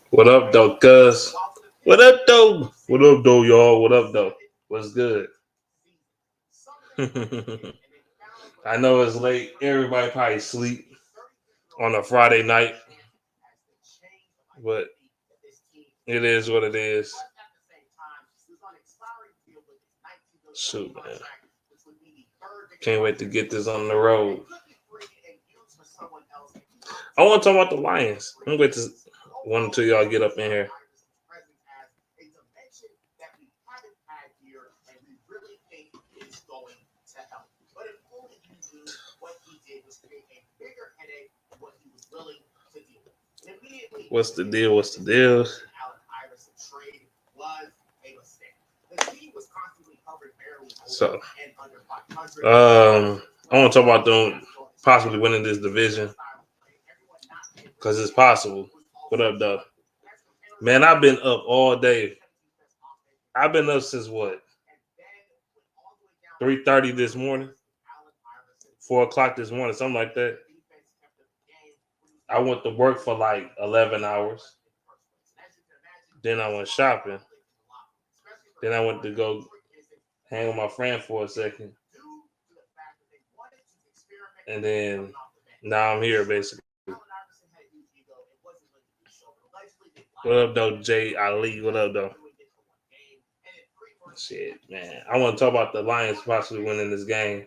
What up, though, cuz? What up, though? What up, though, y'all? What up, though? What's good? I know it's late. Everybody probably sleep on a Friday night, but it is what it is. Shoot, man. Can't wait to get this on the road. I want to talk about the Lions. I'm going to wait to one or two y'all get up in here. What's the deal? What's the deal? So, I want to talk about them possibly winning this division because it's possible. What up, though? Man, I've been up all day. I've been up since what? 3:30 this morning, 4 o'clock this morning, something like that. I went to work for like 11 hours. Then I went shopping. Then I went to go hang with my friend for a second. And then now I'm here basically. What up, though, Jay Ali? What up, though? Shit, man. I want to talk about the Lions possibly winning this game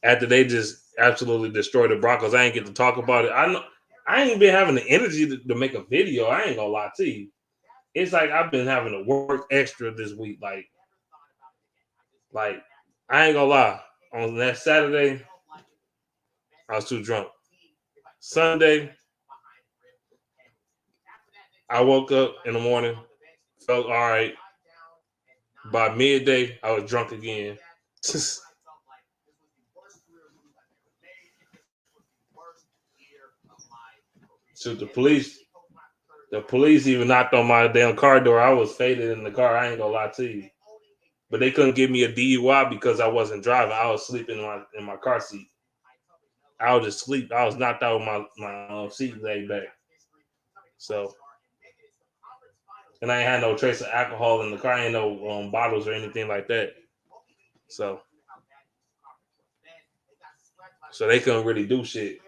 after they just absolutely destroyed the Broncos. I ain't get to talk about it. I know I ain't been having the energy to make a video. I ain't gonna lie to you. It's like I've been having to work extra this week. Like I ain't gonna lie. On that Saturday, I was too drunk. Sunday, I woke up in the morning, felt all right. By midday, I was drunk again. So the police even knocked on my damn car door. I was faded in the car. I ain't gonna lie to you. But they couldn't give me a DUI because I wasn't driving. I was sleeping in my car seat. I was just sleep. I was knocked out with my seat laid back. So, and I ain't had no trace of alcohol in the car. I ain't no bottles or anything like that. So they couldn't really do shit.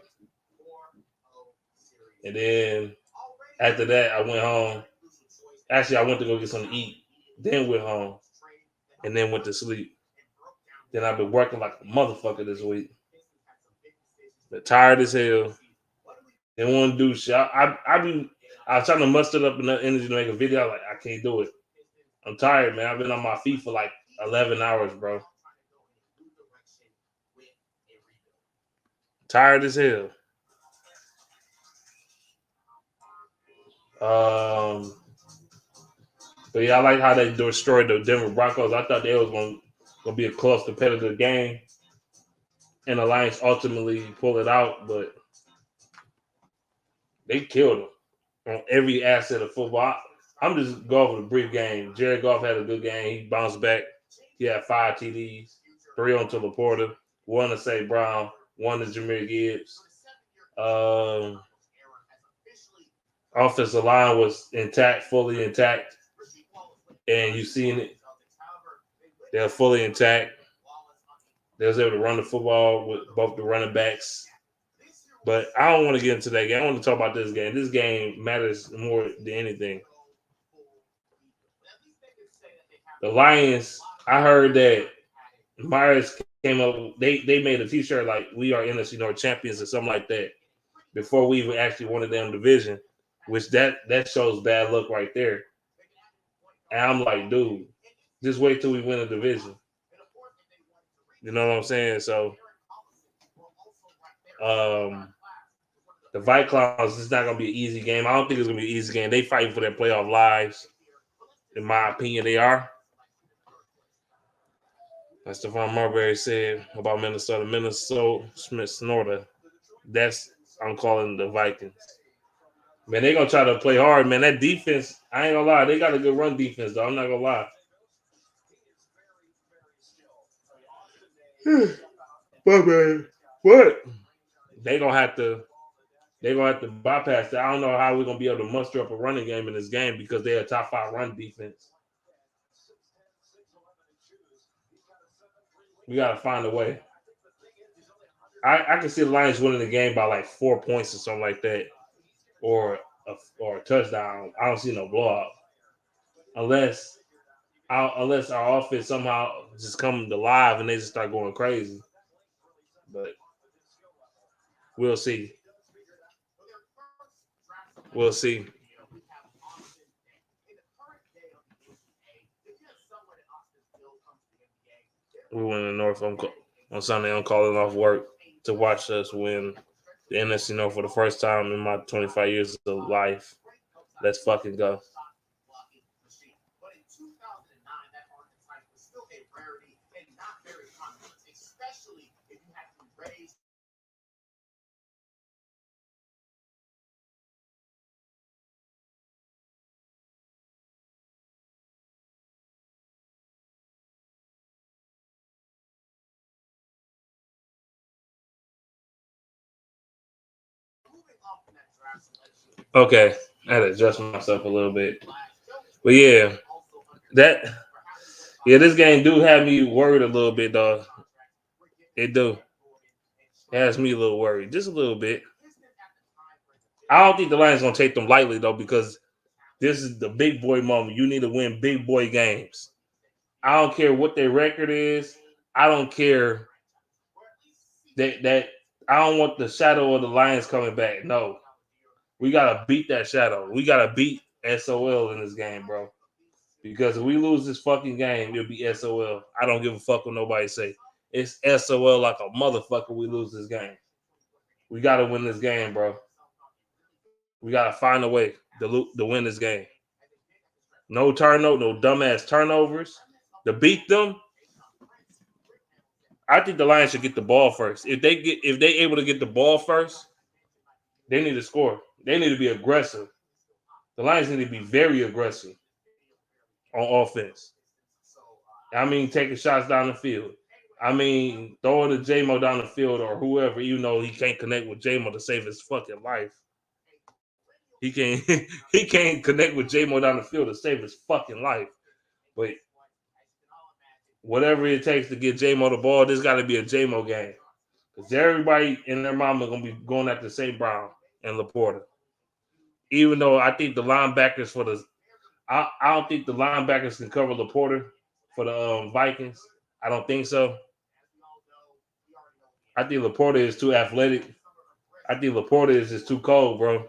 And then after that, I went home. Actually, I went to go get something to eat. Then went home. And then went to sleep. Then I've been working like a motherfucker this week. But tired as hell. Didn't want to do shit. I was trying to muster up enough energy to make a video. Like, I can't do it. I'm tired, man. I've been on my feet for like 11 hours, bro. Tired as hell. But yeah, I like how they destroyed the Denver Broncos. I thought they was gonna be a close competitive game, and the Lions ultimately pull it out, but they killed them on every asset of football. I'm just going over the brief game. Jared Goff had a good game. He bounced back. He had 5 TDs, 3 on to Laporta, 1 to St. Brown, 1 to Jahmyr Gibbs. Offensive line was intact, fully intact. And you've seen it. They're fully intact. They was able to run the football with both the running backs. But I don't want to get into that game. I want to talk about this game. This game matters more than anything. The Lions, I heard that Myers came up, they made a t-shirt like we are NFC North champions or something like that before we even actually won the damn division, which that shows bad luck right there. And I'm like, dude, just wait till we win a division. You know what I'm saying? So the Viklowns, it's not gonna be an easy game. I don't think it's gonna be an easy game. They fighting for their playoff lives. In my opinion, they are. Like Stephon Marbury said about Minnesota Smith Snorter. That's I'm calling the Vikings. Man, they gonna try to play hard, man. That defense, I ain't gonna lie, they got a good run defense, though. I'm not gonna lie. My man. What? They gonna have to They're gonna have to bypass that. I don't know how we're gonna be able to muster up a running game in this game because they're a top 5 run defense. We gotta find a way. I can see the Lions winning the game by like 4 points or something like that, or a touchdown. I don't see no blowout unless our offense somehow just come to live and they just start going crazy. But we'll see. We'll see. We went in the North on Sunday. I'm calling off work to watch us win the NFC North for the first time in my 25 years of life. Let's fucking go. Okay, I had to adjust myself a little bit. But yeah, this game do have me worried a little bit, though. It do. It has me a little worried, just a little bit. I don't think the Lions gonna take them lightly though, because this is the big boy moment. You need to win big boy games. I don't care what their record is. I don't care that I don't want the shadow of the Lions coming back. No, we gotta beat that shadow. We gotta beat SOL in this game, bro. Because if we lose this fucking game, it'll be SOL. I don't give a fuck what nobody say. It's SOL like a motherfucker. We lose this game. We gotta win this game, bro. We gotta find a way to win this game. No dumbass turnovers. To beat them, I think the Lions should get the ball first. If they able to get the ball first, they need to score. They need to be aggressive. The Lions need to be very aggressive on offense. I mean, taking shots down the field. I mean, throwing the J-Mo down the field or whoever, even though he can't connect with J-Mo to save his fucking life. He can't he can't connect with J-Mo down the field to save his fucking life. But whatever it takes to get J-Mo the ball, this got to be a J-Mo game. Because everybody and their mama going to be going after St. Brown and Laporta. Even though I think the linebackers I don't think the linebackers can cover Laporta for the Vikings. I don't think so. I think Laporta is too athletic. I think Laporta is just too cold, bro.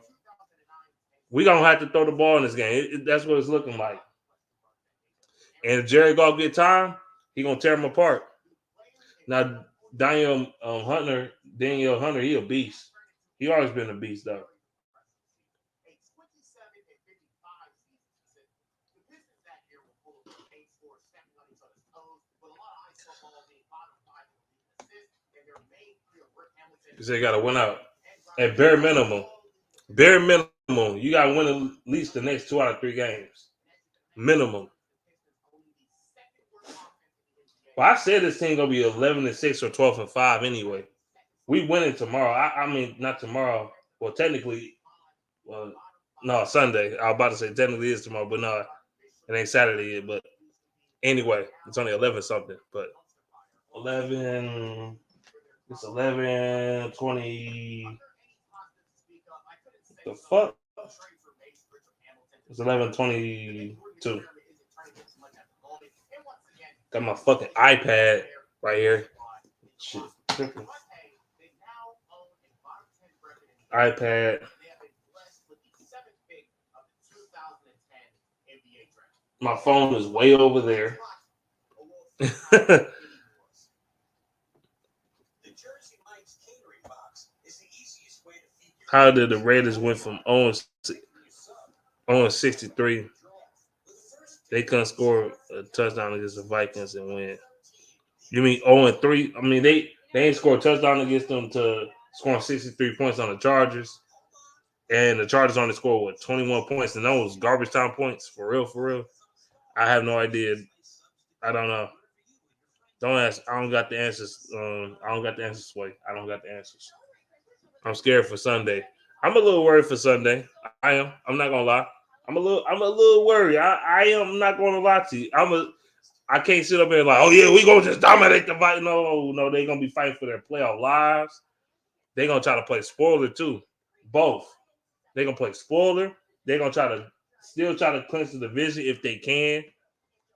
We gonna have to throw the ball in this game. That's what it's looking like. And if Jerry Goff get time, he gonna tear him apart. Now Daniel Hunter, he a beast. He always been a beast though. Because they got to win out at bare minimum. Bare minimum, you got to win at least the next 2 out of 3 games. Minimum. Well, I said this team gonna be 11-6 or 12-5 anyway. We winning tomorrow. I mean, not tomorrow. Well, technically, no, Sunday. I was about to say technically it is tomorrow, but no, it ain't Saturday yet. But anyway, it's only 11 something. But 11. It's 11:20. The fuck? It's 11:22. Got my fucking iPad right here. Shit. iPad. My phone is way over there. How did the Raiders went from 0-63? They couldn't score a touchdown against the Vikings and win. You mean 0-3? I mean they ain't scored a touchdown against them to scoring 63 points on the Chargers. And the Chargers only scored 21 points, and those garbage time points for real. I have no idea. I don't know. Don't ask. I don't got the answers. I don't got the answers. Wait, I don't got the answers. I'm scared for Sunday. I'm a little worried for Sunday. I am. I'm not gonna lie. I'm a little worried. I am not gonna lie to you. I can't sit up here like, oh yeah, we gonna just dominate the fight. No, they're gonna be fighting for their playoff lives. They're gonna try to play spoiler too. Both. They're gonna play spoiler. They're gonna still try to clinch the division if they can.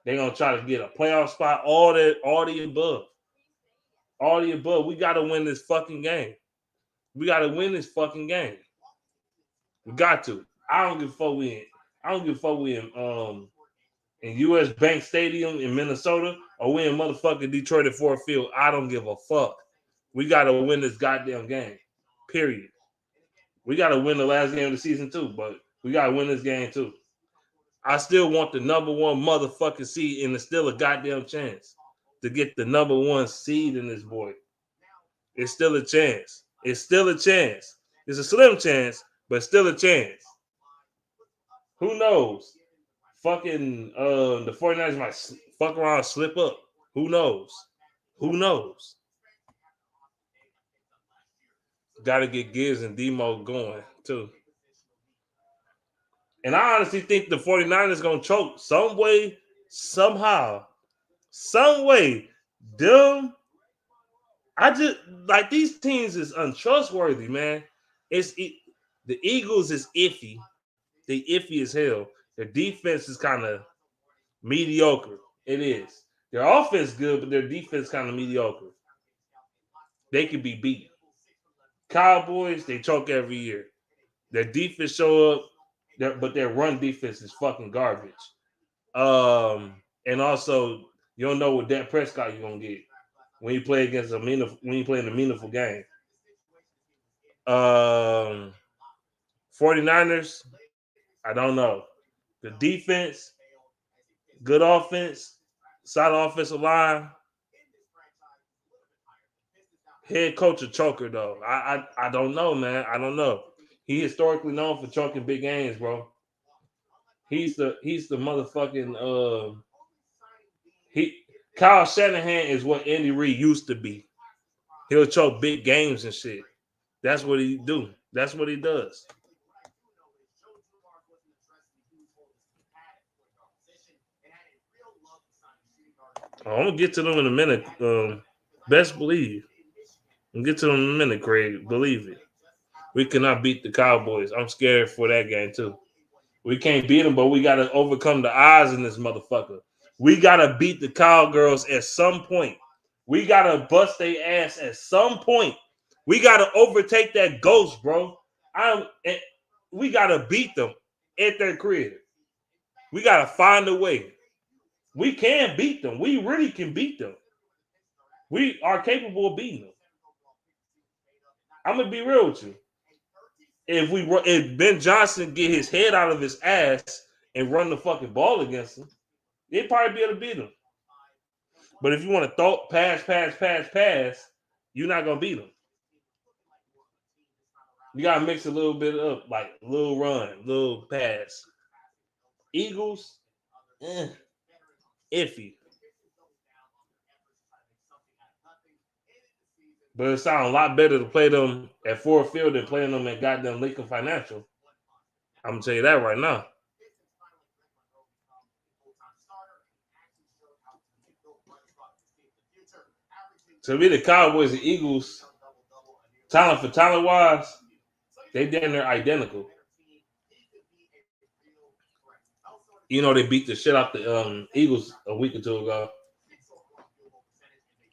They're gonna try to get a playoff spot. All the above. All the above. We gotta win this fucking game. We gotta win this fucking game. We got to. I don't give a fuck we in US Bank Stadium in Minnesota or we in motherfucking Detroit at Ford Field. I don't give a fuck. We gotta win this goddamn game. Period. We gotta win the last game of the season too, but we gotta win this game too. I still want the number one motherfucking seed, and it's still a goddamn chance to get the number one seed in this boy. It's still a chance. It's still a chance. It's a slim chance, but still a chance. Who knows? Fucking the 49ers might fuck around and slip up. Who knows? Who knows? Gotta get Gibbs and Demo going too. And I honestly think the 49ers going to choke some way, somehow, some way. I just, like, these teams is untrustworthy, man. The Eagles is iffy. They iffy as hell. Their defense is kind of mediocre. It is. Their offense good, but their defense kind of mediocre. They can be beat. Cowboys, they choke every year. Their defense show up. But their run defense is fucking garbage. And also, you don't know what Dak Prescott you're gonna get when you play against when you play in a meaningful game. 49ers, I don't know. The defense, good offense, solid offensive line. Head coach a choker though. I don't know, man. I don't know. He historically known for choking big games, bro. He's the motherfucking Kyle Shanahan is what Andy Reid used to be. He'll choke big games and shit. That's what he do. That's what he does. I'm gonna get to them in a minute. Best believe. I'm gonna get to them in a minute, Craig. Believe it. We cannot beat the Cowboys. I'm scared for that game too. We can't beat them, but we gotta overcome the odds in this motherfucker. We gotta beat the Cowgirls at some point. We gotta bust their ass at some point. We gotta overtake that ghost, bro. We gotta beat them at their crib. We gotta find a way. We can beat them. We really can beat them. We are capable of beating them. I'm gonna be real with you. If Ben Johnson get his head out of his ass and run the fucking ball against him, they'd probably be able to beat him. But if you want to pass, you're not gonna beat him. You gotta mix a little bit up, like little run, little pass. Eagles, iffy. But it sounds a lot better to play them at Ford Field than playing them at goddamn Lincoln Financial. I'm gonna tell you that right now. To me, the Cowboys and Eagles, talent wise, they damn near identical. You know, they beat the shit out the Eagles a week or two ago.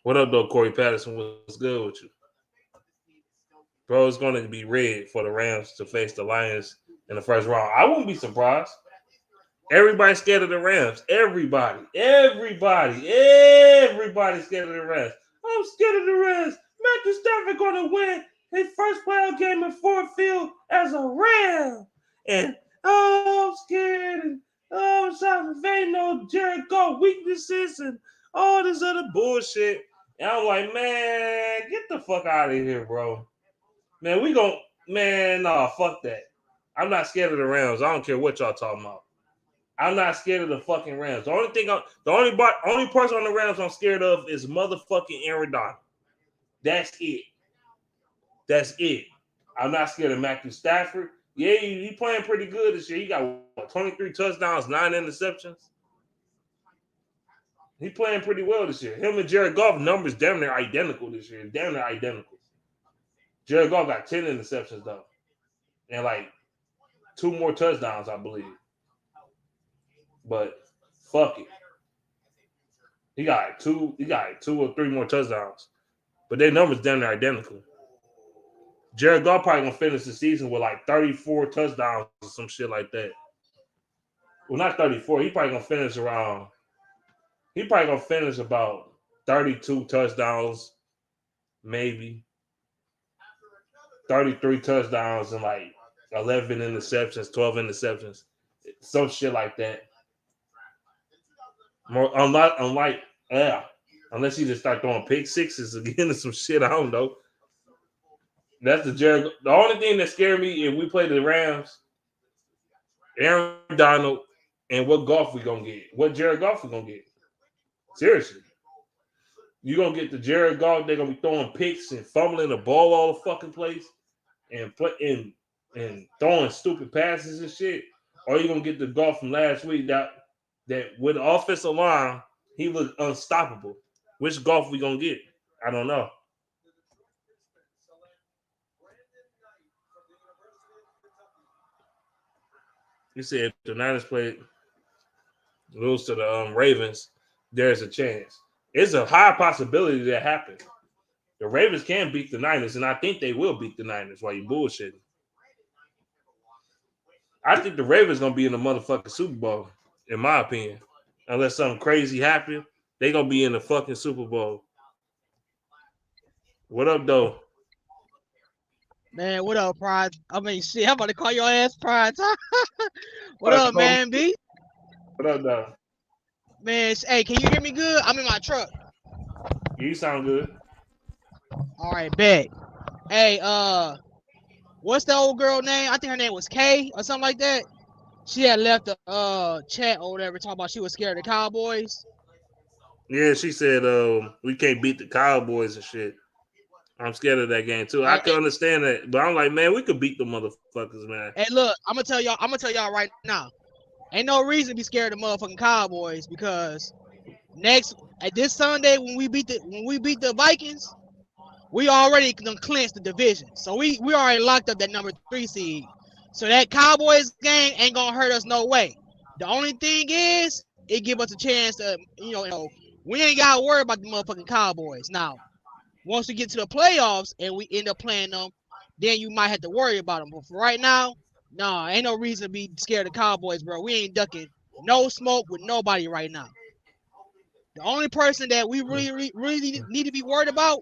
What up, though, Corey Patterson? What's good with you? Bro, it's going to be red for the Rams to face the Lions in the first round. I wouldn't be surprised. Everybody's scared of the Rams. Everybody scared of the Rams. I'm scared of the Rams. Matthew Stafford going to win his first playoff game in Ford Field as a Ram. And I'm scared. And I'm sorry, they know Jared Goff weaknesses and all this other bullshit. And I'm like, man, get the fuck out of here, bro. Man, fuck that. I'm not scared of the Rams. I don't care what y'all talking about. I'm not scared of the fucking Rams. The only person on the Rams I'm scared of is motherfucking Aaron Donald. That's it. I'm not scared of Matthew Stafford. Yeah, he playing pretty good this year. He got 23 touchdowns, 9 interceptions. He playing pretty well this year. Him and Jared Goff numbers damn near identical this year. Damn near identical. Jared Goff got 10 interceptions though, and like 2 more touchdowns, I believe. But fuck it, he got like 2. He got like 2 or 3 more touchdowns, but their numbers damn near identical. Jared Goff probably gonna finish the season with like 34 touchdowns or some shit like that. Well, not 34. He probably gonna finish around. He probably gonna finish about 32 touchdowns, maybe 33 touchdowns and like 11 interceptions, 12 interceptions, some shit like that. More unlike unless he just start throwing pick sixes again or some shit. I don't know. That's the Jared. The only thing that scared me if we play the Rams, Aaron Donald, and what Goff we gonna get? What Jared Goff we gonna get? Seriously, you gonna get the Jared Goff? They're gonna be throwing picks and fumbling the ball all the fucking place, and throwing stupid passes and shit. Or you gonna get the Goff from last week that with the offensive line he looked unstoppable. Which Goff we gonna get? I don't know. You said if the Niners lose to the Ravens, there's a chance. It's a high possibility that happens. The Ravens can beat the Niners, and I think they will beat the Niners while you bullshitting. I think the Ravens gonna be in the motherfucking Super Bowl, in my opinion. Unless something crazy happens, they gonna be in the fucking Super Bowl. What up, though? Man, what up, Pride? I mean, shit, I'm about to call your ass Pride. What up, man, B? What up, though? Man, hey, can you hear me good? I'm in my truck. You sound good. All right, bet. Hey, what's the old girl name? I think her name was Kay or something like that. She had left the chat or whatever talking about she was scared of the Cowboys. Yeah, she said we can't beat the Cowboys and shit. I'm scared of that game too. I can understand that, but I'm like, man, we could beat the motherfuckers, man. Hey, look, I'm gonna tell y'all right now. Ain't no reason to be scared of the motherfucking Cowboys because this Sunday when we beat the Vikings, we already done clinched the division. So we already locked up that number 3 seed. So that Cowboys game ain't gonna hurt us no way. The only thing is it give us a chance to, we ain't gotta worry about the motherfucking Cowboys. Now, once we get to the playoffs and we end up playing them, then you might have to worry about them. But for right now, nah, ain't no reason to be scared of Cowboys, bro. We ain't ducking no smoke with nobody right now. The only person that we really need to be worried about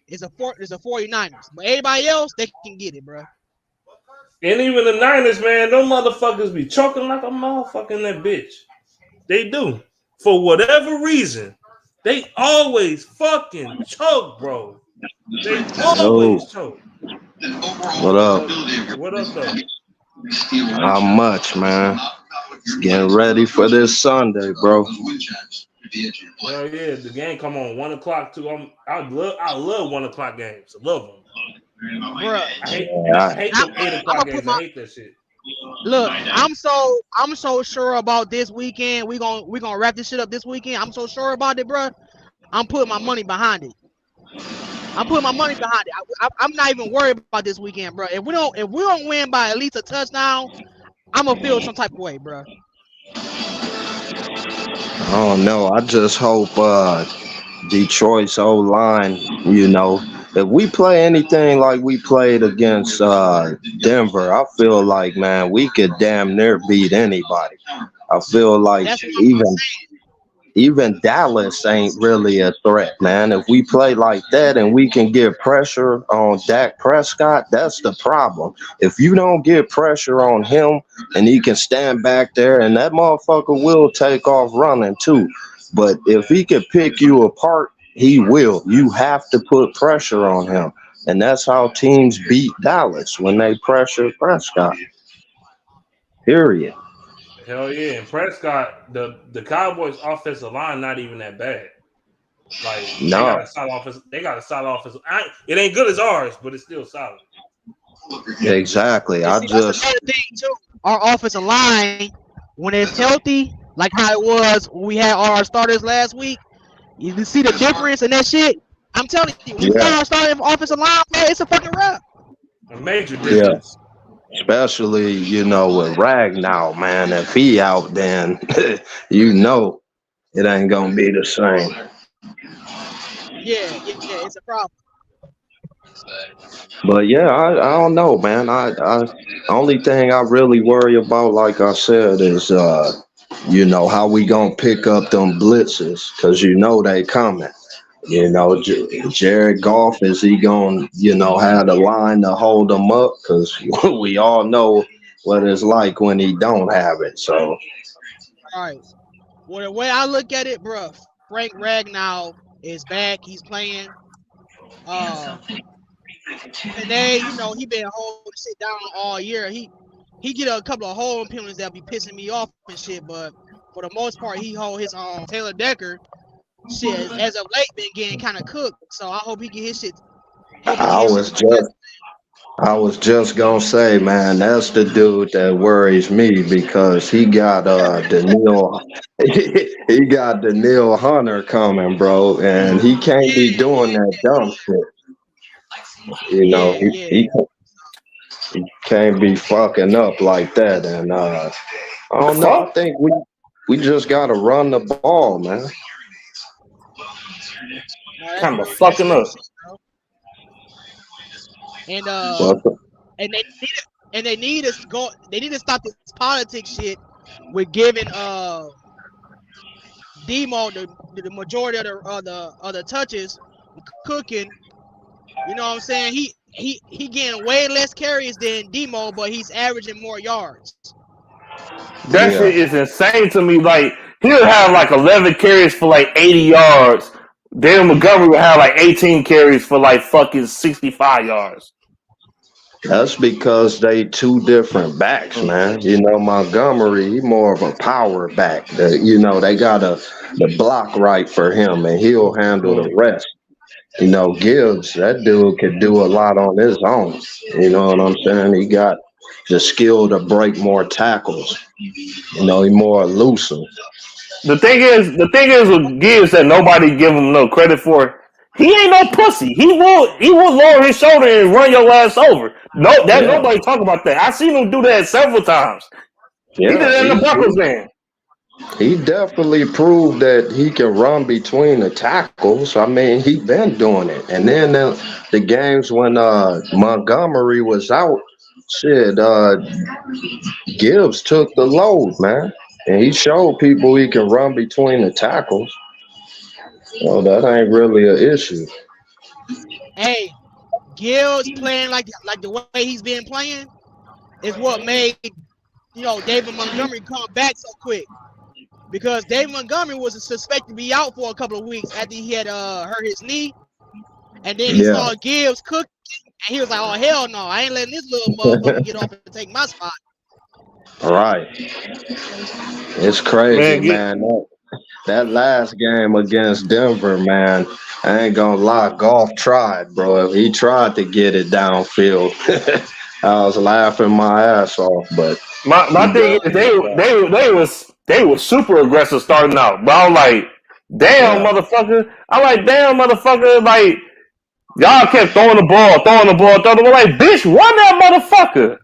is the 49ers. But everybody else, they can get it, bro. And even the Niners, man, them motherfuckers be choking like a motherfucker in that bitch. They do. For whatever reason, they always fucking choke, bro. They always choke. What up? What up, though? How much, man? Getting ready for this Sunday, bro. Hell yeah, the game come on 1 o'clock too. I love 1 o'clock games. I love them. Bruh, I hate them 8 o'clock games. I hate that shit. Look, I'm so sure about this weekend. We gonna wrap this shit up this weekend. I'm so sure about it, bro. I'm putting my money behind it. I'm not even worried about this weekend, bro. If we don't win by at least a touchdown, I'm gonna feel some type of way, bro. I don't know. I just hope Detroit's O-line, if we play anything like we played against Denver, I feel like, man, we could damn near beat anybody. I feel like even Dallas ain't really a threat, man. If we play like that and we can get pressure on Dak Prescott, that's the problem. If you don't get pressure on him and he can stand back there, and that motherfucker will take off running too. But if he can pick you apart, he will. You have to put pressure on him. And that's how teams beat Dallas, when they pressure Prescott. Period. Hell yeah, and Prescott, the Cowboys' offensive line not even that bad. Like No. They got a solid offense. It ain't good as ours, but it's still solid. Exactly. And I see, that's just another thing too. Our offensive line, when it's healthy, like how it was when we had all our starters last week, you can see the difference in that shit. I'm telling you, when we yeah, got our starting offensive line, bro, it's a fucking wrap. A major yeah. difference. Especially, with Ragnow, man. If he out, then it ain't gonna be the same. Yeah, it's a problem. But yeah, I don't know, man. I only thing I really worry about, like I said, is how we gonna pick up them blitzes, cause they coming. Jared Goff, is he gonna have the line to hold them up? Cause we all know what it's like when he don't have it. So All right. Well, the way I look at it, bro, Frank Ragnow is back. He's playing. Today, he been holding shit down all year. He get a couple of holding penalties that be pissing me off and shit, but for the most part, he hold his Taylor Decker shit as of late been getting kind of cooked. So I hope he get his shit. Hope he get I his was shit. just I was just gonna say, man, that's the dude that worries me because he got Daniil he got Daniil Hunter coming, bro, and he can't be doing that dumb shit. Yeah, He can't be fucking up like that. And I don't know. I Fuck. think we just gotta run the ball, man. no, that's Kind of real. That's fucking real up. shit, bro. And But and they need us to go. They need to stop this politics shit with giving Demo the majority of the touches, cooking. You know what I'm saying? He getting way less carries than Demo, but he's averaging more yards. That yeah, shit is insane to me. Like he'll have like 11 carries for like 80 yards. Then Montgomery will have like 18 carries for like fucking 65 yards. that's because they two different backs, man. Montgomery, he more of a power back. They got the block right for him, and he'll handle the rest. Gibbs, that dude could do a lot on his own. You know what I'm saying? He got the skill to break more tackles. He more elusive. The thing is with Gibbs that nobody give him no credit for. He ain't no pussy. He will lower his shoulder and run your ass over. No, that Yeah, nobody talk about that. I seen him do that several times. He did yeah. that in the He, Broncos he game. he definitely proved that he can run between the tackles. I mean, he been doing it. And then the games when Montgomery was out, shit, Gibbs took the load, man. And he showed people he can run between the tackles. So that ain't really an issue. Hey, Gil's playing like the way he's been playing is what made David Montgomery come back so quick. Because David Montgomery was suspected to be out for a couple of weeks after he had hurt his knee, and then he Yeah, saw Gibbs cooking, and he was like, "Oh hell no, I ain't letting this little motherfucker get off and take my spot." right. It's crazy, Man, man. That last game against Denver, man, I ain't gonna lie, Golf tried, bro. If he tried to get it downfield, I was laughing my ass off, but he my thing is definitely tried. they was super aggressive starting out. But I'm like, damn Yeah, motherfucker. I'm like, damn motherfucker. Like y'all kept throwing the ball, throwing the ball, throwing the ball. Like, bitch, run that motherfucker.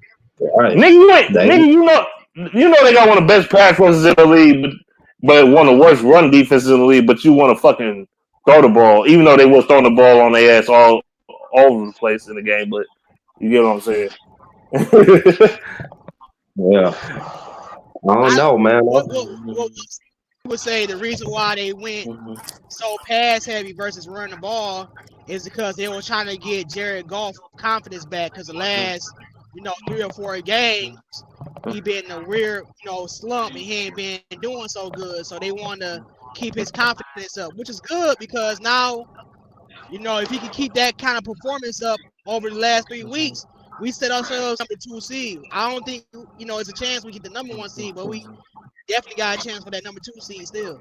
right. Nigga, you ain't They, nigga, they got one of the best pass rushes in the league, but one of the worst run defenses in the league, but you want to fucking throw the ball, even though they was throwing the ball on their ass all over the place in the game, but you get what I'm saying. yeah. I don't I know, man. what would say the reason why they went so pass heavy versus running the ball is because they were trying to get Jared Goff confidence back because the last 3 or 4 games he been in a weird slump and he ain't been doing so good, so they want to keep his confidence up, which is good because now if he can keep that kind of performance up over the last 3 weeks, we set ourselves number 2 seed. I don't think it's a chance we get the number 1 seed, but we definitely got a chance for that number 2 seed still.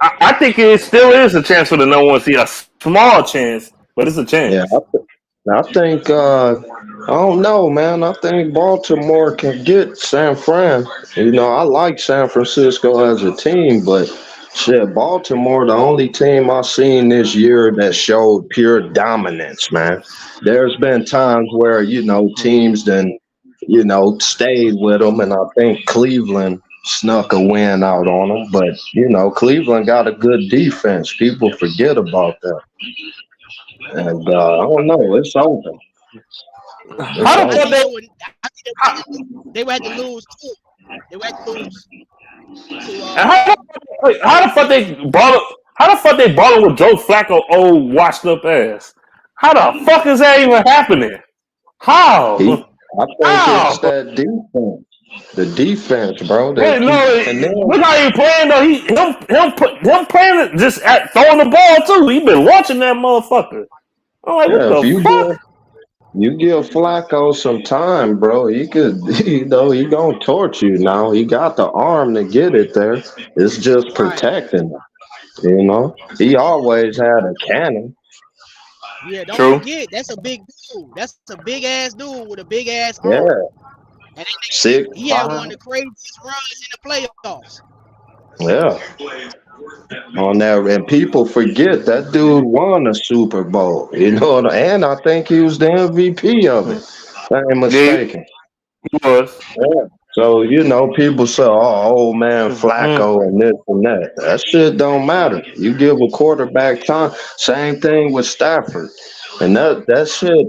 I think it still is a chance for the number one seed, a small chance, but it's a Yeah, chance. I think I don't know, man. I think Baltimore can get San Fran. I like San Francisco as a team, but shit, Baltimore, the only team I've seen this year that showed pure dominance, man. There's been times where teams then stayed with them, and I think Cleveland snuck a win out on them. But Cleveland got a good defense. People forget about that, and I don't know. It's open. It's How the I fuck open. think they? they would. I think How, they would have to lose too. They would have to lose to and how the fuck they balling with Joe Flacco old washed up ass? How the fuck is that even happening? He, How? I think it's How? that defense. The defense, bro. They Hey, keep, no, and then we're not even playing though. Him playing it just at throwing the ball too. He been watching that motherfucker. I'm like, what yeah, if the you fuck? give Flacco some time, bro, he could, he gonna torch you now. He got the arm to get it there. It's just right. protecting him. He always had a cannon. Yeah, don't True. forget that's a big dude. That's a big ass dude with a big ass arm. Yeah, And six he had one five. of the craziest runs in the playoffs. Yeah, on that, and people forget that dude won a Super Bowl. And I think he was the MVP of it. If I ain't Yeah, mistaken. he was. Yeah. So people say, "Oh, old man Mm. Flacco and this and that." That shit don't matter. You give a quarterback time. Same thing with Stafford, and that shit.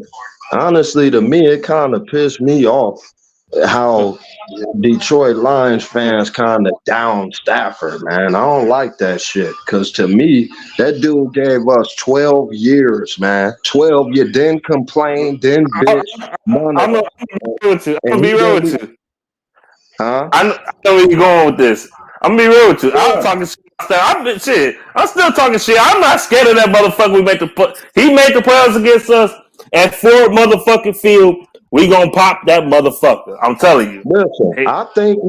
Honestly, to me, it kind of pissed me off how Detroit Lions fans kind of down Stafford, man. I don't like that shit because to me, that dude gave us 12 years, man. 12, you didn't complain, didn't I, bitch, none of I'm gonna that. be real with you. I'm And gonna he be real didn't, with you. huh? I know where you're going with this. I'm gonna be real with you. I was Yeah. talking shit. I'm still talking shit. I'm not scared of that motherfucker. He made the playoffs against us at Ford motherfucking Field. We gonna pop that motherfucker. I'm telling you. Listen, Hey, I think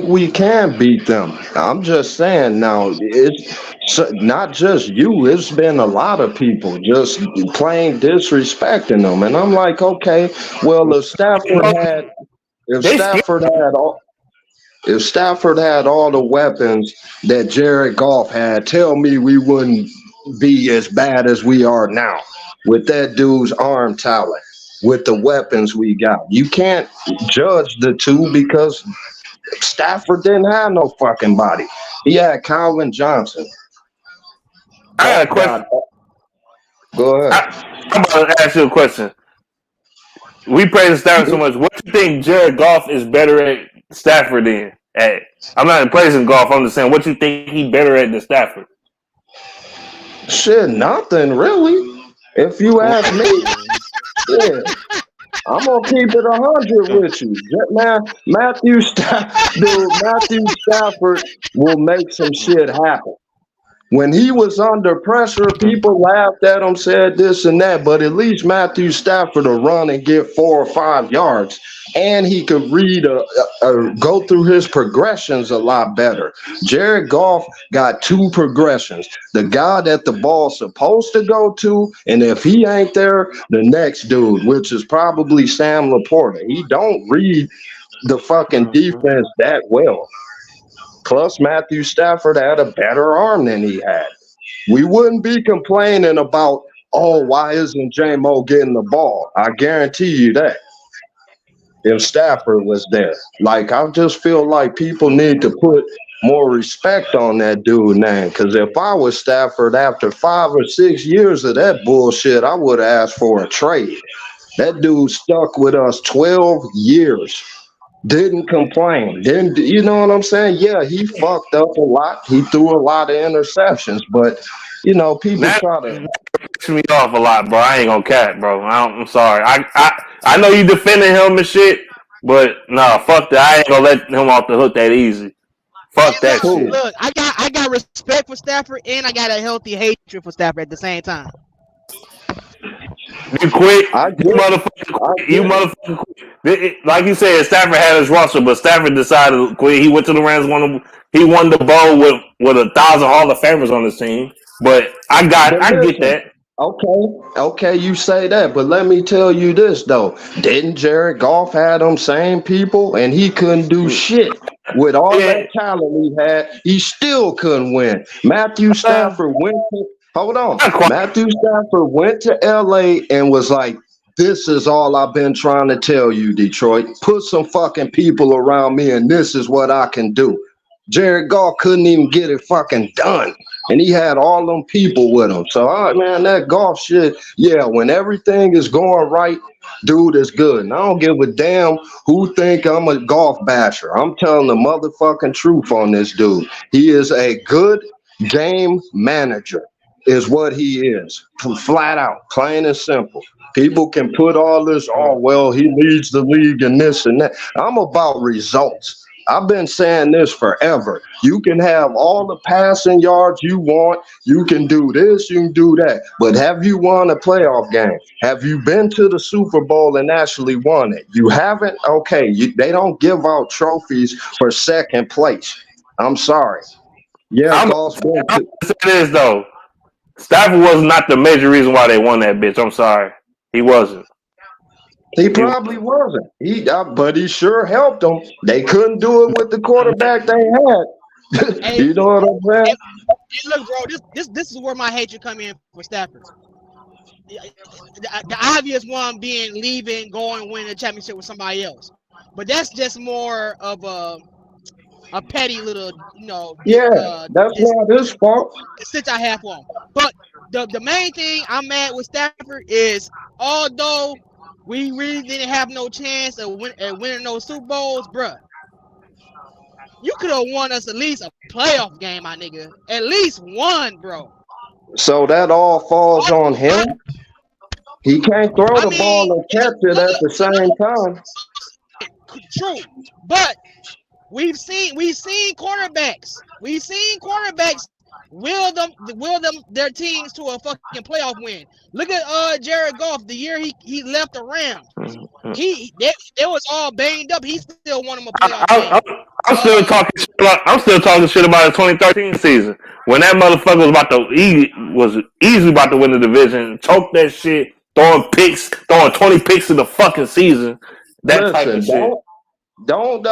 we can beat them. I'm just saying now, it's not just you. It's been a lot of people just plain disrespecting them, and I'm like, okay, well, bro, if they scared. Stafford had all if Stafford had all the weapons that Jared Goff had, tell me we wouldn't be as bad as we are now with that dude's arm talent, with the weapons we got. You can't judge the two because Stafford didn't have no fucking body. He had Calvin Johnson. I got a That guy. question. Go ahead. I'm about to ask you a question. We praise Stafford so much. What do you think Jared Goff is better at Stafford than at? I'm not praising Goff. I'm just saying, what you think he better at than Stafford? Shit, nothing really. If you ask me, yeah. I'm gonna keep it 100 with you, man. Matthew Stafford will make some shit happen. When he was under pressure, people laughed at him, said this and that, but at least Matthew Stafford will run and get 4 or 5 yards, and he could go through his progressions a lot better. Jared Goff got 2 progressions. The guy that the ball's supposed to go to, and if he ain't there, the next dude, which is probably Sam Laporta. He don't read the fucking defense that well. Plus, Matthew Stafford had a better arm than he had. We wouldn't be complaining about, oh, why isn't J-Mo getting the ball? I guarantee you that if Stafford was there. Like, I just feel like people need to put more respect on that dude name. Because if I was Stafford after 5 or 6 years of that bullshit, I would have asked for a trade. That dude stuck with us 12 years. Didn't complain. Didn't you know what I'm saying? Yeah, he fucked up a lot. He threw a lot of interceptions, but people That try to. pisses me off a lot, bro. I ain't gonna cap, bro. I'm sorry. I know you defending him and shit, but nah, fuck that. I ain't gonna let him off the hook that easy. Fuck Hey, that look, shit. Who? look. I got respect for Stafford, and I got a healthy hatred for Stafford at the same time. You quit. I You get it. motherfucker I quit. You get it. motherfucker quit. Like you said, Stafford had his roster, but Stafford decided to quit. He went to the Rams, he won the bowl with 1,000 Hall of Famers on his team. But I But get listen, that. Okay, you say that, but let me tell you this though. Didn't Jared Goff have them same people and he couldn't do shit? With all Yeah. that talent he had, he still couldn't win. Matthew Stafford went to hold on. Not quite. Matthew Stafford went to LA and was like, this is all I've been trying to tell you, Detroit. Put some fucking people around me and this is what I can do. Jared Goff couldn't even get it fucking done. And he had all them people with him. So, all right, man, that golf shit, yeah, when everything is going right, dude is good. And I don't give a damn who think I'm a golf basher. I'm telling the motherfucking truth on this dude. He is a good game manager, is what he is. Flat out, plain and simple. People can put all this, oh, well, he leads the league and this and that. I'm about results. I've been saying this forever. You can have all the passing yards you want. You can do this, you can do that. But have you won a playoff game? Have you been to the Super Bowl and actually won it? You haven't? Okay, they don't give out trophies for second place. I'm sorry. Yeah, I'm golf's been gonna to. say this though. Stafford was not the major reason why they won that bitch. I'm sorry. He wasn't. He probably wasn't. But he sure helped them. They couldn't do it with the quarterback they had. Hey, You know what I'm saying? hey, look, bro, this is where my hatred come in for Stafford. The obvious one being leaving, going, winning a championship with somebody else. But that's just more of a petty little, Yeah, that's not his fault. since I have one. But the main thing I'm mad with Stafford is, although we really didn't have no chance of winning those Super Bowls, bruh, you could have won us at least a playoff game, my nigga. At least one, bro. So that all falls on him. He can't throw the ball and catch it at the same time. True, but we've seen quarterbacks. We've seen quarterbacks will them their teams to a fucking playoff win. Look at Jared Goff. The year he left the Rams, they was all banged up. He still won them a playoff game. I'm still talking shit about. I'm still talking shit about the 2013 season when that motherfucker was easily about to win the division. Choked that shit, throwing 20 picks in the fucking season. That type of shit. Don't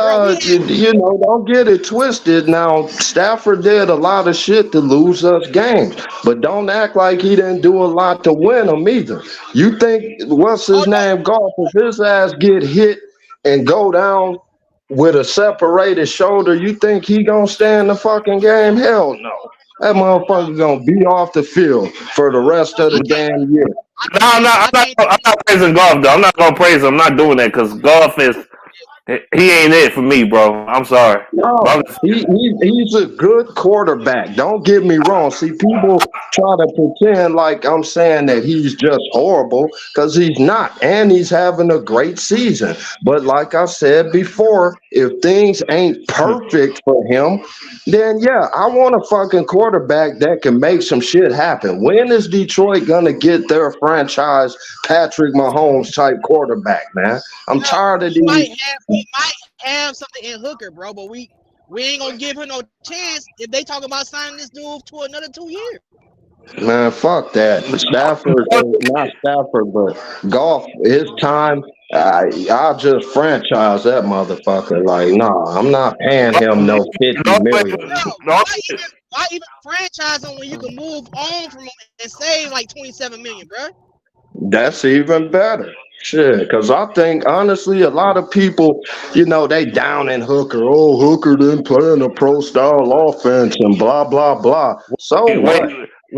get it twisted. Now Stafford did a lot of shit to lose us games, but don't act like he didn't do a lot to win them either. You think what's his name? Golf, if his ass get hit and go down with a separated shoulder, you think he gonna stay in the fucking game? Hell no. That motherfucker gonna be off the field for the rest of the damn year. No, I'm not praising Golf though. I'm not gonna praise him. I'm not doing that because Golf is. He ain't it for me, bro. I'm sorry. No, he's a good quarterback. Don't get me wrong. See, people try to pretend like I'm saying that he's just horrible because he's not. And he's having a great season. But like I said before, if things ain't perfect for him, then yeah, I want a fucking quarterback that can make some shit happen. When is Detroit going to get their franchise Patrick Mahomes type quarterback, man? I'm tired of these. We might have something in Hooker, bro, but we ain't gonna give him no chance if they talk about signing this dude to another 2 years. Man, fuck that. Stafford, not Stafford, but Golf. His time, I'll just franchise that motherfucker. Like, nah, I'm not paying him no $50 million. No, why even franchise him when you can move on from him and save like $27 million, bro? That's even better. Shit, because I think, honestly, a lot of people, they down in Hooker. Oh, Hooker didn't play in a pro-style offense and blah, blah, blah. So what?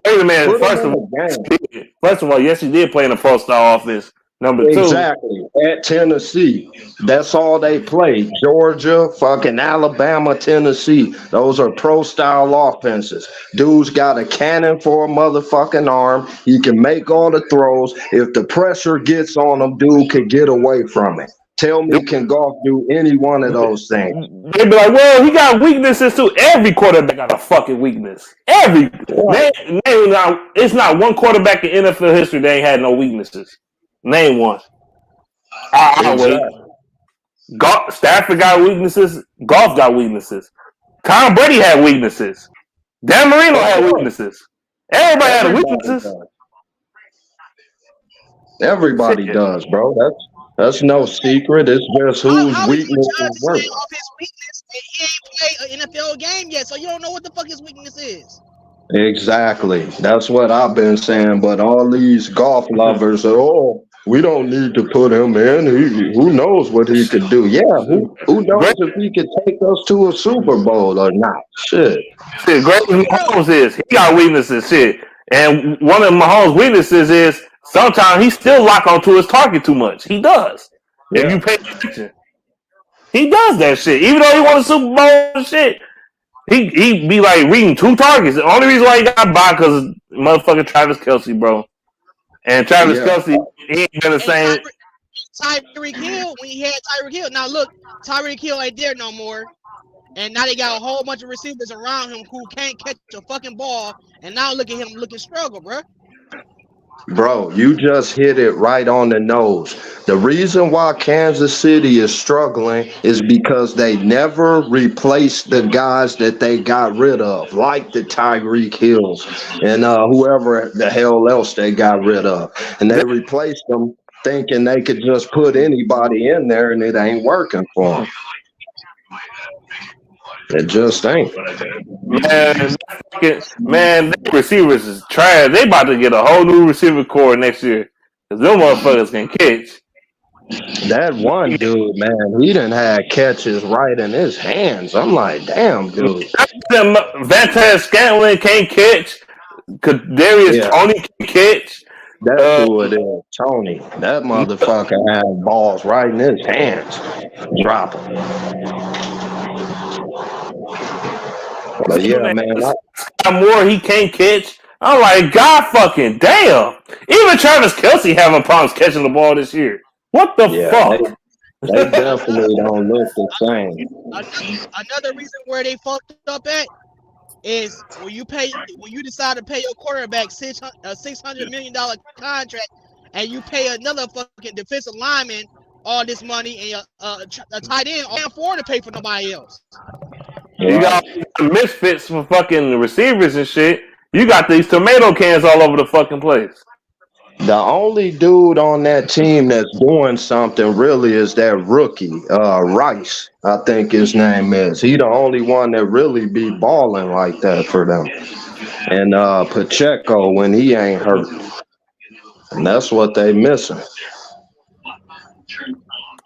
Wait a minute. First of all, yes, he did play in a pro-style offense. Number two. Exactly. At Tennessee. That's all they play. Georgia, fucking Alabama, Tennessee. Those are pro-style offenses. Dude's got a cannon for a motherfucking arm. He can make all the throws. If the pressure gets on him, dude could get away from it. Tell me, can Golf do any one of those things? They'd be like, well, he got weaknesses too. Every quarterback got a fucking weakness. It's not one quarterback in NFL history that ain't had no weaknesses. Name one. I'll wait. Stafford got weaknesses. Golf got weaknesses. Tom Brady had weaknesses. Dan Marino had weaknesses. Everybody had weaknesses. Everybody Shit. does, bro. That's no secret. It's just whose How is you weaknesses work. judging off his weakness and he ain't played an NFL game yet, so you don't know what the fuck his weakness is. Exactly. That's what I've been saying. But all these golf lovers are, oh, we don't need to put him in. Who knows what he could do? Yeah, who knows Great, if he could take us to a Super Bowl or not? Shit. shit, great as Bro, Mahomes is, he got weaknesses, shit. And one of Mahomes' weaknesses is sometimes he still lock onto his target too much. He does. If Yeah. you pay attention, he does that shit. Even though he won a Super Bowl and shit, he be like reading two targets. The only reason why he got by because motherfucking Travis Kelce, bro. And Travis Yeah. Kelce, he ain't been the and same. Tyreek Hill, when he had Tyreek Hill. Now look, Tyreek Hill ain't there no more. And now they got a whole bunch of receivers around him who can't catch a fucking ball. And now look at him looking struggle, bro. Bro, you just hit it right on the nose. The reason why Kansas City is struggling is because they never replaced the guys that they got rid of, like the Tyreek Hills and whoever the hell else they got rid of. And they replaced them thinking they could just put anybody in there and it ain't working for them. It just ain't. Man, the receivers is trash. They about to get a whole new receiver core next year. Because them motherfuckers can catch. That one dude, man, he done had catches right in his hands. I'm like, damn, dude. Vantaz Scantling can't catch. Kadarius Yeah. Toney can catch. That's who it is, Tony. That motherfucker had balls right in his hands. Drop them. But yeah, man. Scott Moore, he can't catch. I'm like, God fucking damn. Even Travis Kelce having problems catching the ball this year. What the fuck? They definitely don't look the same. Another reason where they fucked up at is when you decide to pay your quarterback $600 million contract and you pay another fucking defensive lineman all this money and a tight end can't afford to pay for nobody else. You got misfits for fucking receivers and shit. You got these tomato cans all over the fucking place. The only dude on that team that's doing something really is that rookie, Rice, I think his name is. He the only one that really be balling like that for them. And Pacheco when he ain't hurt. And that's what they missing.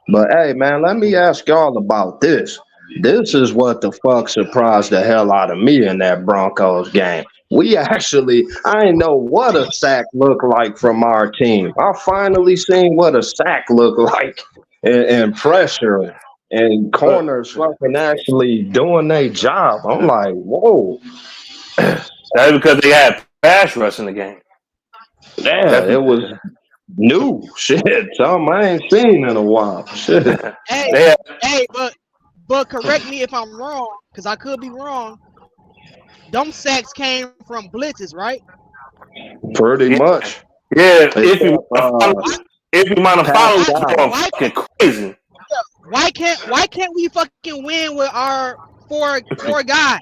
But hey, man, let me ask y'all about this. This is what the fuck surprised the hell out of me in that Broncos game. We actually, I didn't know what a sack looked like from our team. I finally seen what a sack looked like and pressure and corners fucking actually doing their job. I'm like, whoa. That's because they had pass rush in the game. Yeah, it was new shit. Something I ain't seen in a while. Shit. Hey, but correct me if I'm wrong, because I could be wrong. Them sacks came from blitzes, right? Pretty much. Yeah, if you might have followed fucking crazy. Why can't we fucking win with our four guys?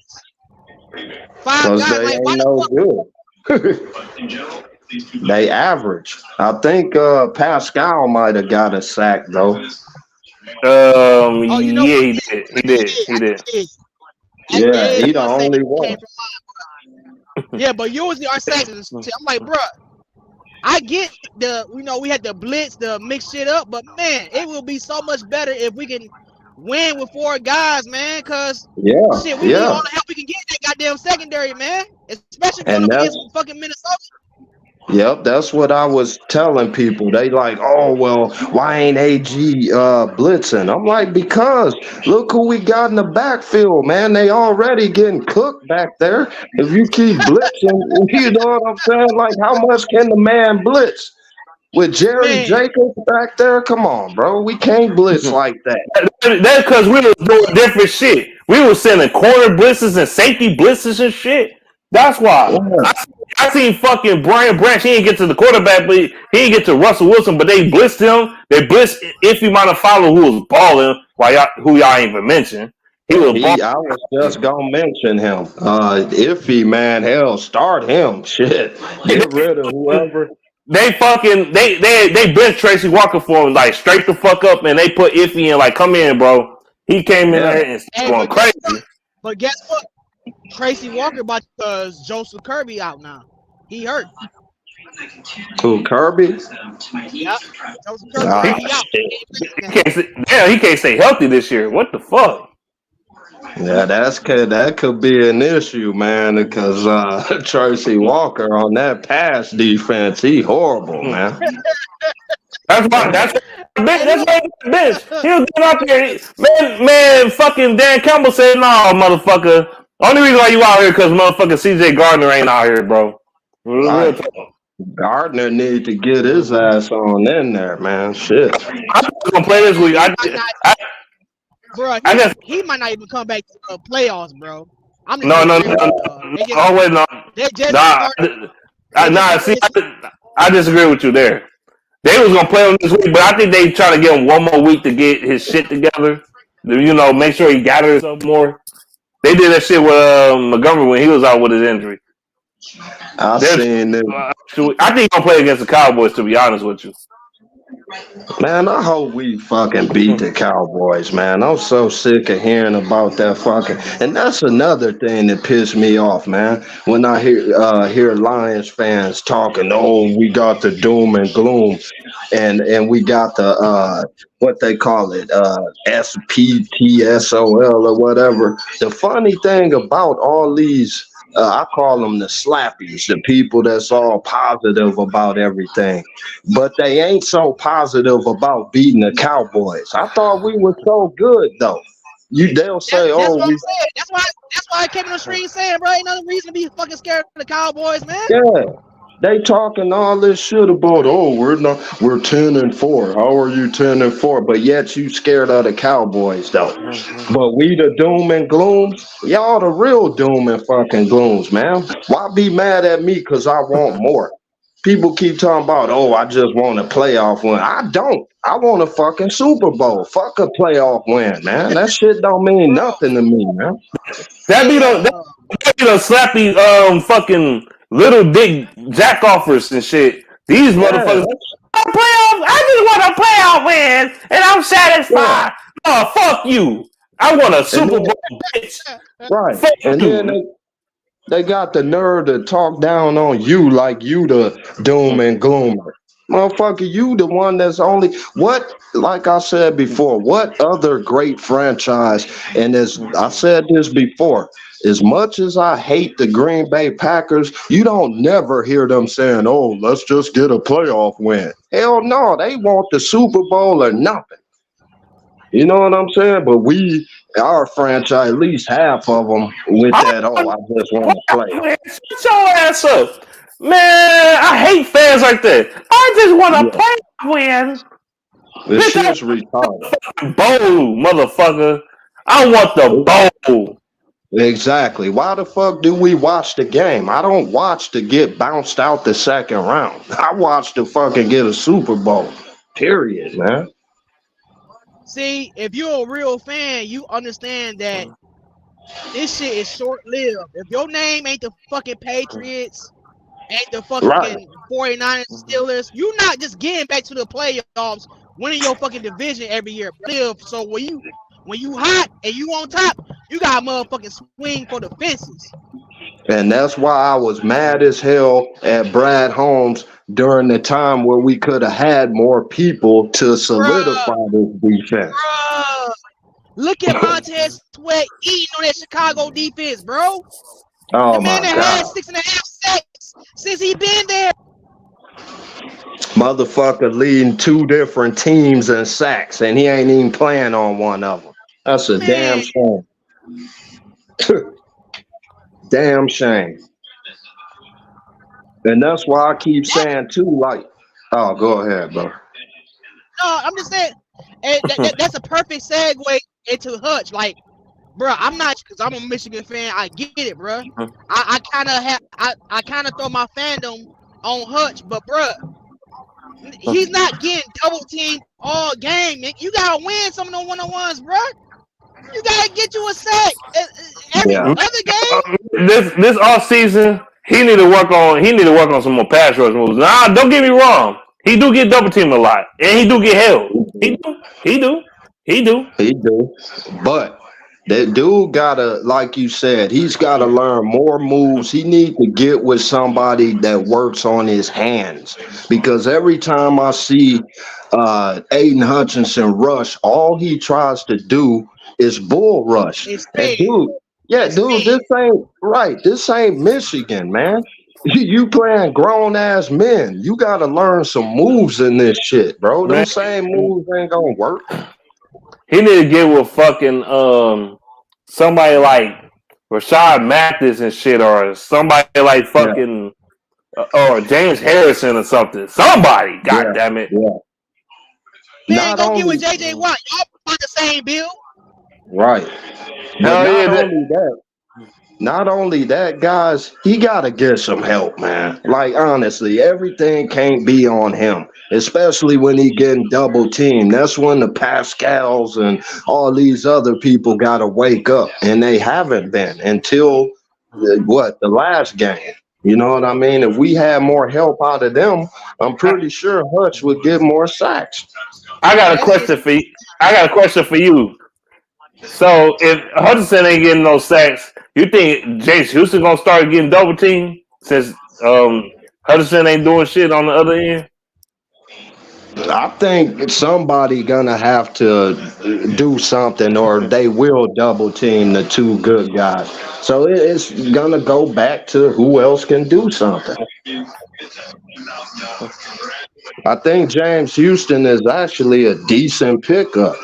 5 guys. They Like, ain't why no good. They average. I think Pascal might have got a sack though. you know yeah, he did. Yeah, he the only one. Yeah, but usually our sacks is, I'm like, bro, I get we had the blitz, the mix shit up, but man, it will be so much better if we can win with 4 guys, man. Cause we need all the help we can get in that goddamn secondary, man. Especially going up against fucking Minnesota. Yep, that's what I was telling people. They like, oh, well, why ain't AG blitzing? I'm like, because look who we got in the backfield, man. They already getting cooked back there. If you keep blitzing, you know what I'm saying? Like, how much can the man blitz? With Jerry Jacobs back there? Come on, bro. We can't blitz like that. That's because we were doing different shit. We were sending corner blitzes and safety blitzes and shit. That's why. Yeah. I seen fucking Brian Branch. He didn't get to the quarterback, but he didn't get to Russell Wilson. But they blitzed him. They blitzed if you might have followed who was balling. Who y'all ain't even mentioned. I was just gonna mention him. Iffy, man, hell, start him. Shit, get rid of whoever. They bench Tracy Walker for him, like straight the fuck up, and they put Iffy in, like, come in, bro. He came in there and going crazy. But guess what? Tracy Walker about because Joseph Kirby out now. He hurt. Who, Kirby? Yep. Joseph Kirby out. He can't stay healthy this year. What the fuck? Yeah, that could be an issue, man, because Tracy Walker on that pass defense, he horrible, man. That's why bench. He was getting out there. Man, fucking Dan Campbell said, no, motherfucker. Only reason why you out here because motherfucking CJ Gardner ain't out here, bro. Right. Gardner need to get his ass on in there, man. Shit. I'm gonna play this week. He might not even come back to the playoffs, bro. No. See, I disagree with you there. They was gonna play him this week, but I think they try to give him one more week to get his shit together. You know, make sure he gathers up more. They did that shit with Montgomery when he was out with his injury. I seen it. I think he's gonna play against the Cowboys, to be honest with you. Man, I hope we fucking beat the Cowboys, man. I'm so sick of hearing about that fucking. And that's another thing that pissed me off, man. When I hear Lions fans talking, oh, we got the doom and gloom, and we got the what they call it, SPTSOL or whatever. The funny thing about all these. I call them the slappies, the people that's all positive about everything, but they ain't so positive about beating the Cowboys. I thought we were so good, though. They'll say, that's what I'm saying. That's why I came on the stream saying, bro, ain't no reason to be fucking scared of the Cowboys, man. Yeah. They talking all this shit about, oh, we're 10-4. How are you 10-4? But yet you scared of the Cowboys, though. Mm-hmm. But we the doom and glooms. Y'all the real doom and fucking glooms, man. Why be mad at me because I want more? People keep talking about, oh, I just want a playoff win. I don't. I want a fucking Super Bowl. Fuck a playoff win, man. That shit don't mean nothing to me, man. That be the slappy fucking little dick jack offers and shit. These motherfuckers. I just want a playoff win and I'm satisfied. Yeah. Oh, fuck you. I want a Super Bowl, bitch. Right. Fuck and you. Then they got the nerve to talk down on you like you the doom and gloomer. Motherfucker, you the one that's only what, like I said before, what other great franchise, and as I said this before, as much as I hate the Green Bay Packers, you don't never hear them saying, oh, let's just get a playoff win. Hell no, they want the Super Bowl or nothing. You know what I'm saying? But our franchise, at least half of them with that, oh, I just want to play. Shut your ass up. Man, I hate fans like that. I just want to play win. This shit's retarded. Bowl, motherfucker. I want the bowl. Exactly. Why the fuck do we watch the game? I don't watch to get bounced out the second round. I watch to fucking get a Super Bowl. Period, man. See, if you're a real fan, you understand that this shit is short-lived. If your name ain't the fucking Patriots, ain't the fucking 49ers, Steelers, you're not just getting back to the playoffs, winning your fucking division every year. So when you hot and you on top, you got to motherfucking swing for the fences. And that's why I was mad as hell at Brad Holmes during the time where we could have had more people to solidify this defense. Bruh. Look at Montez Sweat eating on that Chicago defense, bro. Oh, the man my that God. had 6.5 sacks since he been there. Motherfucker leading 2 different teams in sacks, and he ain't even playing on one of them. That's a damn shame. Damn shame. And that's why I keep saying too, like, oh, go ahead, bro. No, I'm just saying, that's a perfect segue into Hutch. Like, bro, I'm not, because I'm a Michigan fan. I get it, bro. I kind of throw my fandom on Hutch, but bro, he's not getting double teamed all game. You gotta win some of them one-on-ones, bro. You gotta get you a sack every other game. This off season, he need to work on some more pass rush moves. Nah, don't get me wrong. He do get double teamed a lot, and he do get held. He do. But that dude gotta, like you said, he's gotta learn more moves. He need to get with somebody that works on his hands. Because every time I see Aiden Hutchinson rush, all he tries to do is bull rush. It's And speed. dude, yeah, It's dude, speed. this ain't right. This ain't Michigan, man. You playing grown ass men. You gotta learn some moves in this shit, bro. Them Man, same moves ain't gonna work. he need to get with fucking somebody like Rashad Mathis and shit, or somebody like Yeah, fucking or James Harrison or something. Somebody, yeah, goddamn it. yeah. Man, Not go get only with JJ Watt. Y'all about the same build. right, but Hell yeah, not only that, guys, he gotta get some help, man. Like honestly, everything can't be on him, especially when he getting double teamed. That's when the Pascals and all these other people gotta wake up, and they haven't been until the last game. You know what I mean? If we had more help out of them, I'm pretty sure Hutch would get more sacks. I got a That shit. question for you. I got a question for you. So if Hutchinson ain't getting no sacks, you think Jace Houston gonna start getting double teamed since Hutchinson ain't doing shit on the other end? I think somebody gonna have to do something, or they will double team the two good guys. So it's gonna go back to who else can do something. I think James Houston is actually a decent pickup.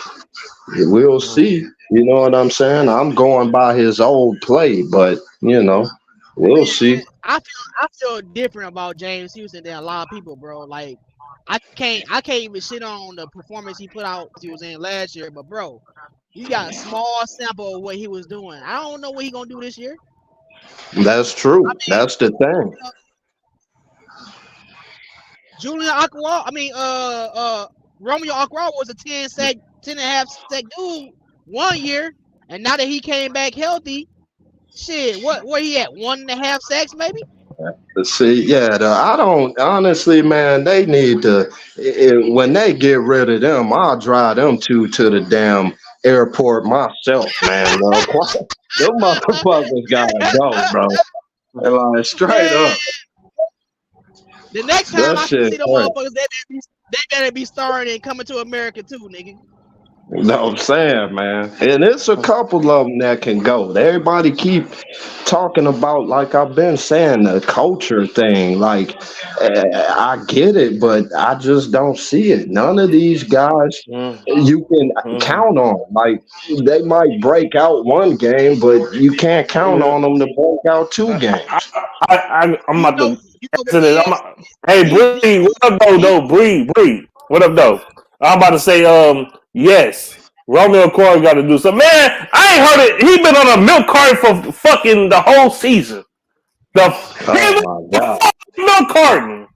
We'll see. You know what I'm saying? I'm going by his old play, but we'll see. Man, I feel different about James Houston than a lot of people, bro. Like I can't even shit on the performance he put out he was in last year, but bro, you got a small sample of what he was doing. I don't know what he gonna do this year. That's true. I mean, That's the thing. you know, Julian Aqua, Romeo Aqua was a 10 and a half sack dude 1 year, and now that he came back healthy, shit, where he at? 1.5 sacks maybe? See, yeah, I don't honestly, man. They need to when they get rid of them, I'll drive them two to the damn airport myself, man. Them motherfuckers gotta go, bro. And like straight Man, up, the next time that I shit see them crazy. motherfuckers, they better be starring and Coming to America too, nigga. You know what I'm saying, man? And it's a couple of them that can go. Everybody keep talking about, like I've been saying, the culture thing. Like, I get it, but I just don't see it. None of these guys you can count on. Like, they might break out one game, but you can't count on them to break out 2 games. I'm You about know, to you know what answer it this. is? Hey, These Bree, what up, though? Bree, what up, though? I'm about to say, yes, Romeo Corey got to do something. Man, I ain't heard it. He been on a milk carton for fucking the whole season. He Oh my God. milk carton.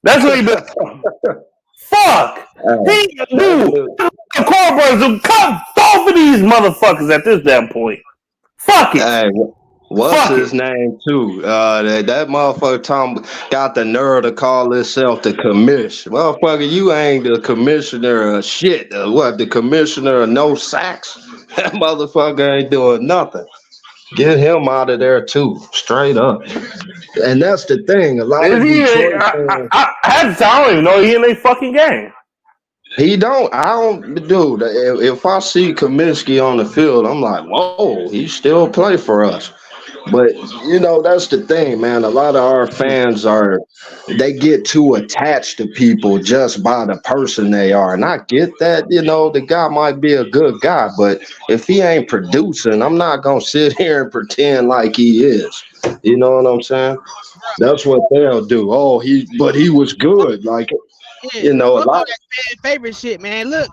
That's what he been doing. Fuck. Hey, Dude, Cornbread, dude, cut both of these motherfuckers at this damn point. Fuck it. hey, what's Fuck his it. name too? That motherfucker Tom got the nerve to call himself the commissioner. Motherfucker, you ain't the commissioner of shit. What, the commissioner of no sacks? That motherfucker ain't doing nothing. Get him out of there too, straight up. And that's the thing. A lot Is of he? Detroit fans, I don't even know he in a fucking game. he don't. I don't, dude. If I see Kaminsky on the field, I'm like, whoa, he still play for us. But that's the thing, man. A lot of our fans they get too attached to people just by the person they are. And I get that, the guy might be a good guy, but if he ain't producing, I'm not gonna sit here and pretend like he is. You know what I'm saying? That's what they'll do. Oh, but he was good. Like, Yeah, a fuck all lot. that fan favorite shit, man. Look,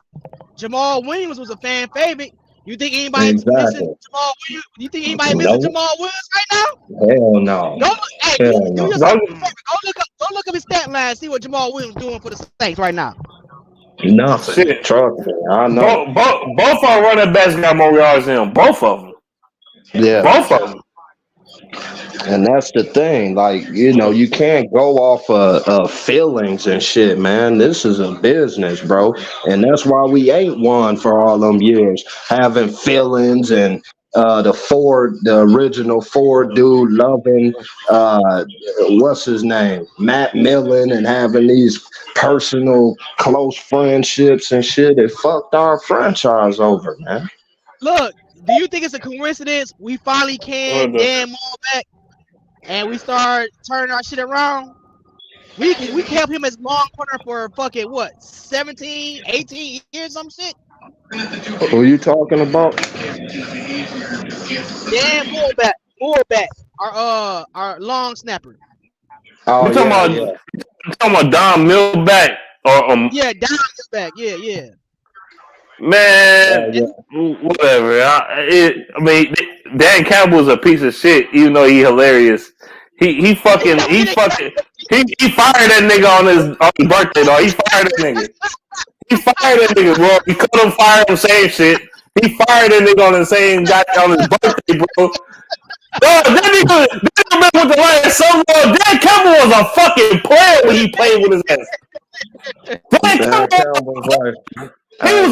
Jamal Williams was a fan favorite. You think anybody missing Exactly. Jamal Williams? You think anybody missing Nope. Jamal Williams right now? Hell no. Go, hey, Hell do no. yourself a favor. Go look up his stat line. See what Jamal Williams doing for the Saints right now. Nothing. Shit. Trust me. I know. Both our running backs got more yards than him. Both of them. Yeah. Both of them. And that's the thing, like, you can't go off of feelings and shit, man. This is a business, bro. And that's why we ain't won for all them years, having feelings and the original Ford dude loving, what's his name? Matt Millen, and having these personal close friendships and shit. It fucked our franchise over, man. Look, do you think it's a coincidence we finally can Dan Moore back and we start turning our shit around? We kept him as long corner for fucking what, 17, 18 years, some shit? Who you talking about? Dan Moore back, our long snapper. Oh, You talking about Don Millback or Yeah, Don back. Yeah. man, whatever. I mean, Dan Campbell's a piece of shit, even though he hilarious. He fired that nigga on his birthday, dog. He fired that nigga. He fired that nigga, bro. He couldn't fire him saying shit. He fired that nigga on the same guy on his birthday, bro. Dog, that nigga with the last song, Dan Campbell was a fucking player when he played with his ass. Dan Campbell was he was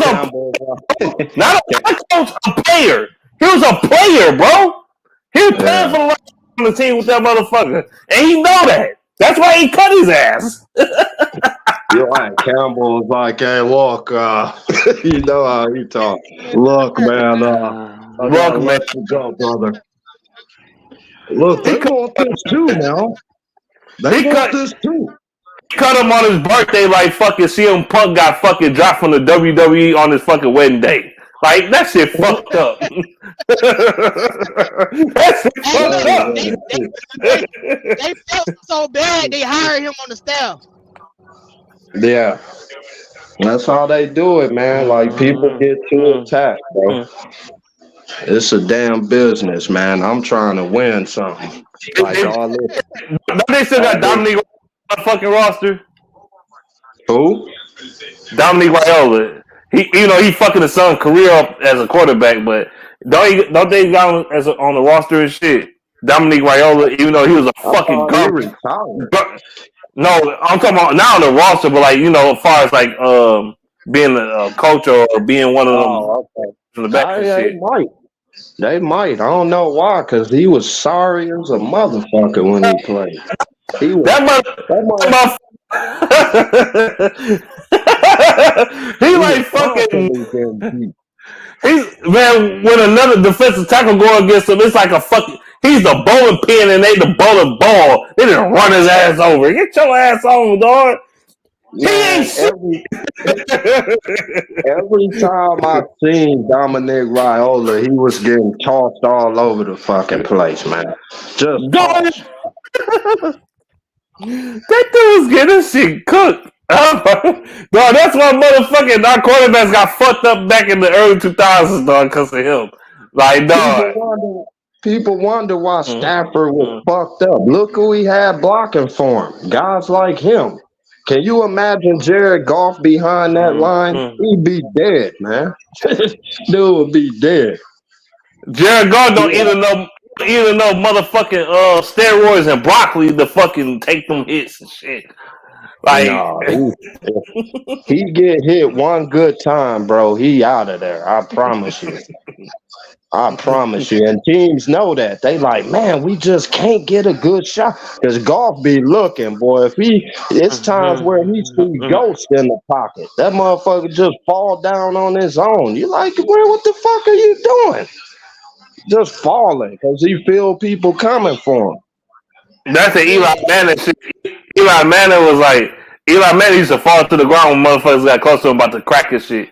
not a coach, a player. He was a player, bro. He was playing for the last on the team with that motherfucker, and he know that. That's why he cut his ass. You're right. Campbell was like, "Hey, look, you know how he talk. Look, man, go, brother. Look, they want this too now. They want this too." Cut him on his birthday like fucking CM Punk got fucking dropped from the WWE on his fucking wedding day. Like, that shit fucked up. That shit fucked up. They felt so bad they hired him on the staff. Yeah. That's how they do it, man. Like, people get too attacked, bro. It's a damn business, man. I'm trying to win something. Like, all this. Don't they still got Dominique on the fucking roster? Who? Dominique Raiola. He fucking his son's career up as a quarterback, but don't they got him as on the roster and shit? Dominique Raiola, even though he was a fucking garbage. No, I'm talking about not on the roster, but like, as far as like being a coach or being one of them in the back and shit. They might. I don't know why, because he was sorry as a motherfucker when he played. He was he like fucking. Man, when another defensive tackle go against him, it's like a fucking. He's the bowling pin and they the bowling ball. They just run his ass over. Get your ass on, dog. Man, every time I seen Dominic Raiola, he was getting tossed all over the fucking place, man. Just that dude was getting shit cooked. Dog, that's why motherfucking our quarterbacks got fucked up back in the early 2000s, dog, because of him. Like, dog. People wonder why Stafford was fucked up. Look who he had blocking for him. Guys like him. Can you imagine Jared Goff behind that line? He'd be dead, man. Dude would be dead. Jared Goff don't either know motherfucking steroids and broccoli to fucking take them hits and shit. Like, he get hit one good time, bro. He out of there. I promise you. I promise you. And teams know that. They like, man, we just can't get a good shot. Because Goff be looking, boy. It's times where he see ghosts in the pocket. That motherfucker just fall down on his own. You like, what the fuck are you doing? Just falling because he feel people coming for him. That's the Eli Manning shit. Eli Manning used to fall to the ground when motherfuckers got close to him about to crack his shit.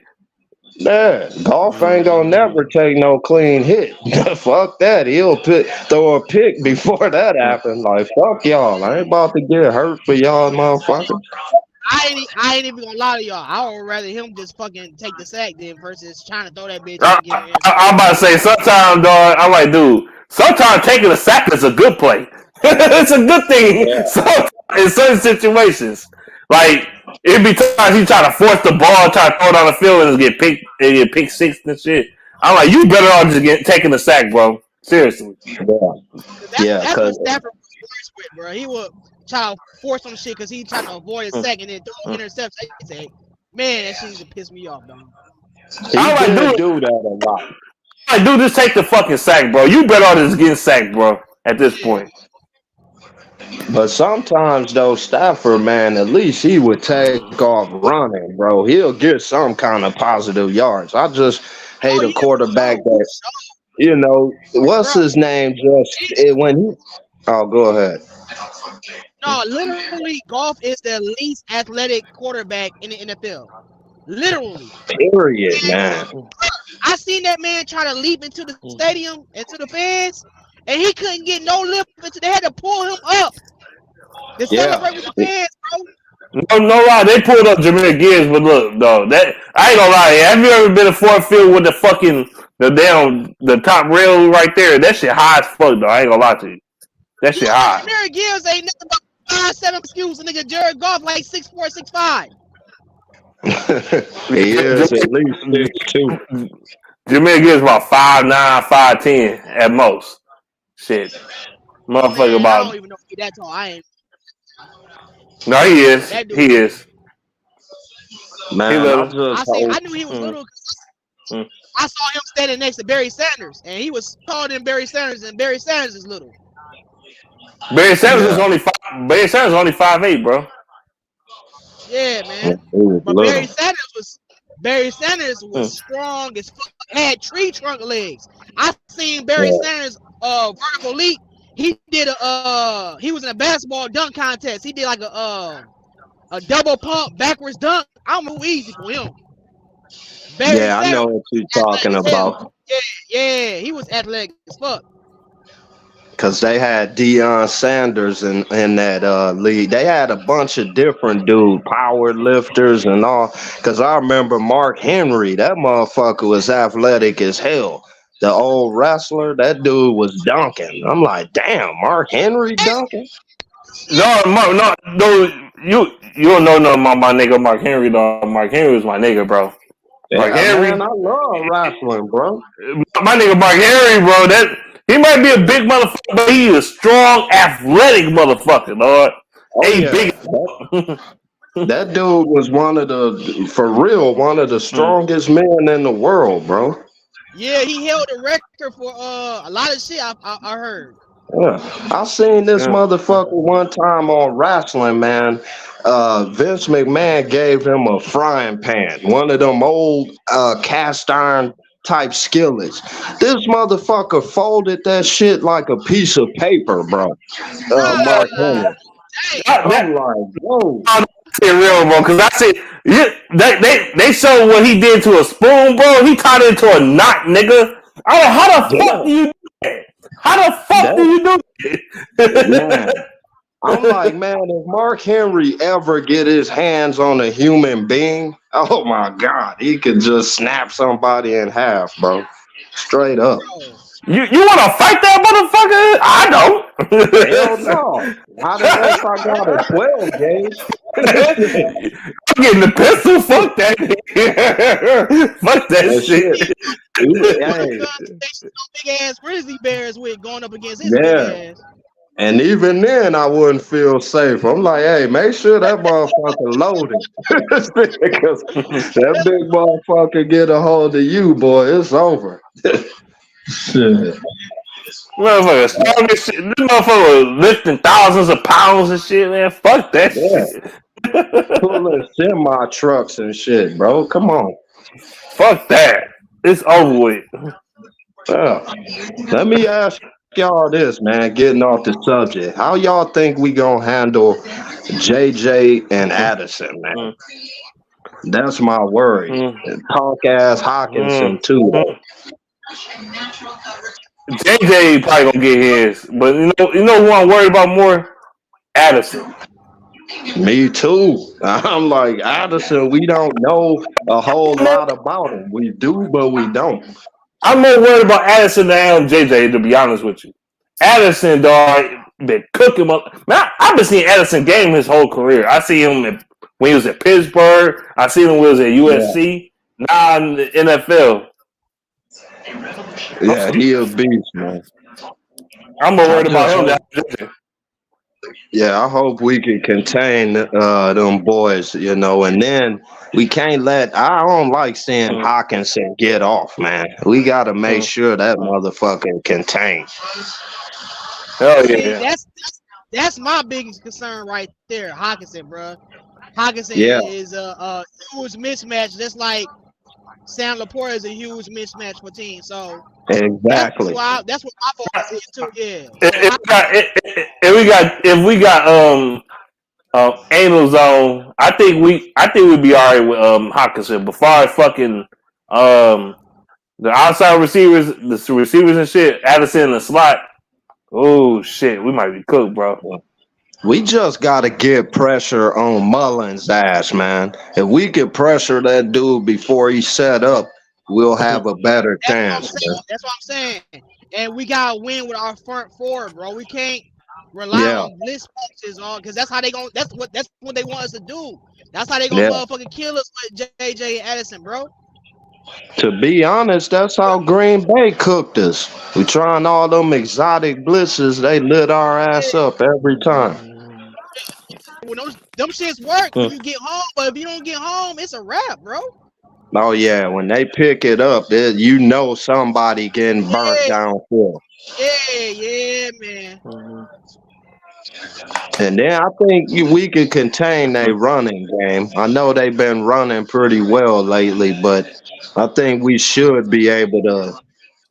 Yeah, Goff ain't gonna never take no clean hit. Fuck that. He'll throw a pick before that happens. Like, fuck y'all. I ain't about to get hurt for y'all motherfuckers. I ain't even gonna lie to y'all. I would rather him just fucking take the sack than versus trying to throw that bitch. I'm about to say, sometimes, dog, I'm like, dude, sometimes taking a sack is a good play. It's a good thing in certain situations. Like, it'd be times he try to force the ball, try to throw it on the field and get pick six and shit. I'm like, you better off just taking the sack, bro. Seriously. Yeah, That's what because Stafford was worse with, bro. He would try to force some shit because he tried to avoid a sack and then throw an interception. I say, man, that shit used to piss me off, dog. he I like, did dude, do that a lot. like, dude, just take the fucking sack, bro. You bet on this getting sacked, bro. At this point. But sometimes though, Stafford, man, at least he would take off running, bro. He'll get some kind of positive yards. I just hate Oh, a yeah, quarterback for that, what's sure. his name? When he. Oh, go ahead. No, literally, Goff is the least athletic quarterback in the NFL. Literally. Period, And man. I seen that man try to leap into the stadium, into the fans, and he couldn't get no lift into. They had to pull him up to celebrate with the fans, bro. No lie, they pulled up Jameer Gibbs, but look, though, that I ain't gonna lie. Have you ever been to Ford Field with the top rail right there? That shit high as fuck, though. I ain't gonna lie to you. That shit high. Jameer Gibbs ain't nothing but 5'7" excuse. A nigga Jared Goff like 6'4", 6'5". He is at least 6'2". Jameer Gibbs about 5'9", 5'10" at most. Shit, motherfucker Man, I about. don't even know if he that tall. I ain't. No, he is. That dude. He is. Man, I knew he was little. Mm. I saw him standing next to Barry Sanders, and he was taller than Barry Sanders, and Barry Sanders is little. Barry Sanders is only 5'8", bro. Yeah, man. But Barry Sanders was strong as fuck. Had tree trunk legs. I seen Barry Sanders vertical leap. He did he was in a basketball dunk contest. He did like a double pump backwards dunk. I'm easy for him. Barry Sanders, I know what you're talking about. Yeah, he was athletic as fuck. Because they had Deion Sanders in that league. They had a bunch of different power lifters and all. Because I remember Mark Henry, that motherfucker was athletic as hell. The old wrestler, that dude was dunking. I'm like, damn, Mark Henry dunking? No, you don't know nothing about my nigga Mark Henry, though. Mark Henry was my nigga, bro. Mark Henry, man, I love wrestling, bro. My nigga Mark Henry, bro. He might be a big motherfucker, but he is a strong, athletic motherfucker, Lord. Big. That dude was one of the strongest men in the world, bro. Yeah, he held the record for a lot of shit. I heard. Yeah, I seen this motherfucker one time on wrestling, man. Vince McMahon gave him a frying pan, one of them old cast iron type skillets. This motherfucker folded that shit like a piece of paper, bro. Mark Henry. I'm like, whoa. Real, bro, because I said they showed what he did to a spoon, bro. He tied it into a knot, nigga. I'm like, how the fuck do you do that? How the fuck do you do that? Man, I'm like, man, if Mark Henry ever get his hands on a human being, oh my God, he could just snap somebody in half, bro. Straight up. You want to fight that motherfucker? I don't. Hell no. Not unless I got a 12 gauge. I'm getting the pistol. Fuck that. Fuck that shit. Big ass grizzly bears with going up against his big ass. And even then, I wouldn't feel safe. I'm like, hey, make sure that motherfucker loaded. Because that big motherfucker get a hold of you, boy, it's over. Shit. Motherfucker, strongest shit. This motherfucker was lifting thousands of pounds and shit, man. Fuck that shit. Pulling semi trucks and shit, bro. Come on. Fuck that. It's over with. Let me ask y'all this, man. Getting off the subject, how y'all think we gonna handle JJ and Addison, man? That's my worry. Talk ass Hawkinson too. JJ probably gonna get his, but you know who I'm worried about more? Addison. Me too. I'm like, Addison, we don't know a whole lot about him. We do, but we don't. I'm more worried about Addison than I am JJ, to be honest with you. Addison, dog, been cooking up. Man, I've been seeing Addison game his whole career. I see him when he was at Pittsburgh. I see him when he was at USC. Now in the NFL. Yeah, he a beast, man. I'm more I worried about just him. hope, yeah, I hope we can contain them boys, and then we can't let. I don't like seeing Hawkinson get off, man. We got to make sure that motherfucker contained. Hell See, yeah. that's my biggest concern right there, Hawkinson, bro. Hawkinson Yeah, is a huge mismatch, just like Sam Laporte is a huge mismatch for teams. So exactly. that's what my focus is too. Yeah. If, So if, we got, if we got Anal Zone, I think we'd be all right with Hawkinson. But far as fucking the outside receivers, the receivers and shit, Addison in the slot. Oh shit, we might be cooked, bro. We just got to get pressure on Mullins' ass, man. If we can pressure that dude before he set up, we'll have a better that's what I'm chance, saying. man. That's what I'm saying. And we gotta win with our front four, bro. We can't rely Yeah, on blitz packages on because that's how they going that's what they want us to do. That's how they gonna yeah. motherfucking kill us with JJ and Addison, bro. To be honest, that's how Green Bay cooked us. We trying all them exotic blitzes. They lit our ass up every time. When them shits work when you get home, but if you don't get home, it's a wrap, bro. Oh yeah, when they pick it up, somebody getting burnt Yeah, downfield. yeah, man. And then I think we could contain a running game. I know they've been running pretty well lately, but I think we should be able to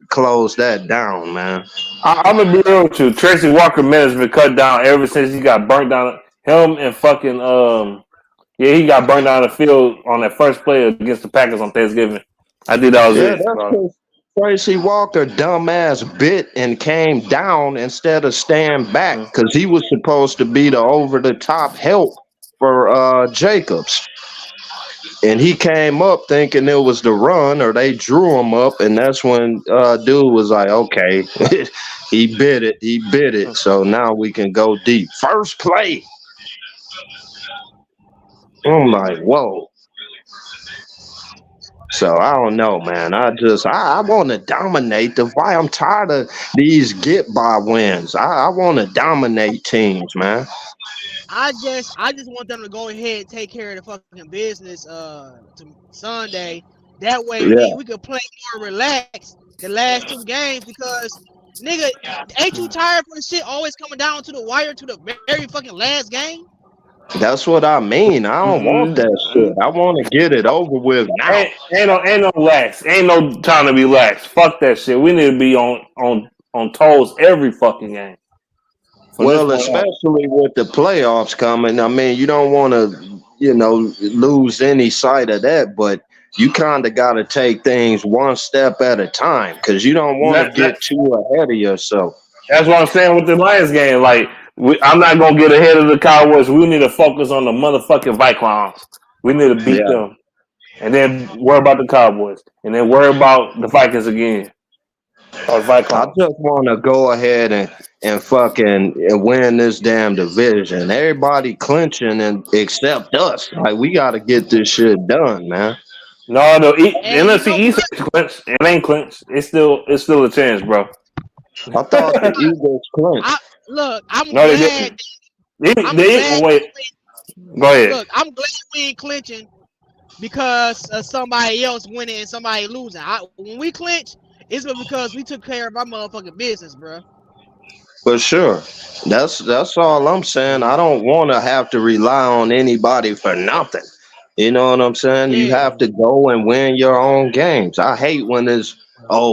close that down, man. I'm gonna be real with you. Tracy Walker minutes been cut down ever since he got burnt down. Him and fucking yeah, he got burnt down the field on that first play against the Packers on Thanksgiving. I think that was Yeah, it. that's because Tracy Walker dumbass bit and came down instead of staying back because he was supposed to be the over the top help for Jacobs. And he came up thinking it was the run, or they drew him up, and that's when dude was like, "Okay, he bit it. So now we can go deep." First play, I'm like, "Whoa!" So I don't know, man. I want to dominate the fight. I'm tired of these get by wins. I want to dominate teams, man. I just want them to go ahead and take care of the fucking business to Sunday. That way Yeah, we could play more relaxed the last two games because nigga, ain't you tired for the shit always coming down to the wire to the very fucking last game? that's what I mean. I don't want that shit. I want to get it over with now. Ain't no lax. Ain't no time to be lax. Fuck that shit. We need to be on toes every fucking game. From this Well, point on. especially with the playoffs coming. I mean, you don't want to, lose any sight of that, but you kind of got to take things one step at a time because you don't want to get too ahead of yourself. That's what I'm saying with the Lions game. Like, I'm not gonna get ahead of the Cowboys. We need to focus on the motherfucking Viklowns. We need to beat Yeah. them, and then worry about the Cowboys, and then worry about the Vikings again. Or I Viklowns. just want to go ahead and fucking win this damn division. Everybody clinching and except us. Like, we got to get this shit done, man. No, the And you NFC know East what? ain't clinched. It ain't clinched. It's still a chance, bro. I thought the Eagles clinched. I'm No, they glad. didn't. I'm They glad. wait. Go ahead. Look, I'm glad we ain't clinching because of somebody else winning and somebody losing. When we clinch, it's because we took care of our motherfucking business, bro. For sure. That's all I'm saying. I don't want to have to rely on anybody for nothing. You know what I'm saying? You Yeah. have to go and win your own games. I hate when it's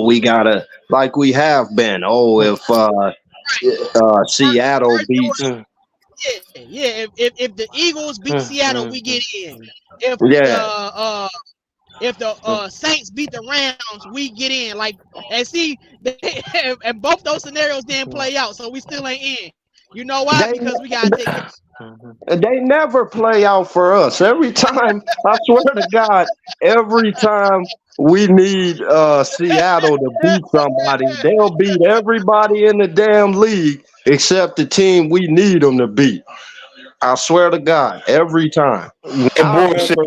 we gotta like we have been. If Seattle beats Yeah. If the Eagles beat Seattle, we get in. If the Saints beat the Rams, we get in. Like, and see, and both those scenarios didn't play out, so we still ain't in. You know why? Because we gotta take it. They never play out for us. Every time, I swear to God, every time we need Seattle to beat somebody, they'll beat everybody in the damn league except the team we need them to beat. I swear to God, every time. Bullshit.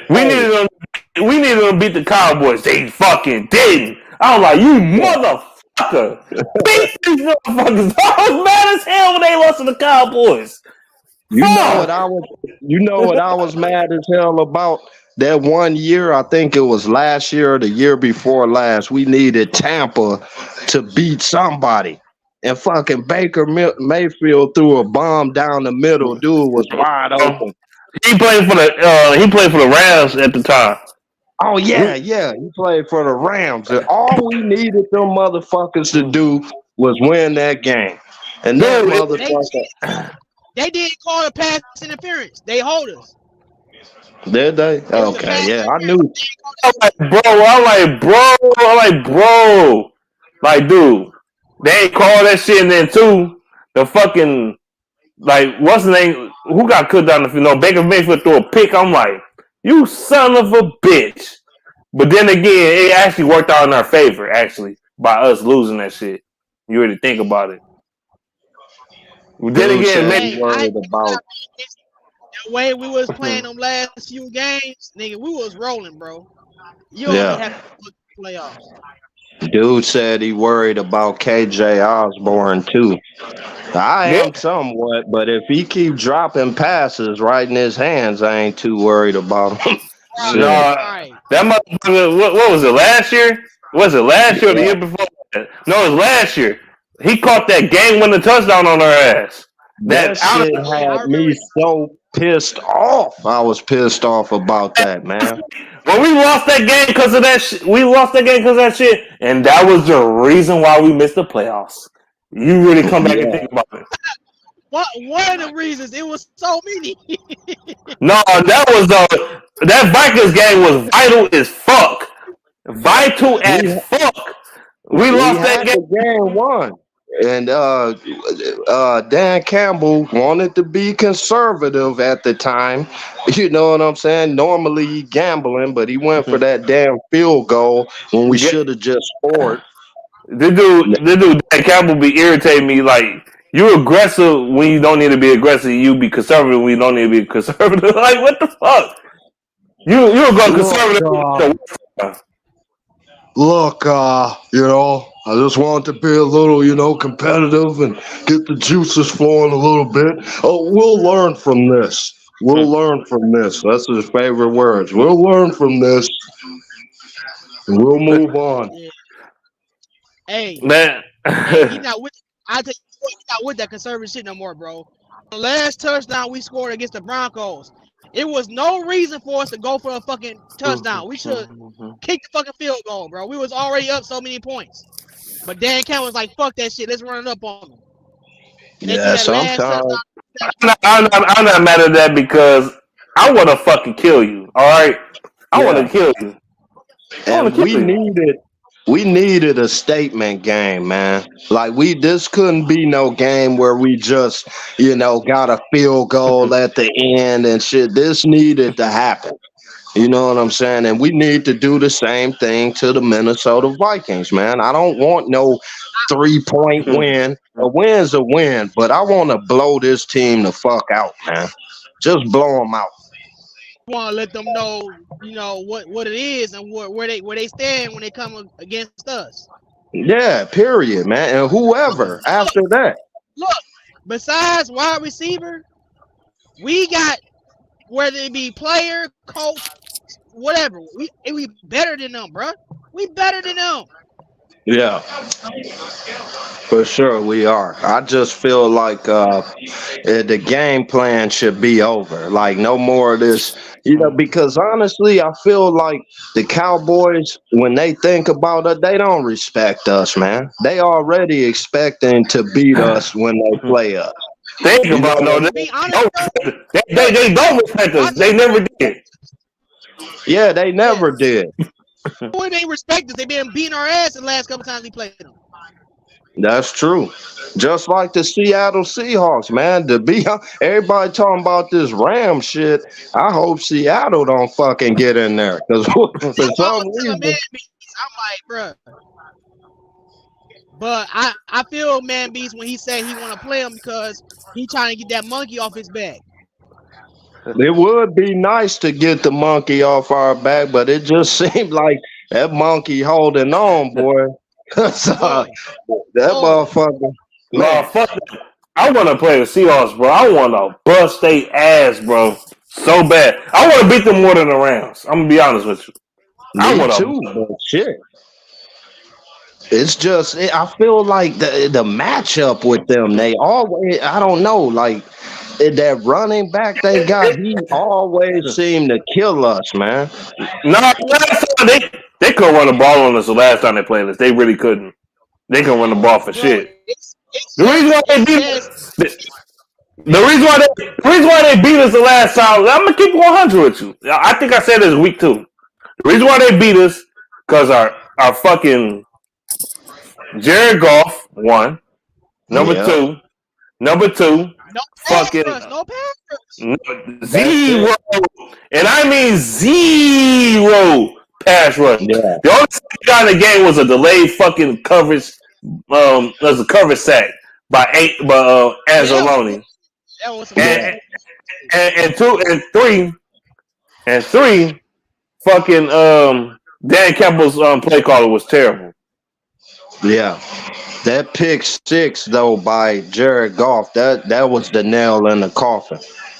We needed them to beat the Cowboys. They fucking didn't. I was like, you motherfucker. Beat these motherfuckers. I was mad as hell when they lost to the Cowboys. You know what I was mad as hell about? That one year, I think it was last year or the year before last, we needed Tampa to beat somebody. And fucking Mayfield threw a bomb down the middle. Dude was wide open. He played for the Rams at the time. Oh yeah. He played for the Rams. And all we needed them motherfuckers to do was win that game. And that motherfucker. They didn't call a pass interference. They hold us. Did they? Okay, yeah, I knew. I'm like, bro. Like, dude, they ain't call that shit. And then, too, the fucking, like, what's the name? Who got cut down the field? No, Baker Mayfield threw a pick. I'm like, you son of a bitch. But then again, it actually worked out in our favor, actually, by us losing that shit. You really think about it. Then again, man, worried about the way we was playing them last few games, nigga, we was rolling, bro. You only have to look at the playoffs. Dude said he worried about KJ Osborne too. I am somewhat, but if he keep dropping passes right in his hands, I ain't too worried about him. That motherfucker. What was it? Last year? Was it last year or the year before? No, it was last year. He caught that game-winning touchdown on our ass. That shit had me so pissed off. I was pissed off about that, man. Well, we lost that game because of that shit. We lost that game because of that shit. And that was the reason why we missed the playoffs. You really come back and think about it. One of the reasons, it was so many. No, that Vikings game was vital as fuck. Vital as fuck. We lost that game one. And Dan Campbell wanted to be conservative at the time. You know what I'm saying? Normally he gambling, but he went for that damn field goal when we should have just scored. This dude Dan Campbell be irritating me like, you aggressive when you don't need to be aggressive. You be conservative when you don't need to be conservative. Like, what the fuck? You're going conservative. Look, I just want to be a little, competitive and get the juices flowing a little bit. Oh, we'll learn from this. That's his favorite words. We'll learn from this. And we'll move on. Hey, man. He's not with that conservative shit no more, bro. The last touchdown we scored against the Broncos, it was no reason for us to go for a fucking touchdown. We should kick the fucking field goal, bro. We was already up so many points. But Dan Campbell was like, fuck that shit. Let's run it up on them. Yeah, sometimes. I'm not mad at that because I want to fucking kill you, all right? I want to kill you. And we needed a statement game, man. Like, this couldn't be no game where we just, got a field goal at the end and shit. This needed to happen. You know what I'm saying? And we need to do the same thing to the Minnesota Vikings, man. I don't want no 3-point win. A win's a win, but I want to blow this team the fuck out, man. Just blow them out. Want to let them know, what it is and where they stand when they come against us. Yeah, period, man. And whoever after that. Look, besides wide receiver, we got, whether it be player, coach, whatever, we better than them, bro. We better than them. Yeah, for sure we are. I just feel like the game plan should be over. Like, no more of this, because honestly, I feel like the Cowboys, when they think about it, they don't respect us, man. They already expecting to beat us when they play us. Think about it. They don't respect us. They never did. Yeah, they never did. When they respect us, they been beating our ass the last couple times we played them. That's true. Just like the Seattle Seahawks, man. Everybody talking about this Ram shit. I hope Seattle don't fucking get in there, because for some reason, I'm like, bro. But I feel Man Beast when he said he want to play him because he trying to get that monkey off his back. It would be nice to get the monkey off our back, but it just seemed like That monkey holding on, boy. So, Boy, that boy. motherfucker, No, man. fuck that. I want to play the Seahawks, bro. I want to bust they ass, bro. So bad. I want to beat them more than the Rams. I'm gonna be honest with you. I Me want too, to. but shit. It's just I feel like the matchup with them. They always I don't know like that running back they got. He always seem to kill us, man. No, last time they couldn't run the ball on us. The last time they played us, they really couldn't. They couldn't run the ball for Bro, shit. The reason why they it's beat just the reason why they beat us the last time. I'm gonna keep 100 with you. I think I said this week too. The reason why they beat us because our fucking Jared Goff one, number Yeah, two, number two, no pass fucking rush, no pass rush. that's zero, it. and I mean zero pass rush. Yeah, The only guy in the game was a delayed fucking coverage. Was a coverage sack by Yeah, Anzalone, that was some yeah, bullshit. and two and three fucking Dan Campbell's play caller was terrible. yeah. That pick six though by Jared Goff, that was the nail in the coffin.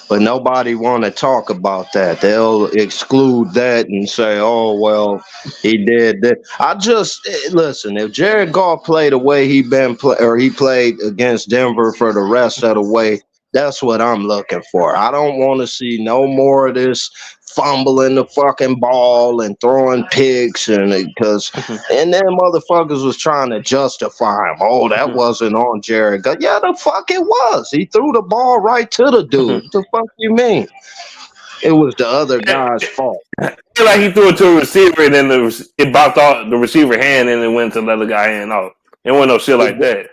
But nobody want to talk about that. They'll exclude that and say, "Oh well, he did that." I just listen. If Jared Goff played the way he played against Denver for the rest of the way, that's what I'm looking for. I don't want to see no more of this fumbling the fucking ball and throwing picks and then motherfuckers was trying to justify him. Oh, that wasn't on Jared Goff. Yeah, the fuck it was. He threw the ball right to the dude. What the fuck you mean? It was the other guy's fault. I feel like he threw it to a receiver and then it bounced off the receiver hand and it went to the other guy hand. No, it wasn't no shit like that.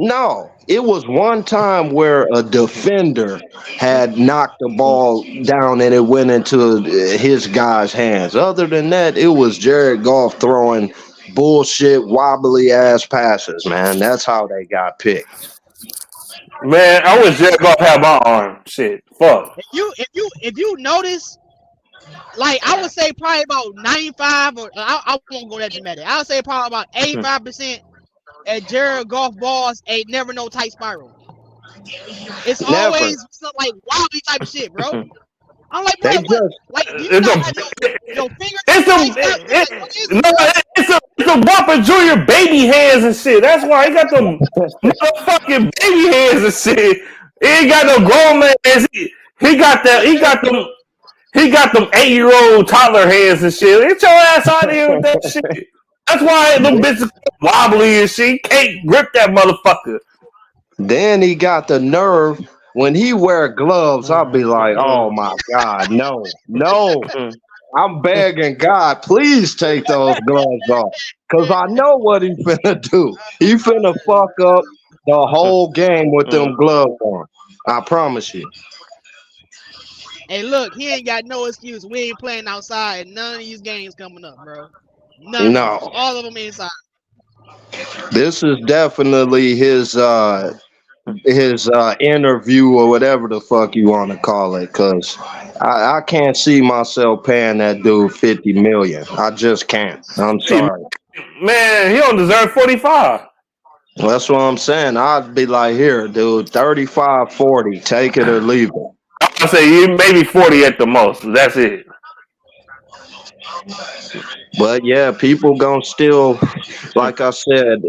No, it was one time where a defender had knocked the ball down and it went into his guy's hands. Other than that, it was Jared Goff throwing bullshit, wobbly ass passes, man. That's how they got picked. Man, I wish Jared Goff had my arm. Shit, fuck. If you notice, like I would say probably about 95 or I won't go that dramatic. I would say probably about 85% at Jared Goff balls ain't never no tight spiral. It's Never. always some like wobbly type of shit, bro. I'm like, bro, They what? just Like, do you It's not a have your fingers? it's a Whopper Junior baby hands and shit. That's why he got them motherfucking baby hands and shit. He ain't got no grown man hands. He got them 8-year-old toddler hands and shit. Get your ass out of here with that shit. That's why them bitches wobbly and shit. He can't grip that motherfucker. then he got the nerve when he wear gloves. I'll be like, oh my God, no, no. I'm begging God, please take those gloves off. Cause I know what he finna do. He finna fuck up the whole game with them gloves on. I promise you. Hey, look, he ain't got no excuse. We ain't playing outside in none of these games coming up, bro. None of them. No. All of them inside. This is definitely his interview or whatever the fuck you want to call it, because I can't see myself paying that dude 50 million. I just can't. I'm sorry. Man, he don't deserve 45. That's what I'm saying. I'd be like, here, dude, 35, 40, take it or leave it. I say maybe 40 at the most. That's it. But yeah, people gonna still, like I said,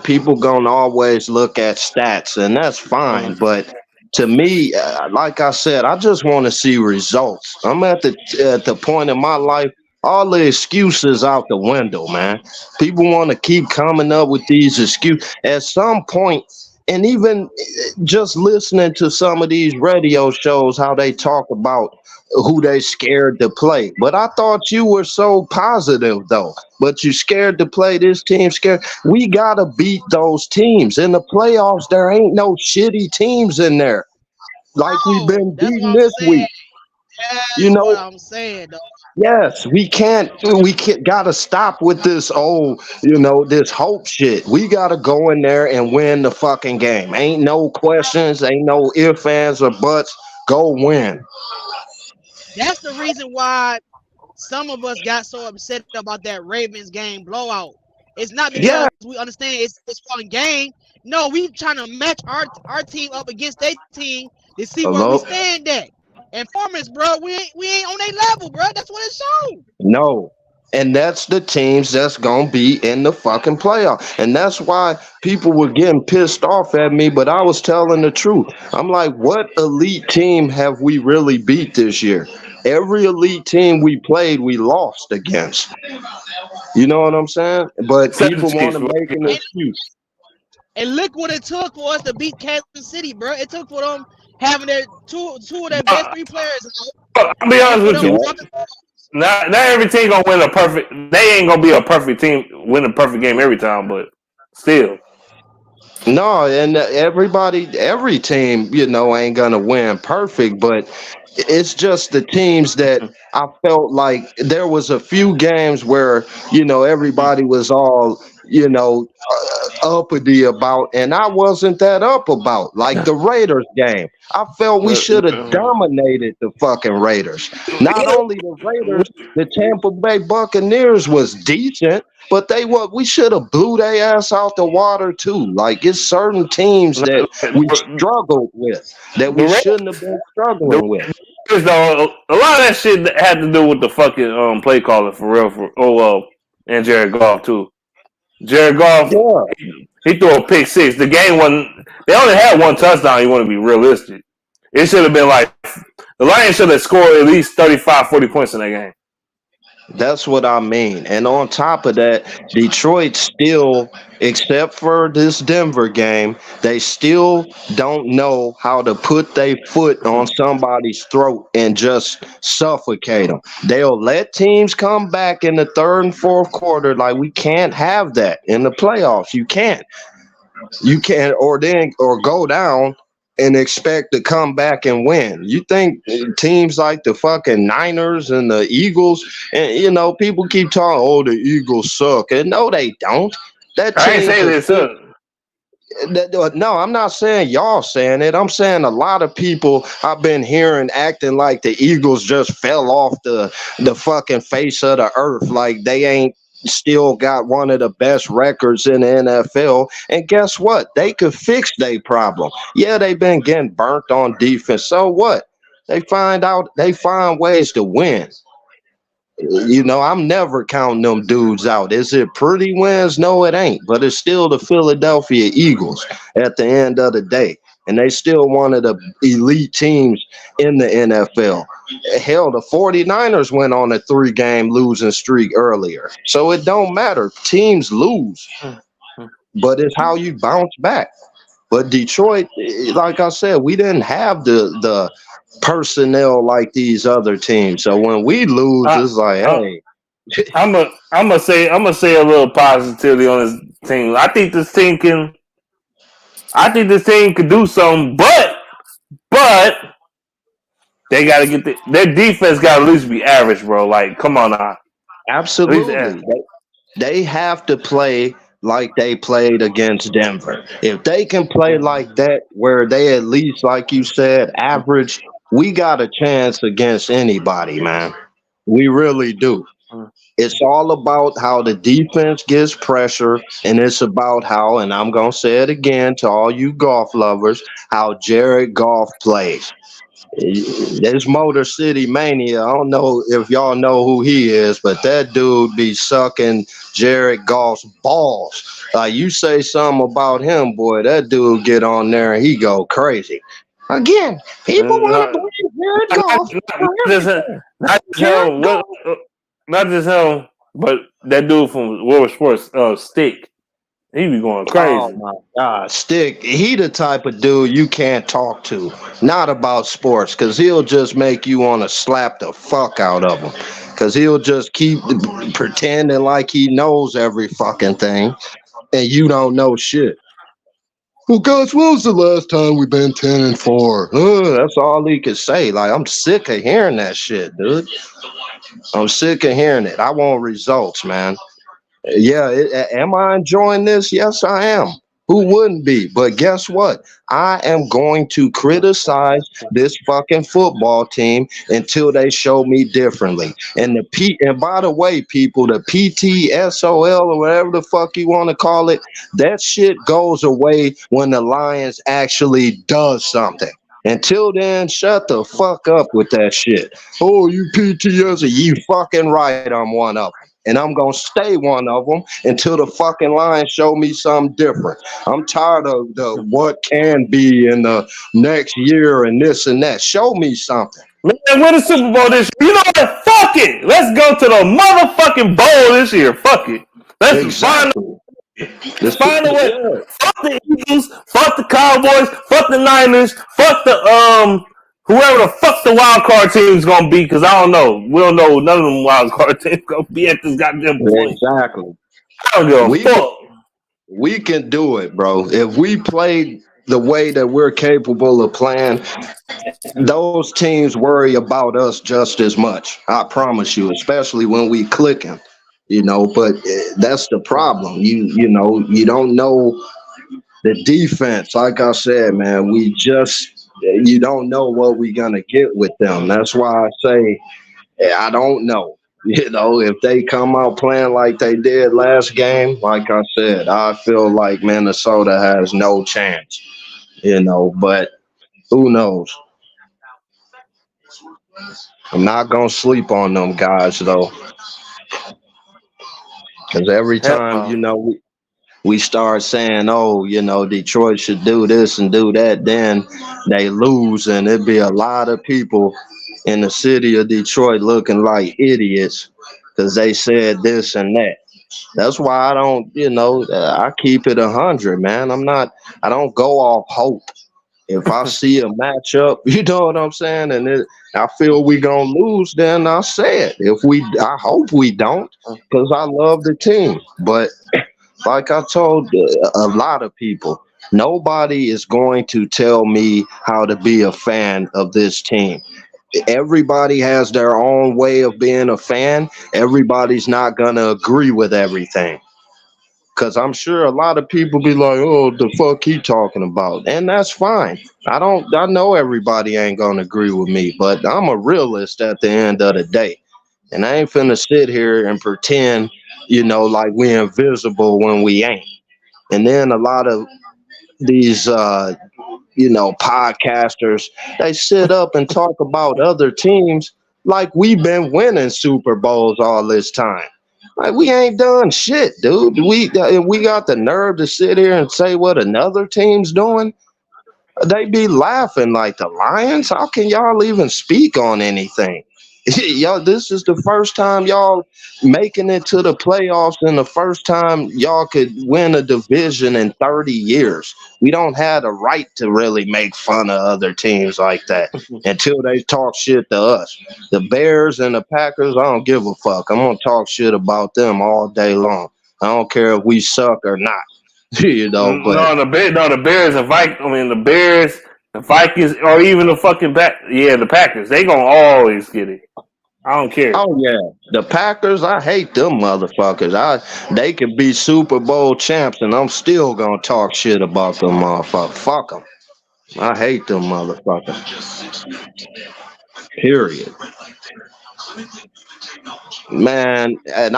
people gonna always look at stats, and that's fine. But to me, like I said, I just want to see results. I'm at the point in my life, all the excuses out the window, man. People want to keep coming up with these excuses. At some point, and even just listening to some of these radio shows, how they talk about who they scared to play. But I thought you were so positive, though. But you scared to play this team, scared. We got to beat those teams. In the playoffs, there ain't no shitty teams in there. Like we've been beating this week. That's what I'm saying, though. Yes, we can't gotta stop with this this hope shit. We gotta go in there and win the fucking game. Ain't no questions, ain't no ifs, ands, or buts. Go win. That's the reason why some of us got so upset about that Ravens game blowout. It's not Yeah, because we understand it's one game. No, we trying to match our team up against their team to see where we hello. stand at. And performance, bro, we ain't on their level, bro. That's what it showed. No. And that's the teams that's gonna be in the fucking playoff. And that's why people were getting pissed off at me, but I was telling the truth. I'm like, what elite team have we really beat this year? Every elite team we played, we lost against. You know what I'm saying? But Except the people want Chiefs. to make an And, excuse. and look what it took for us to beat Kansas City, bro. It took for them having their two of their best three players out, I'll be and honest for with them you. dropping. Not every team gonna win a perfect. They ain't gonna be a perfect team, win a perfect game every time, but still. No, and every team, ain't gonna win perfect, but it's just the teams that I felt like there was a few games where everybody was all uppity about, and I wasn't that up about. Like the Raiders game, I felt we should have dominated the fucking Raiders. Not only the Raiders, the Tampa Bay Buccaneers was decent. But we should have blew their ass out the water too. Like it's certain teams that we struggled with that we shouldn't have been struggling with. Though, a lot of that shit had to do with the fucking play calling for real. And Jared Goff too. Jared Goff, Yeah, he threw a pick six. The game wasn't. They only had one touchdown. You want to be realistic. It should have been like the Lions should have scored at least 35, 40 points in that game. that's what I mean. And on top of that, Detroit still, except for this Denver game, they still don't know how to put their foot on somebody's throat and just suffocate them. They'll let teams come back in the third and fourth quarter. Like we can't have that in the playoffs. You can't. Or go down and expect to come back and win. You think teams like the fucking Niners and the Eagles, and people keep talking, oh, the Eagles suck. And no, they don't. That I ain't team saying this. no, I'm not saying y'all saying it. I'm saying a lot of people I've been hearing acting like the Eagles just fell off the fucking face of the earth. Like they ain't still got one of the best records in the NFL. And guess what? They could fix their problem. Yeah, they've been getting burnt on defense. So what? They find ways to win. I'm never counting them dudes out. Is it pretty wins? No, it ain't. But it's still the Philadelphia Eagles at the end of the day. And they still one of the elite teams in the NFL. Hell, the 49ers went on a 3-game losing streak earlier. So it don't matter. Teams lose. But it's how you bounce back. But Detroit, like I said, we didn't have the personnel like these other teams. So when we lose, it's like, hey. I'm gonna say a little positivity on this team. I think this team could do something, but they got to get their defense got to at least be average, bro. Like, come on now. Absolutely. They have to play like they played against Denver. If they can play like that, where they at least, like you said, average, we got a chance against anybody, man. We really do. It's all about how the defense gets pressure, and it's about how, and I'm going to say it again to all you golf lovers, how Jared Goff plays. There's Motor City Mania. I don't know if y'all know who he is, but that dude be sucking Jared Goff's balls. You say something about him, boy, that dude get on there and he go crazy. Again, people want to blame Jared Goff. Not just him, but that dude from World Sports, Stick. He be going crazy. Oh my God, Stick. He the type of dude you can't talk to. Not about sports, because he'll just make you want to slap the fuck out of him. Because he'll just keep pretending like he knows every fucking thing, and you don't know shit. Well, guys, when was the last time we've been 10-4? That's all he could say. Like, I'm sick of hearing that shit, dude. I'm sick of hearing it. I want results, man. Yeah, am I enjoying this? Yes, I am. Who wouldn't be? But guess what? I am going to criticize this fucking football team until they show me differently. And by the way, people, the PTSOL or whatever the fuck you want to call it, that shit goes away when the Lions actually does something. Until then, shut the fuck up with that shit. Oh, you PTSD, you fucking right, I'm one of them. And I'm going to stay one of them until the fucking Lions show me something different. I'm tired of the what can be in the next year and this and that. Show me something. Man, win the Super Bowl this year. You know what? Fuck it. Let's go to the motherfucking bowl this year. Fuck it. Let's find a way. Yeah. Fuck the Eagles. Fuck the Cowboys. Fuck the Niners. Fuck the whoever the fuck the wild card team is gonna be. Because I don't know. We don't know none of them wild card teams gonna be at this goddamn point. Exactly. I don't give a fuck. We can do it, bro. If we play the way that we're capable of playing, those teams worry about us just as much. I promise you, especially when we clicking, but that's the problem. You don't know the defense. Like I said, man, you don't know what we're going to get with them. That's why I say, I don't know. If they come out playing like they did last game, like I said, I feel like Minnesota has no chance, but who knows? I'm not going to sleep on them guys, though. Because every time, we start saying, oh, Detroit should do this and do that, then they lose, and it'd be a lot of people in the city of Detroit looking like idiots because they said this and that. That's why I don't, I keep it 100, man. I don't go off hope. If I see a matchup, you know what I'm saying, and I feel we gonna lose, then I'll say it. I hope we don't, because I love the team. But like I told a lot of people, nobody is going to tell me how to be a fan of this team. Everybody has their own way of being a fan. Everybody's not gonna agree with everything. Because I'm sure a lot of people be like, oh, the fuck he talking about? And that's fine. I know everybody ain't going to agree with me, but I'm a realist at the end of the day. And I ain't finna sit here and pretend, like we invisible when we ain't. And then a lot of these, podcasters, they sit up and talk about other teams like we've been winning Super Bowls all this time. Like, we ain't done shit, dude. We got the nerve to sit here and say what another team's doing. They be laughing like the Lions. How can y'all even speak on anything? Y'all, this is the first time y'all making it to the playoffs and the first time y'all could win a division in 30 years. We don't have the right to really make fun of other teams like that until they talk shit to us. The Bears and the Packers, I don't give a fuck. I'm going to talk shit about them all day long. I don't care if we suck or not. But the Bears, the Bears, the Vikings, or even the fucking the Packers, they gonna always get it. I don't care. Oh yeah, the Packers, I hate them motherfuckers. They could be Super Bowl champs, and I'm still gonna talk shit about them motherfuckers. Fuck them. I hate them motherfuckers. Period. Man, and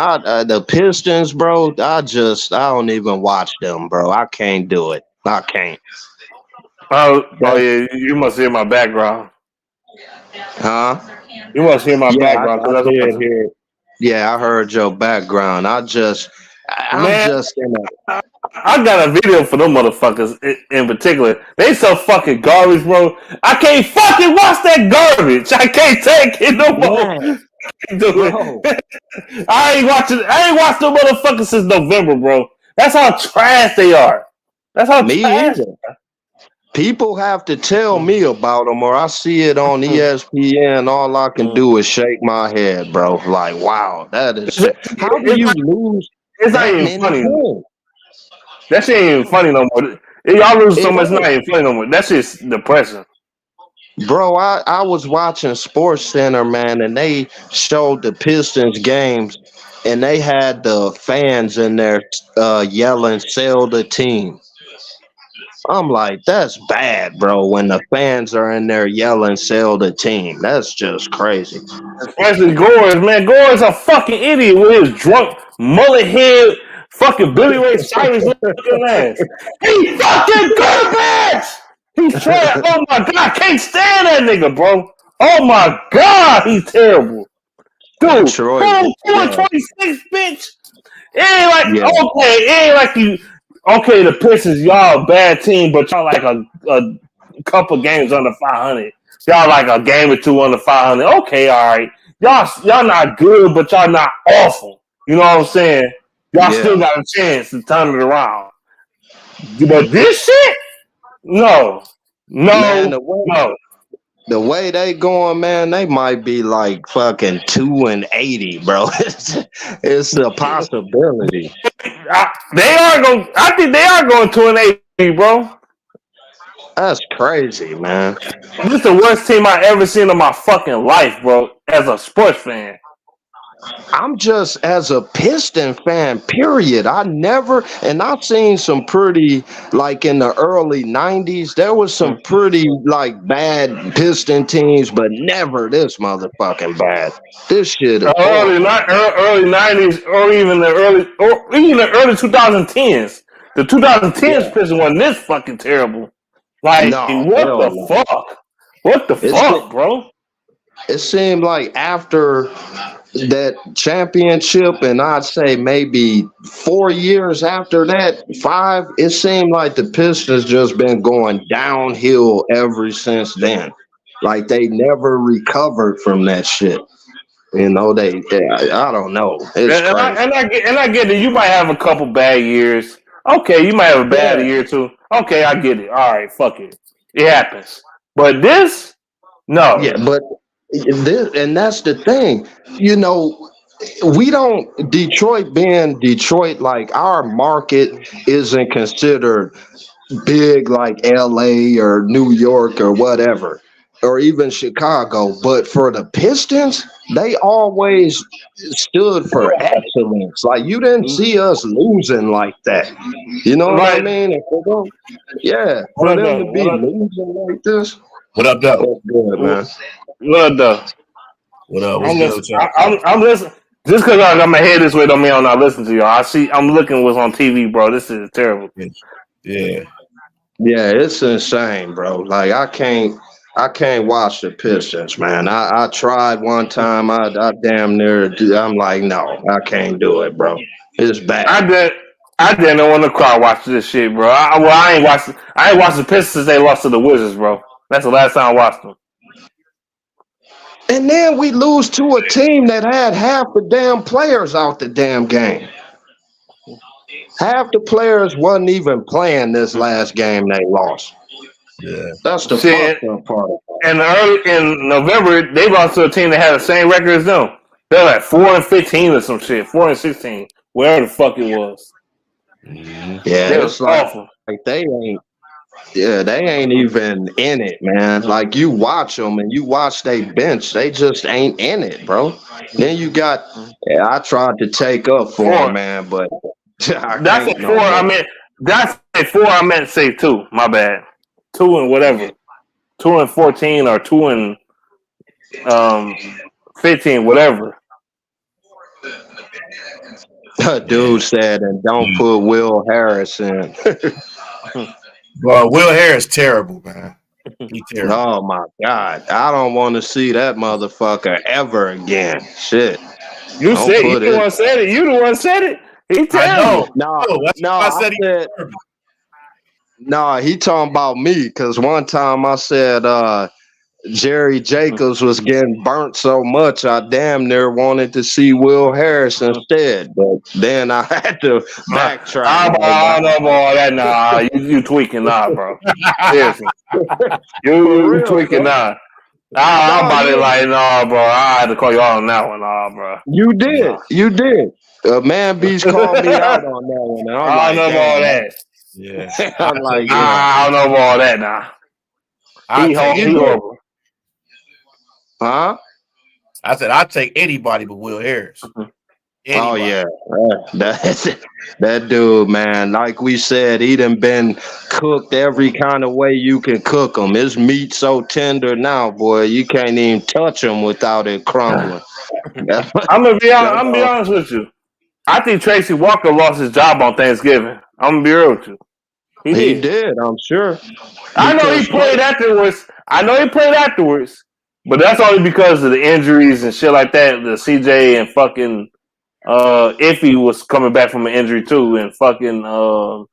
the Pistons, bro. I don't even watch them, bro. I can't do it. I can't. Oh yeah, you must hear my background. Huh? You must hear my background. I heard your background. I got a video for them motherfuckers in particular. They so fucking garbage, bro. I can't fucking watch that garbage. I can't take it no more. I ain't watched them motherfuckers since November, bro. That's how trash they are. That's how trash they are. People have to tell me about them, or I see it on ESPN. All I can do is shake my head, bro. Like, wow, that is. How do you lose? It's not even funny. That shit ain't even funny no more. Y'all lose so much, it's not even funny no more. That shit's depressing. Bro, I was watching Sports Center, man, and they showed the Pistons games, and they had the fans in there yelling, "Sell the team." I'm like, that's bad, bro. When the fans are in there yelling, "Sell the team," that's just crazy. Especially Gores, man. Gores a fucking idiot with his drunk mullet head, fucking Billy Ray Cyrus looking ass. He fucking garbage. He's trash. Oh my god, I can't stand that nigga, bro. Oh my god, he's terrible, dude. Detroit, 226, bitch. It ain't like yeah, okay, it ain't like you. Okay, the Pistons, y'all a bad team, but y'all like a couple games under 500. Y'all like a game or two under 500. Okay, all right. Y'all not good, but y'all not awful. You know what I'm saying? Y'all yeah. still got a chance to turn it around. But this shit, no, Man, no, no. the way they going, man, they might be like fucking 2-80, bro. It's a possibility. They are going. I think they are going 2-8, bro. That's crazy, man. This is the worst team I ever seen in my fucking life, bro. As a sports fan. I'm just as a Piston fan, period. I've seen some pretty, like in the early 90s, there was some pretty like bad Piston teams, but never this motherfucking bad. This shit is Early, horrible. early 90s, or even the early 2010s. The 2010s Yeah. Pistons wasn't this fucking terrible. Like, No, what hell the no. fuck? What the It's, fuck, bro? it seemed like after that championship, and I'd say maybe 4 years after that, 5, it seemed like the Pistons just been going downhill ever since then. Like they never recovered from that shit. You know, I don't know. It's crazy. And I get it. You might have a couple bad years. Okay, you might have a bad Yeah, year too. Okay, I get it. All right, fuck it. It happens. But this, no. yeah, but and that's the thing. You know, we don't Detroit being Detroit, like our market isn't considered big like LA or New York or whatever, or even Chicago. But for the Pistons, they always stood for excellence. Like you didn't see us losing like that. You know what I Right. mean? Yeah, What for up, them though? to be losing like this, What up, though? that's good, man. What up, though? What up? What's I'm good listening. with y'all? I'm listening. Just because I got my head this way don't mean I'm not listening to y'all. I'm looking what's on TV, bro. This is terrible. Yeah. Yeah, it's insane, bro. Like I can't watch the Pistons, man. I tried one time. I damn near. I'm like, no, I can't do it, bro. It's I bad. did. I didn't want to cry watching this shit, bro. I ain't watched. I ain't watched the Pistons since they lost to the Wizards, bro. That's the last time I watched them. And then we lose to a team that had half the damn players out the damn game. Half the players wasn't even playing this last game they lost. Yeah. That's the Shit. fucked up part. And in November, they lost to a team that had the same record as them. They're like 4-15 or some shit, 4-16, wherever the fuck it was. Mm-hmm. Yeah, They it's was awful. like they ain't. Yeah, they ain't even in it, man. Like you watch them and you watch they bench, they just ain't in it, bro. Then you got. Yeah, I tried to take up for Four. him, man, but I That's can't a no four. I more. meant that's a four. I meant to say two. My bad. 2 and whatever. 2-14 or 2-15, whatever. Dude said, and don't put Will Harris in. Well, Will Harris terrible, man. He terrible. Oh my God, I don't want to see that motherfucker ever again. Shit. You Don't said put you the it. one said it. You the one said it. He I terrible. know. No, That's no, why I I said he said terrible. no. He talking about me because one time I said Jerry Jacobs was getting burnt so much, I damn near wanted to see Will Harris instead. But then I had to backtrack. I don't know about all that. Nah, you tweaking, nah, bro. Seriously, For you real, tweaking, bro. nah. I'm No, about it like, nah, bro. I had to call you out on that one, nah, bro. you did. Nah. You did. Man Beast called me out on that one. And I'm I don't like, know about all damn. that. Yeah. I'm like, yeah. I don't know about all that, nah. I take He anybody. horrible. Huh? I said I'd take anybody but Will Harris. Oh Anybody. yeah, that dude, man. Like we said, he done been cooked every kind of way you can cook him. His meat so tender now, boy, you can't even touch him without it crumbling. That's I'm gonna be honest. that's I'm gonna be all. honest with you. I think Tracy Walker lost his job on Thanksgiving. I'm gonna be real with you. He He did. did, I'm sure, I know he because played afterwards. But that's only because of the injuries and shit like that. The CJ and fucking Iffy was coming back from an injury too, and fucking who else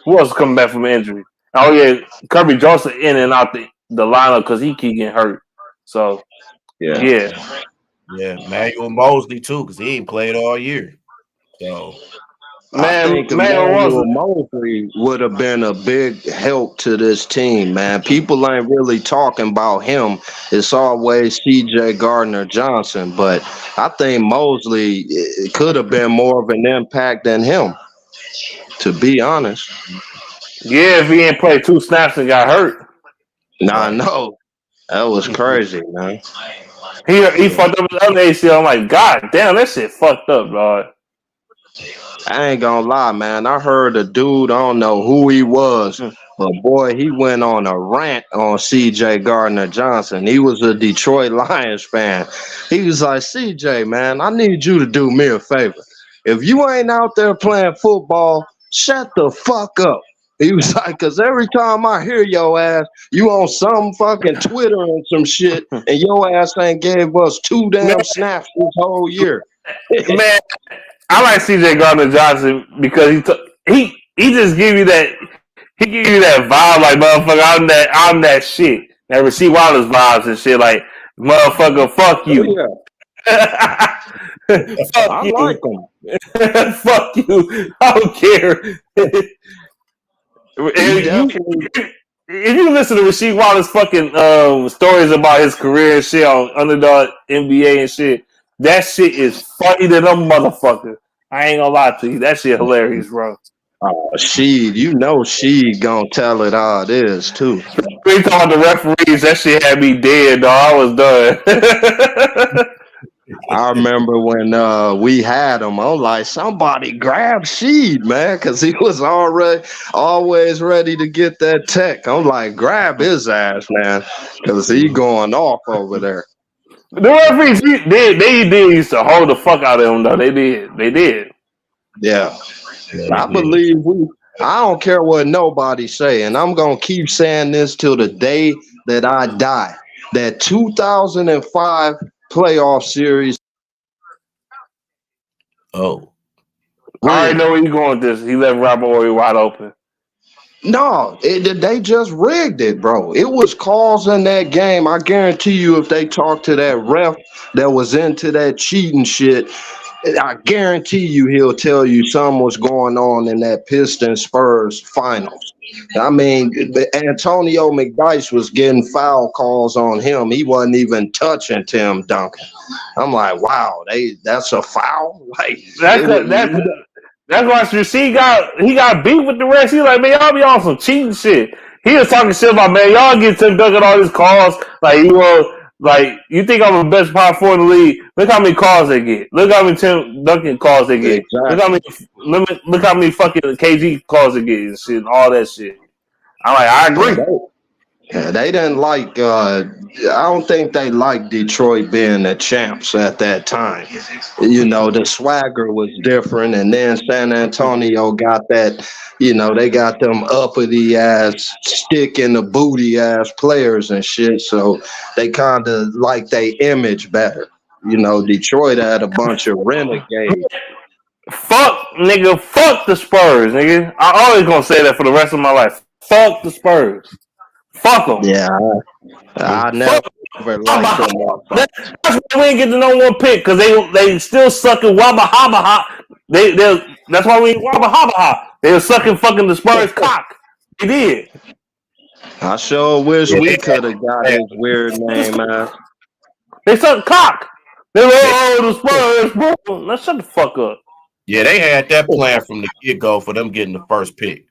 was coming back from an injury? Oh yeah, Kirby Joseph in and out the lineup because he keep getting hurt. So yeah. yeah, Yeah, Manuel Mosley too, because he ain't played all year. So I man, think man was Emmanuel Mosley would have been a big help to this team, man. People ain't really talking about him. It's always C.J. Gardner Johnson, but I think Mosley could have been more of an impact than him, to be honest. yeah. If he ain't played 2 snaps and got hurt, Nah, right. no, that was crazy, man. he Yeah. fucked up his other ACL. I'm like, God damn, that shit fucked up, dog. I ain't gonna lie, man. I heard a dude, I don't know who he was, but boy, he went on a rant on CJ Gardner Johnson. He was a Detroit Lions fan. He was like, CJ, man, I need you to do me a favor. If you ain't out there playing football, shut the fuck up. He was like, because every time I hear your ass, you on some fucking Twitter and some shit, and your ass ain't gave us 2 damn snaps this whole year. Man, I like CJ Gardner Johnson because he just give you that vibe like motherfucker. I'm that shit. That Rasheed Wallace vibes and shit like motherfucker. Fuck Oh, you. yeah. Fuck I you. like him. Fuck you. I don't care. He if you definitely, if you listen to Rasheed Wallace fucking stories about his career and shit on Underdog NBA and shit, that shit is funny than a motherfucker. I ain't gonna lie to you. That shit hilarious, bro. Sheed, you know Sheed gonna tell it how it is too. We talking the referees, that shit had me dead, dog. I was done. I remember when we had him. I'm like, somebody grab Sheed, man, because he was always ready to get that tech. I'm like, grab his ass, man, because he going off over there. The referees, they did used to hold the fuck out of him, though. They did. They did. Yeah, Yeah, I they did. believe we. I don't care what nobody say, and I'm gonna keep saying this till the day that I die. That 2005 playoff series, Oh, I already rigged. know where you going with this. He left Robert Horry wide open. No, they just rigged it, bro. It was calls in that game. I guarantee you, if they talked to that ref that was into that cheating shit, I guarantee you he'll tell you something was going on in that Pistons Spurs finals. I mean, Antonio McDyess was getting foul calls on him. He wasn't even touching Tim Duncan. I'm like, wow, that's a foul? Like it was. That's why Rasheed got beat with the rest. He like, man, y'all be on some cheating shit. He was talking shit about, man, y'all get Tim Duncan all these calls. Like you think I'm the best power forward in the league? Look how many calls they get. Look how many Tim Duncan calls they get. Exactly. Look how many fucking KG calls they get and shit and all that shit. I'm like, I Yeah, agree. they didn't like. I don't think they liked Detroit being the champs at that time. You know, the swagger was different, and then San Antonio got that. You know, they got them uppity ass, stick in the booty ass players and shit. So they kind of like they image better. You know, Detroit had a bunch of renegades. Fuck the Spurs, nigga. I always gonna say that for the rest of my life. Fuck the Spurs. Fuck them. Yeah, I never Fuck liked them. That's why we didn't get the number 1 pick because they still sucking Wabba Haba Ha. That's why we ain't Wabba Haba Ha. They were sucking fucking the Spurs cock. They did. I sure wish yeah, we could have got his weird name, man. They suck cock. They were the Spurs, bro. Now shut the fuck up. yeah, they had that plan from the get go for them getting the first pick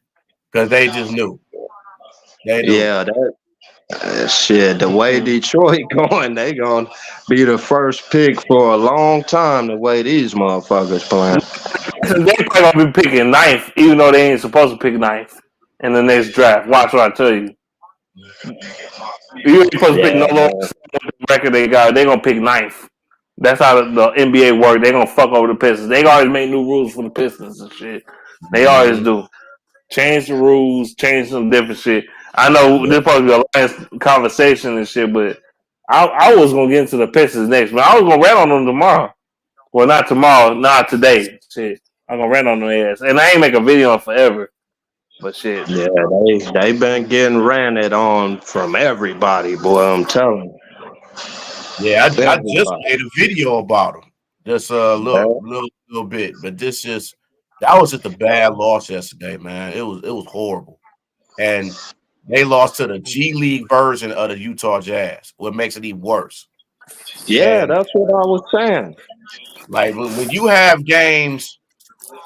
because they just knew. They knew. Yeah, Shit, the way Detroit going, they gonna be the first pick for a long time. The way these motherfuckers playing. They probably gonna be picking ninth, even though they ain't supposed to pick ninth in the next draft. Watch what I tell you. You ain't supposed to pick no Yeah, lower man. record they got. They gonna pick ninth. That's how the NBA work. They gonna fuck over the Pistons. They always make new rules for the Pistons and shit. They always do. Change the rules, change some different shit. I know this supposed to be a last conversation and shit, but I was gonna get into the Pistons next, but I was gonna rant on them tomorrow. Well, not tomorrow, not today. Shit, I'm gonna rant on their ass, and I ain't make a video in forever. But shit, Yeah, they been getting ranted on from everybody, boy. I'm telling you. Yeah, I just Everybody. made a video about him. Just a little bit, but that was just a bad loss yesterday, man. It was horrible, and they lost to the G League version of the Utah Jazz, what makes it even worse. Yeah, And that's what I was saying. like when you have games,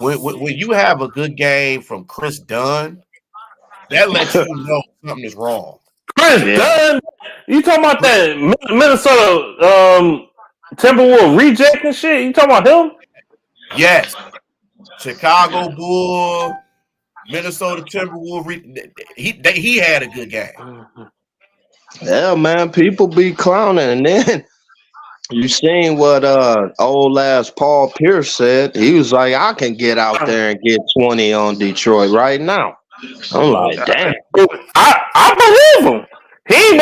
when you have a good game from Chris Dunn, that lets you know something is wrong. Chris Yeah, Dunn, you talking about that Minnesota Timberwolves reject and shit? You talking about him? Yes, Chicago Bull, Minnesota Timberwolves. He had a good game. yeah, man. People be clowning, and then you seen what old ass Paul Pierce said. He was like, "I can get out there and get 20 on Detroit right now." I'm like, damn. I believe him. He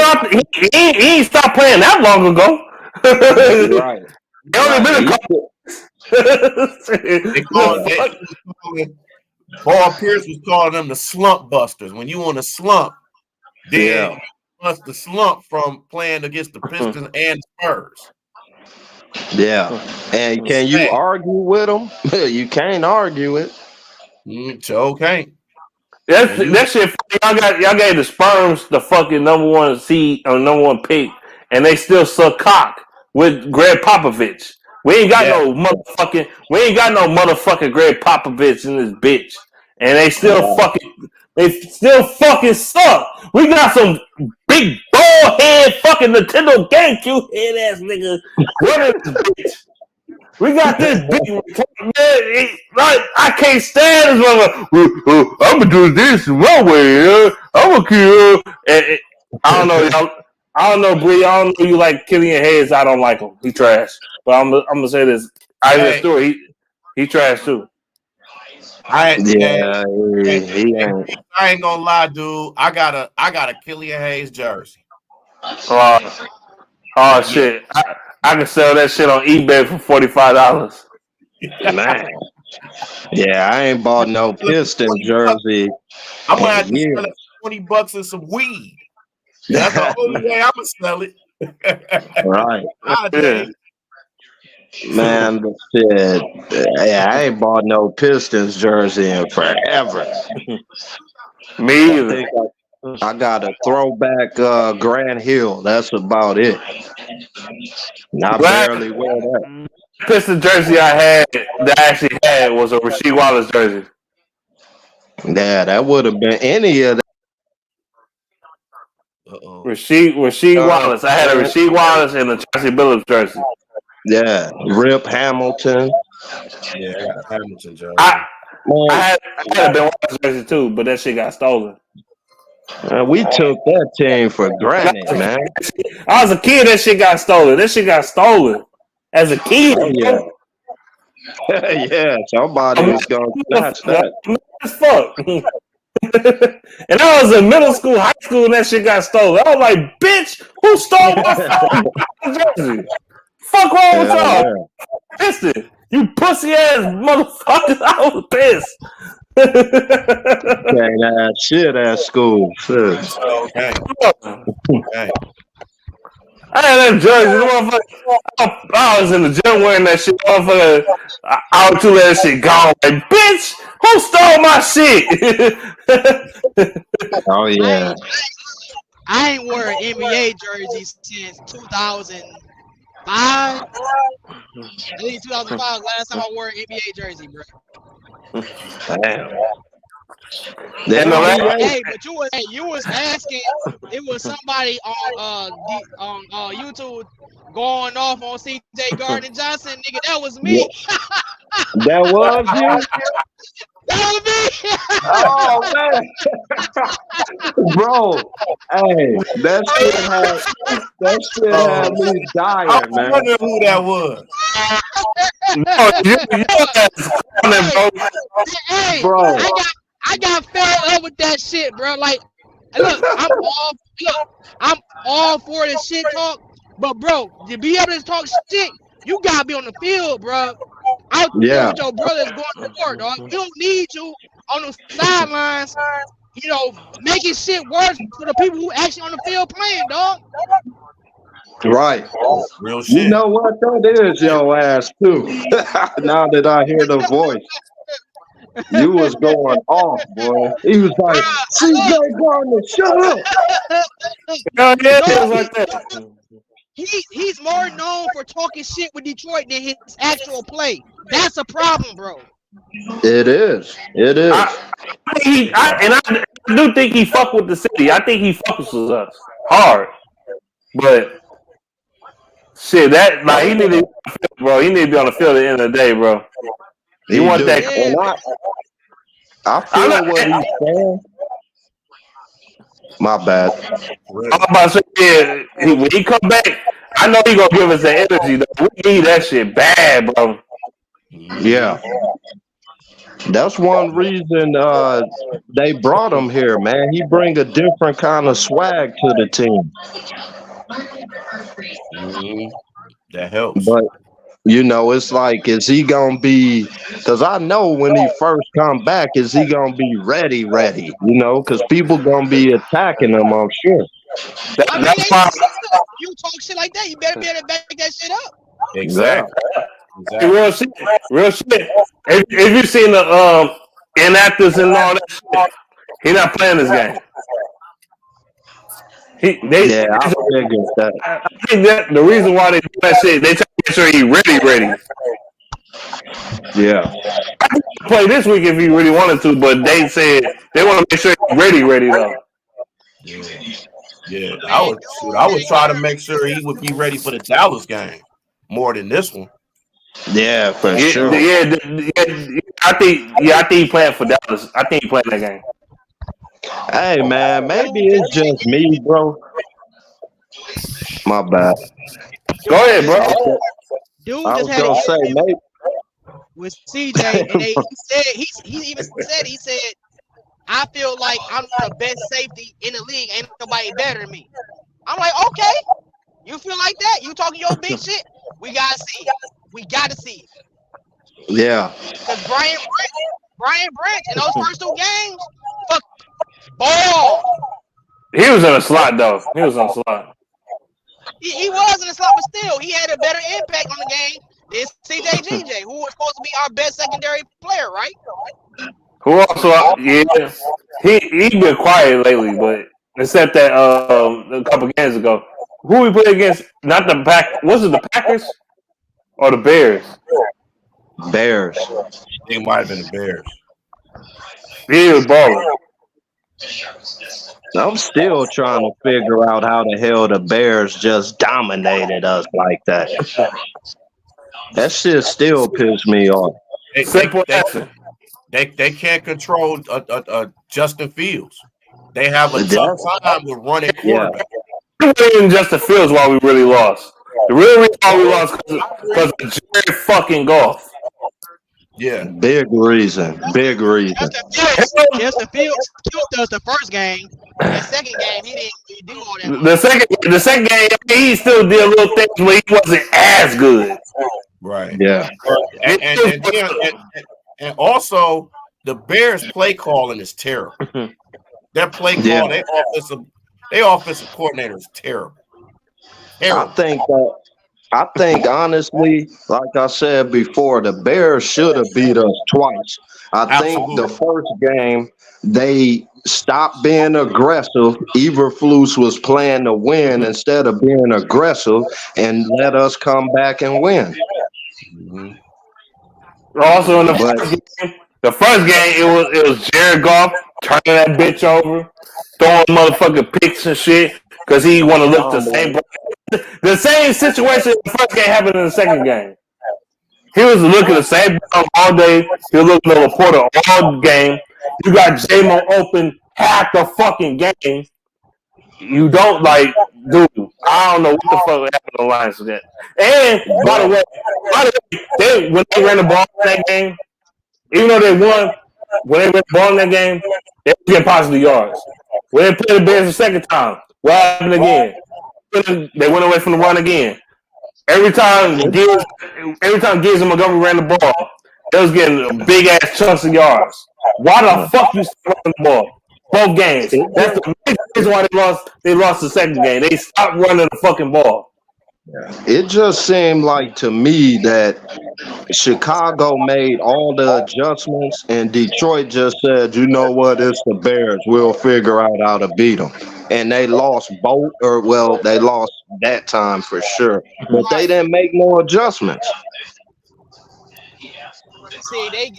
ain't stopped playing that long ago. Right. He only been a couple. Paul Pierce was calling them the slump busters. When you on a slump, then you bust the slump from playing against the Pistons and Spurs. Yeah. And can you argue with him? You can't argue it. Okay. That shit. Y'all gave the Sperms the fucking number one seed or number one pick, and they still suck cock with Greg Popovich. We ain't got no motherfucking Greg Popovich in this bitch, and they still fucking suck. We got some big bald head fucking Nintendo GameCube head ass nigga running this bitch. We got this big man. Like I can't stand this motherfucker. I'm gonna do this my way. I'm gonna kill. I don't know, y'all. I don't know, Bree. I don't know you like Killian Hayes. I don't like him. He trash. But I'm gonna say this. Isaiah Stewart, he trash too. I ain't gonna lie, dude. I got a Killian Hayes jersey. Oh shit! I can sell that shit on eBay for $45. Man. Yeah, I ain't bought no Piston jersey. I'm gonna have to sell it for $20 and some weed. That's the only way I'm gonna sell it. Right. Man, but shit. Yeah, I ain't bought no Pistons jersey in forever. Me either. I got a throwback Grand Hill. That's about it. I barely wear that. Piston jersey I actually had was a Rasheed Wallace jersey. Yeah, that would have been any of that. Rasheed Wallace. I had a Rasheed Wallace and a Chauncey Billups jersey. Yeah, Rip Hamilton. Yeah, I got a Hamilton jersey. I had a Ben Wallace jersey too, but that shit got stolen. We took that team for granted, man. I was a kid. That shit got stolen. As a kid. Oh, yeah. Yeah, somebody was gonna snatch that. As fuck. And I was in middle school, high school, and that shit got stolen. I was like, bitch, who stole my jersey? Fuck wrong with y'all? Listen, you pussy ass motherfuckers. I was pissed. Can't have shit at school. Okay. I had that jersey. I was in the gym wearing that shit. Motherfucker, I was too that shit gone. Like, bitch, who stole my shit? Oh yeah. I ain't wore an NBA jersey since 2005. I think 2005 last time I wore an NBA jersey, bro. Damn. They And the only last, ain't. Hey, but you was asking. It was somebody on YouTube going off on C.J. Gardner Johnson, nigga. That was me. That was you? That was me. Oh man, bro. Hey, that shit had me I dying, was man. wondering who that was. no, you ass calling, bro. Hey, Bro. I got fed up with that shit, bro. Like, look, I'm all for the shit talk, but bro, to be able to talk shit, you gotta be on the field, bro. Out there Yeah, with your brothers going to war, dog. We don't need you on the sidelines, making shit worse for the people who actually on the field playing, dog. right. Real You shit. know what? That is your ass too. Now that I hear the voice, you was going off, boy. He was like, CJ Gardner, shut up. Hell yeah, it Dog, was like that. he's more known for talking shit with Detroit than his actual play. That's a problem, bro. It is. It is. I do think he fuck with the city. I think he fucks with us hard. But shit, that like he need to, bro. He need to be on the field at the end of the day, bro. He You want do. that? Yeah, And man. I feel what he's saying. My bad. I'm about to say, yeah, when he come back, I know he gonna give us the energy. Though. We need that shit bad, bro. Yeah. That's one reason they brought him here, man. He bring a different kind of swag to the team. That helps. But it's like, is he gonna be? Because I know when he first come back, is he gonna be ready? Because people gonna be attacking him, I'm sure. I mean, That's why. you talk shit like that, you better be able to back that shit up. Exactly. Hey, real shit. If you seen the inactors and all that shit, he not playing this game. Yeah, I figured that. I think that the reason why they do that shit, they try to make sure he ready. Yeah. I think he could play this week if he really wanted to, but they said they want to make sure he's ready though. Yeah. I would try to make sure he would be ready for the Dallas game more than this one. Yeah, for sure. Yeah, I think he playing for Dallas. I think he playing that game. Hey, man, maybe it's just me, bro. My bad. Go ahead, bro. Dude I just was had an gonna say, interview maybe. with CJ, and he even said, I feel like I'm the best safety in the league. Ain't nobody better than me. I'm like, okay, you feel like that? You talking your big shit? We gotta see it. We gotta see it. Yeah. Because Brian Branch in those first two games, fuck, ball. He was in a slot though. He was in a slot. He was in the slot, but still, he had a better impact on the game than CJ who was supposed to be our best secondary player, right? Who also? Yeah, he been quiet lately, but except that a couple games ago, who we played against? Not the Pack. Was it the Packers or the Bears? Bears. It might have been the Bears. He was balling. I'm still trying to figure out how the hell the Bears just dominated us like that. That shit still pisses me off. They can't control Justin Fields. They have a tough time with running quarterback. It wasn't even Justin Fields why we really lost. The real reason why we lost because of Jared fucking Goff. Yeah. Big reason. Justin Fields killed us the first game. The second game, he didn't do all that. The second game, he still did little things where he wasn't as good. Right. Yeah. And also the Bears play calling is terrible. Their play call, their offensive coordinator is terrible. I think honestly, like I said before, the Bears should have beat us twice. I think the first game they stopped being aggressive. Eberflus was playing to win instead of being aggressive, and let us come back and win. Also in the first game, The first game, it was Jared Goff turning that bitch over, throwing motherfucking picks and shit because he want to look the same. The same situation in the first game happened in the second game. He was looking the same all day. He was looking at the Porter all game. You got J-Mo open half the fucking game. You don't dude. I don't know what the fuck happened to the Lions for that. And by the way, when they ran the ball in that game, even though they won, when they ran the ball in that game, they were getting positive yards. When they played the Bears the second time, what happened again? They went away from the run again. Every time Gibbs and Montgomery ran the ball, they was getting big ass chunks of yards. Why the fuck you still running the ball? Both games. That's the main reason why they lost the second game. They stopped running the fucking ball. It just seemed like to me that Chicago made all the adjustments and Detroit just said, you know what, it's the Bears. We'll figure out how to beat them. And they lost they lost that time for sure. But they didn't make no adjustments. See, they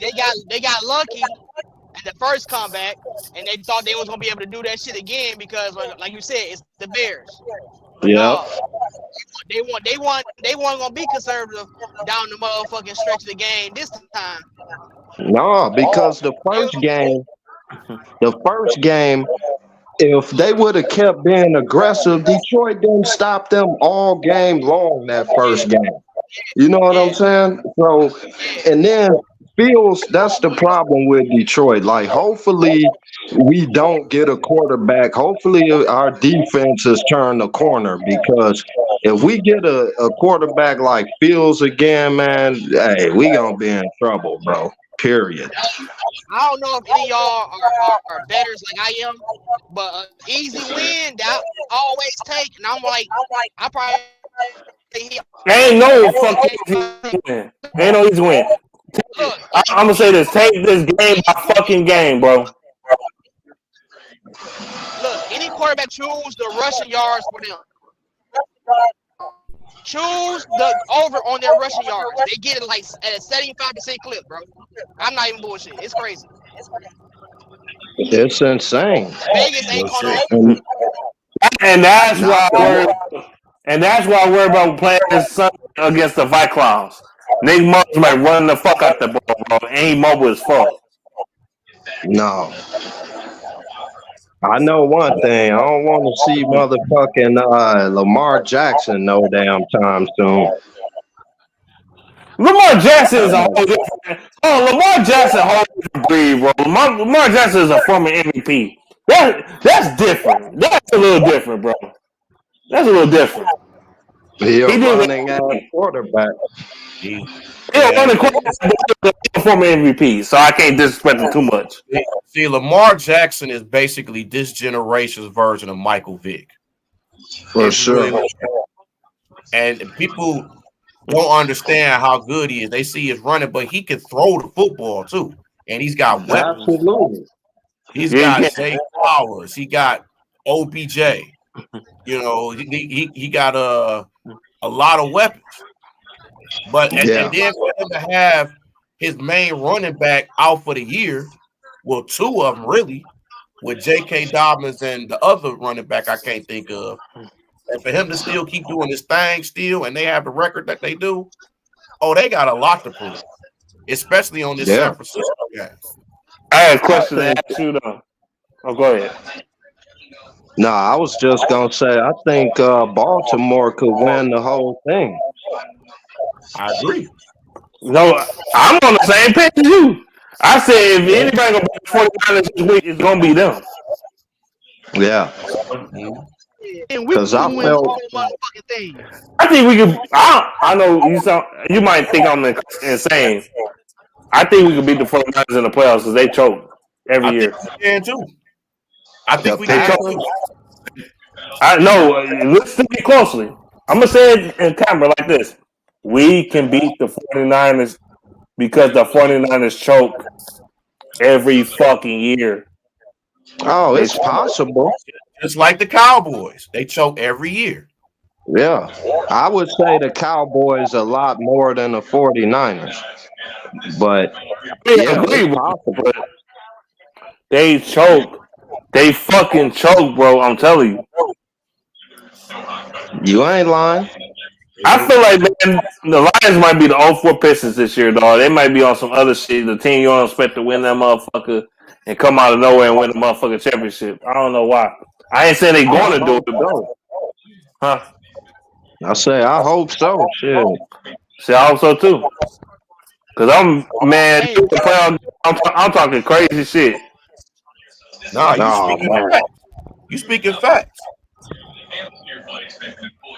got lucky at the first comeback, and they thought they was gonna be able to do that shit again because, like you said, it's the Bears. Yeah. They weren't gonna be conservative down the motherfucking stretch of the game this time. No, because the first game, if they would have kept being aggressive, Detroit didn't stop them all game long that first game. You know what I'm saying? So, and then Fields, that's the problem with Detroit. Like, hopefully we don't get a quarterback. Hopefully our defense has turned the corner, because if we get a quarterback like Fields again, man, hey, we gonna be in trouble, bro. Period. I don't know if any of y'all are bettors like I am, but an easy win that I always take, and I'm like, I probably Ain't no fucking easy win. Ain't no easy win. I'm gonna say this: take this game by fucking game, bro. Look, any quarterback choose the rushing yards for them. Choose the over on their rushing yards. They get it like at a 75% clip, bro. I'm not even bullshit. It's crazy. It's insane. Vegas ain't gonna. And that's why I worry about playing this Sunday against the Viklowns. Nick Mullins might run the fuck out the ball, bro. Ain't mobile as fuck. No. I know one thing. I don't want to see motherfucking Lamar Jackson no damn time soon. Lamar Jackson is a whole different. Oh, Lamar Jackson a whole different breed, bro. Lamar Jackson is a former MVP. That's different. That's a little different, bro. That's a little different. He a running ass quarterback. He's a former MVP, so I can't disrespect him too much. See, Lamar Jackson is basically this generation's version of Michael Vick. For sure. Really, and people don't understand how good he is. They see his running, but he can throw the football too. And he's got weapons. Absolutely. He's got Zay Flowers. He got OBJ. You know, he got a lot of weapons. But and then for him to have his main running back out for the year, well, two of them really, with J.K. Dobbins and the other running back I can't think of. And for him to still keep doing his thing still, and they have the record that they do, they got a lot to prove, especially on this San Francisco game. I have a question to ask you, though. Oh, go ahead. No, I was just going to say, I think Baltimore could win the whole thing. I agree. No, I'm on the same page as you. I said if anybody going to beat the 49ers this week, it's going to be them. Yeah. Because I felt. I think we could. I know you might think I'm insane. I think we could beat the 49ers in the playoffs because they choke every year. I think we can too. I think we can too. I know. Listen to me closely. I'm going to say it in camera like this. We can beat the 49ers because the 49ers choke every fucking year. Oh, it's possible. Just like the Cowboys. They choke every year. Yeah. I would say the Cowboys a lot more than the 49ers. But Yeah, agree, it's bro. possible. But they choke. They fucking choke, bro. I'm telling you. You ain't lying. I feel like, man, the Lions might be the 0-4 Pistons this year, dog. They might be on some other shit. The team you don't expect to win that motherfucker and come out of nowhere and win the motherfucking championship. I don't know why. I ain't saying they going to do it, So, huh? I say I hope so. Shit. See, I hope so too. Cause man, Hey, the playoff, I'm talking crazy shit. Nah, Oh man. you speaking facts.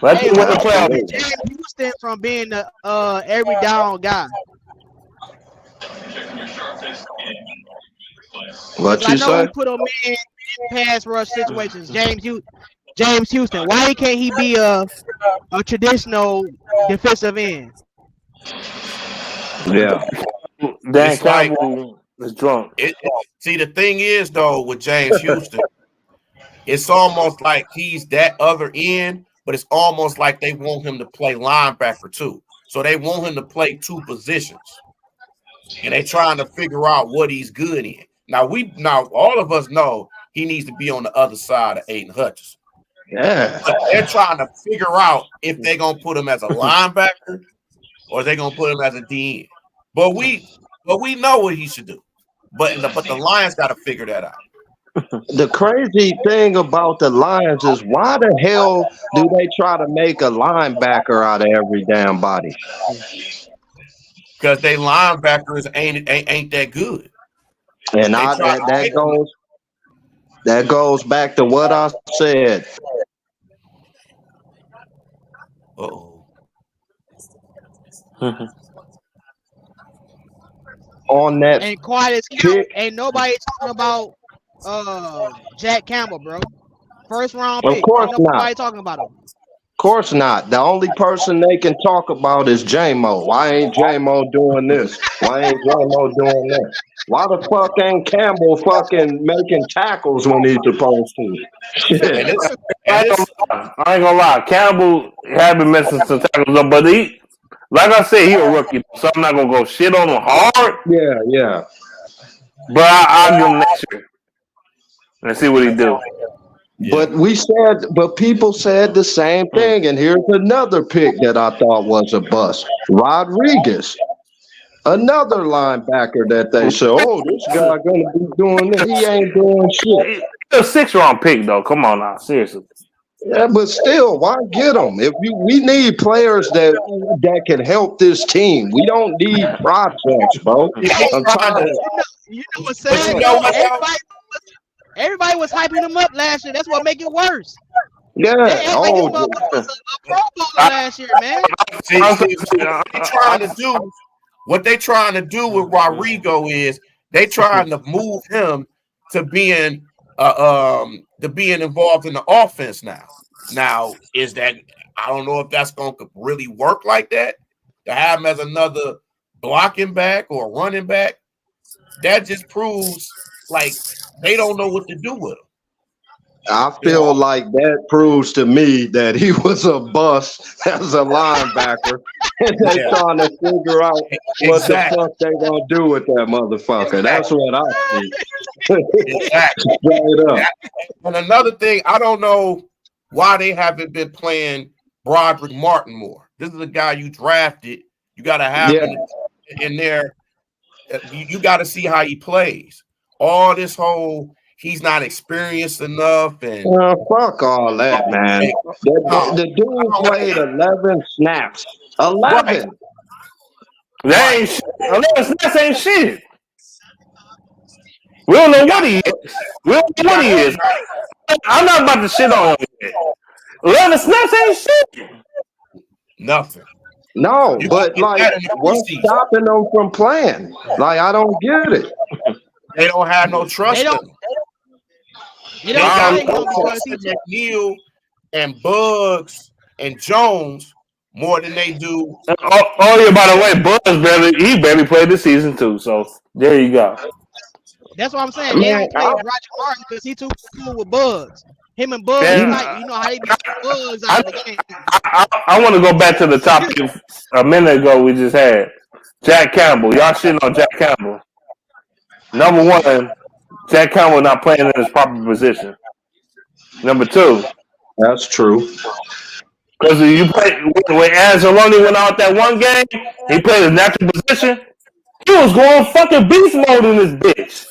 Let's hey, win what the do you playoff. think James Houston from being the every down guy? What I you know say? we put him in pass rush situations. James Houston. Why can't he be a traditional defensive end? Yeah. Dan It's like Campbell is drunk. see the thing is though with James Houston, it's almost like he's that other end, but it's almost like they want him to play linebacker too. So they want him to play two positions, and they trying to figure out what he's good in. Now all of us know he needs to be on the other side of Aiden Hutchinson. Yeah. But they're trying to figure out if they're gonna put him as a linebacker or they're gonna put him as a DN. But we know what he should do. But the Lions got to figure that out. The crazy thing about the Lions is why the hell do they try to make a linebacker out of every damn body? Because they linebackers ain't that good. And They try to make them. that goes back to what I said. Uh-oh. On that And quiet as pick. ain't nobody talking about Jack Campbell, bro. First round Of pick. course Ain't not. nobody talking about him. Of course not. The only person they can talk about is J-Mo. Why ain't J-Mo doing this? Why ain't J-Mo doing that? Why the fuck ain't Campbell fucking making tackles when he's supposed to? Shit. I I ain't gonna lie. Campbell had been missing some tackles, but he, like I said, he a rookie, so I'm not gonna go shit on him hard. Yeah. But I'll give him next year and see what he do. But people said the same thing. And here's another pick that I thought was a bust. Rodriguez. Another linebacker that they said, oh, this guy gonna be doing this. He ain't doing shit. He's a 6th-round pick, though. Come on now, seriously. Yeah, but still, why get him? We need players that can help this team. We don't need projects, bro. I'm tired of You know what's sad? you know what, Everybody was hyping him up last year. That's what make it worse. They yeah. act like this motherfucker was a Pro Bowler last year, man. See, what they trying to do with Rodrigo is they trying to move him to being involved in the offense now. Now, is that I don't know if that's going to really work like that to have him as another blocking back or running back. That just proves like they don't know what to do with him. I feel like that proves to me that he was a bust as a linebacker. And they trying to figure out what the fuck they gonna do with that motherfucker. That's what I think. Exactly. Straight up. And another thing, I don't know why they haven't been playing Broderick Martin more. This is a guy you drafted. You got to have him in there. You got to see how he plays. All this whole he's not experienced enough. And fuck all that, man. The dude played 11 snaps. 11. Right. That ain't shit. 11 snaps ain't shit. We don't know what he is. I'm not about to shit on him yet. 11 snaps ain't shit. Nothing. No, but like, what's stopping them from playing? Like, I don't get it. They don't have no trust in him. They don't trust McNeil and Bugs and Jones more than they do. Oh yeah, by the way, Bugs barely played this season too. So there you go. That's what I'm saying. They don't play Roger Martin because he too cool with Bugs. Him and Bugs, you know how they be Bugs out of the game. I want to go back to the topic a minute ago we just had. Jack Campbell. Y'all shitting on Jack Campbell. Number one, Jack Campbell not playing in his proper position. Number two, That's true. because you play when Anzalone went out that one game, he played his natural position. He was going fucking beast mode in this bitch.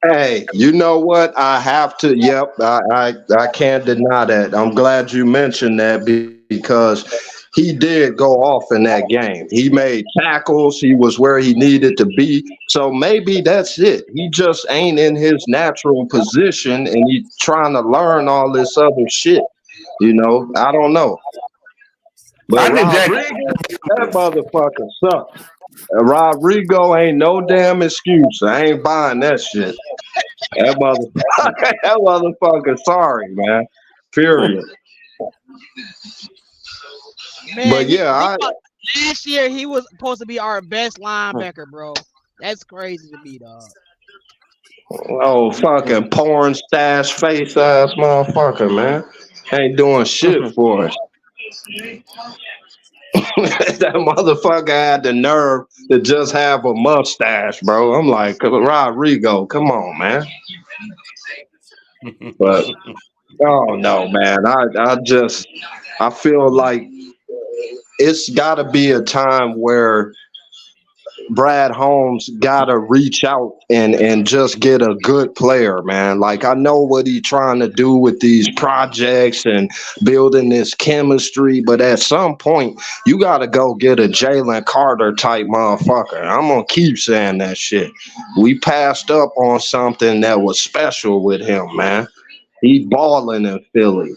Hey, you know what? I have to. Yep, I can't deny that. I'm glad you mentioned that because he did go off in that game. He made tackles. He was where he needed to be. So maybe that's it. He just ain't in his natural position, and he's trying to learn all this other shit. You know, I don't know. I But think Jack. Rodriguez, that motherfucker sucks. Rodrigo ain't no damn excuse. I ain't buying that shit. That motherfucker, that motherfucker, sorry, man. Period. Man, But yeah, last year he was supposed to be our best linebacker, bro. That's crazy to me, dog. oh fucking porn stash face ass motherfucker, man. Ain't doing shit for us. That motherfucker had the nerve to just have a mustache, bro. I'm like, Rodrigo, come on, man. But oh no, man. I feel like it's gotta be a time where Brad Holmes gotta reach out and just get a good player, man. Like I know what he's trying to do with these projects and building this chemistry, but at some point you gotta go get a Jalen Carter type motherfucker. I'm gonna keep saying that shit. We passed up on something that was special with him, man. He balling in Philly.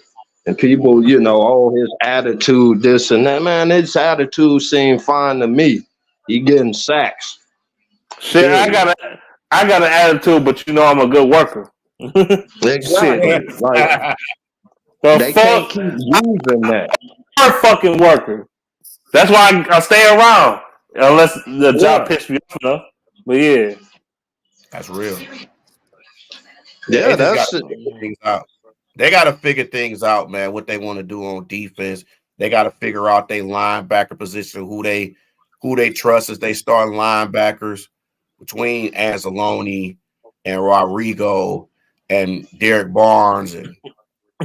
And people, you know, oh, his attitude, this and that. Man, his attitude seemed fine to me. He getting sacks. Shit, I got an attitude, but you know I'm a good worker. Exactly. Like, they can't keep using that. I'm a fucking worker. That's why I stay around. Unless the job pisses me off enough. But yeah. That's real. Yeah, that's things out. They got to figure things out, man, what they want to do on defense. They got to figure out their linebacker position, who they trust as they starting linebackers between Anzalone and Rodrigo and Derek Barnes and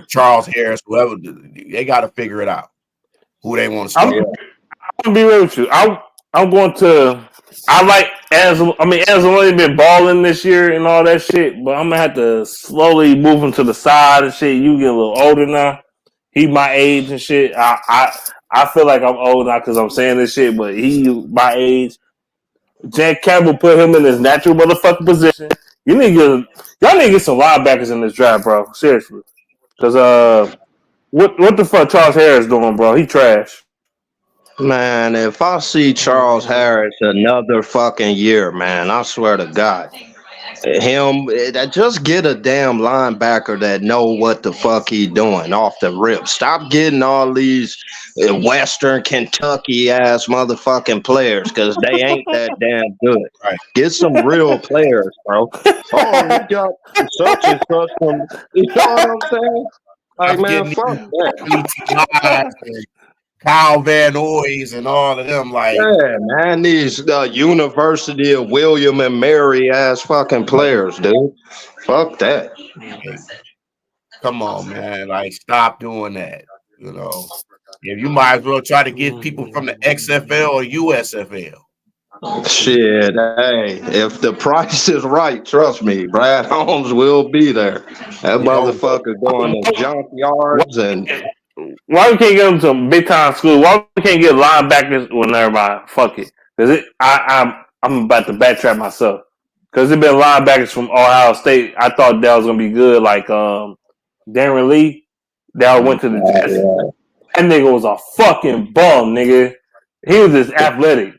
Charles Harris, whoever. They got to figure it out, who they want to start. I'm going to be real with you. I'm going to – I like Anzalone been balling this year and all that shit, but I'm going to have to slowly move him to the side and shit. You get a little older now. He my age and shit. I feel like I'm old now because I'm saying this shit, but he my age. Jack Campbell put him in his natural motherfucking position. Y'all need to get some linebackers in this draft, bro. Seriously. Because what the fuck Charles Harris doing, bro? He trash. man, if I see Charles Harris another fucking year, man, I swear to God. Just get a damn linebacker that know what the fuck he doing off the rip. Stop getting all these Western Kentucky ass motherfucking players because they ain't that damn good. Right. Get some real players, bro. Oh, we got such and such from. You know what I'm saying? Like, man, fuck that. Kyle Van Noy's and all of them, like, yeah, man, these University of William and Mary ass fucking players, dude. Fuck that. Come on, man, like, stop doing that. You know, if you might as well try to get people from the XFL or USFL. Shit, hey, if the price is right, trust me, Brad Holmes will be there. That motherfucker going to junkyards and. Why we can't get them to big time school? Why we can't get linebackers? Well, never mind. Fuck it. Because I'm about to backtrack myself. Because it been linebackers from Ohio State. I thought that was gonna be good. Like Darren Lee, that went to the Jets. That nigga was a fucking bum, nigga. He was just athletic.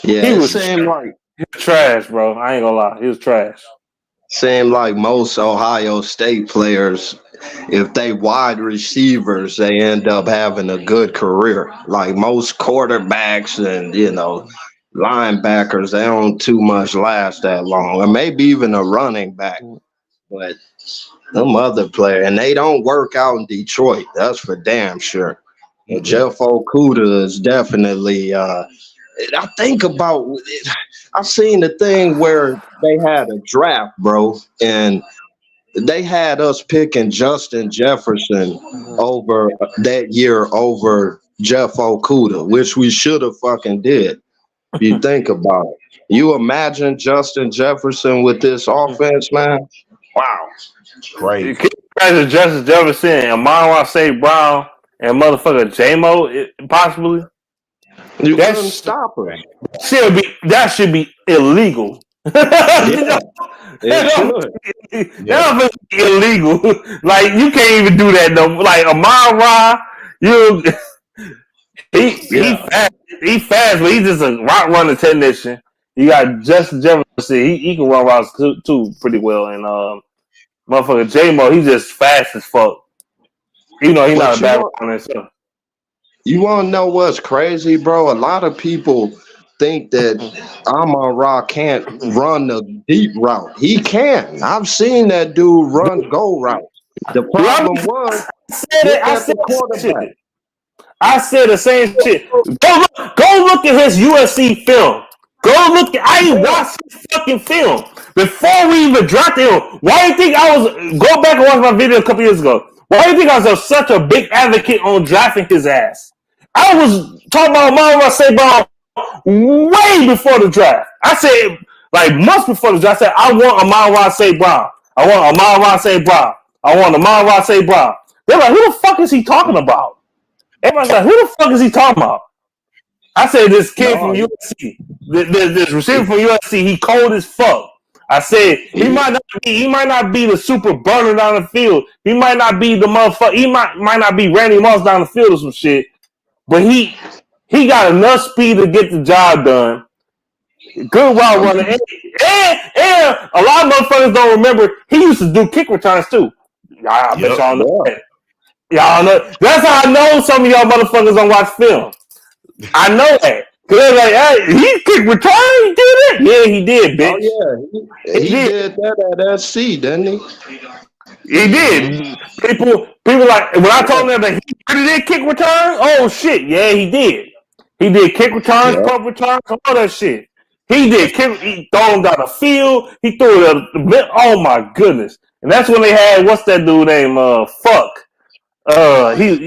Yeah, he was trash, bro. I ain't gonna lie. He was trash. Seemed like most Ohio State players, if they wide receivers, they end up having a good career. Like most quarterbacks and, you know, linebackers, they don't too much last that long. Or maybe even a running back. But them other players, and they don't work out in Detroit. That's for damn sure. Jeff Okudah is definitely I think about I seen the thing where they had a draft, bro, and they had us picking Justin Jefferson over that year over Jeff Okuda, which we should have fucking did. If you think about it, you imagine Justin Jefferson with this offense, man. Wow, Crazy. Justice Jefferson, Amon St. Brown, and motherfucker J-Mo, possibly. you couldn't stop him. That should be illegal. Yeah, it should. That be illegal. Like you can't even do that though. Like Amon Ra, you he fast, but he's just a route running technician. You got Justin Jefferson, he can run routes too pretty well, and motherfucker J-Mo, he's just fast as fuck. You know, he's not a bad runner. So. You want to know what's crazy, bro? A lot of people think that Amon Ra can't run the deep route. He can. I've seen that dude run go route. The problem was I said the same shit. Go look at his USC film. I ain't watched his fucking film before we even dropped him. Why do you think go back and watch my video a couple years ago? Why do you think I was such a big advocate on drafting his ass? I was talking about Amon St. Brown way before the draft. I said, like months before the draft, I said, I want Amon St. Brown. I want Amon St. Brown. I want Amon St. Brown. They're like, who the fuck is he talking about? Everybody's like, who the fuck is he talking about? I said, this kid from USC, this receiver from USC, he cold as fuck. I said, he might not be the super burner down the field. He might not be the motherfucker. He might not be Randy Moss down the field or some shit. But he got enough speed to get the job done. Good route runner. And a lot of motherfuckers don't remember, he used to do kick returns too. I bet y'all know that. Y'all know. That's how I know some of y'all motherfuckers don't watch film. I know that. Cause they're like, hey, he kicked return? He did it? Yeah, he did, bitch. Oh, yeah. He did that at SC, didn't he? He did. People like, when I told them that he really did kick return, oh shit, yeah, he did. He did kick returns, punt returns, all that shit. He did he threw him down the field, he threw it oh my goodness. And that's when they had, what's that dude named, he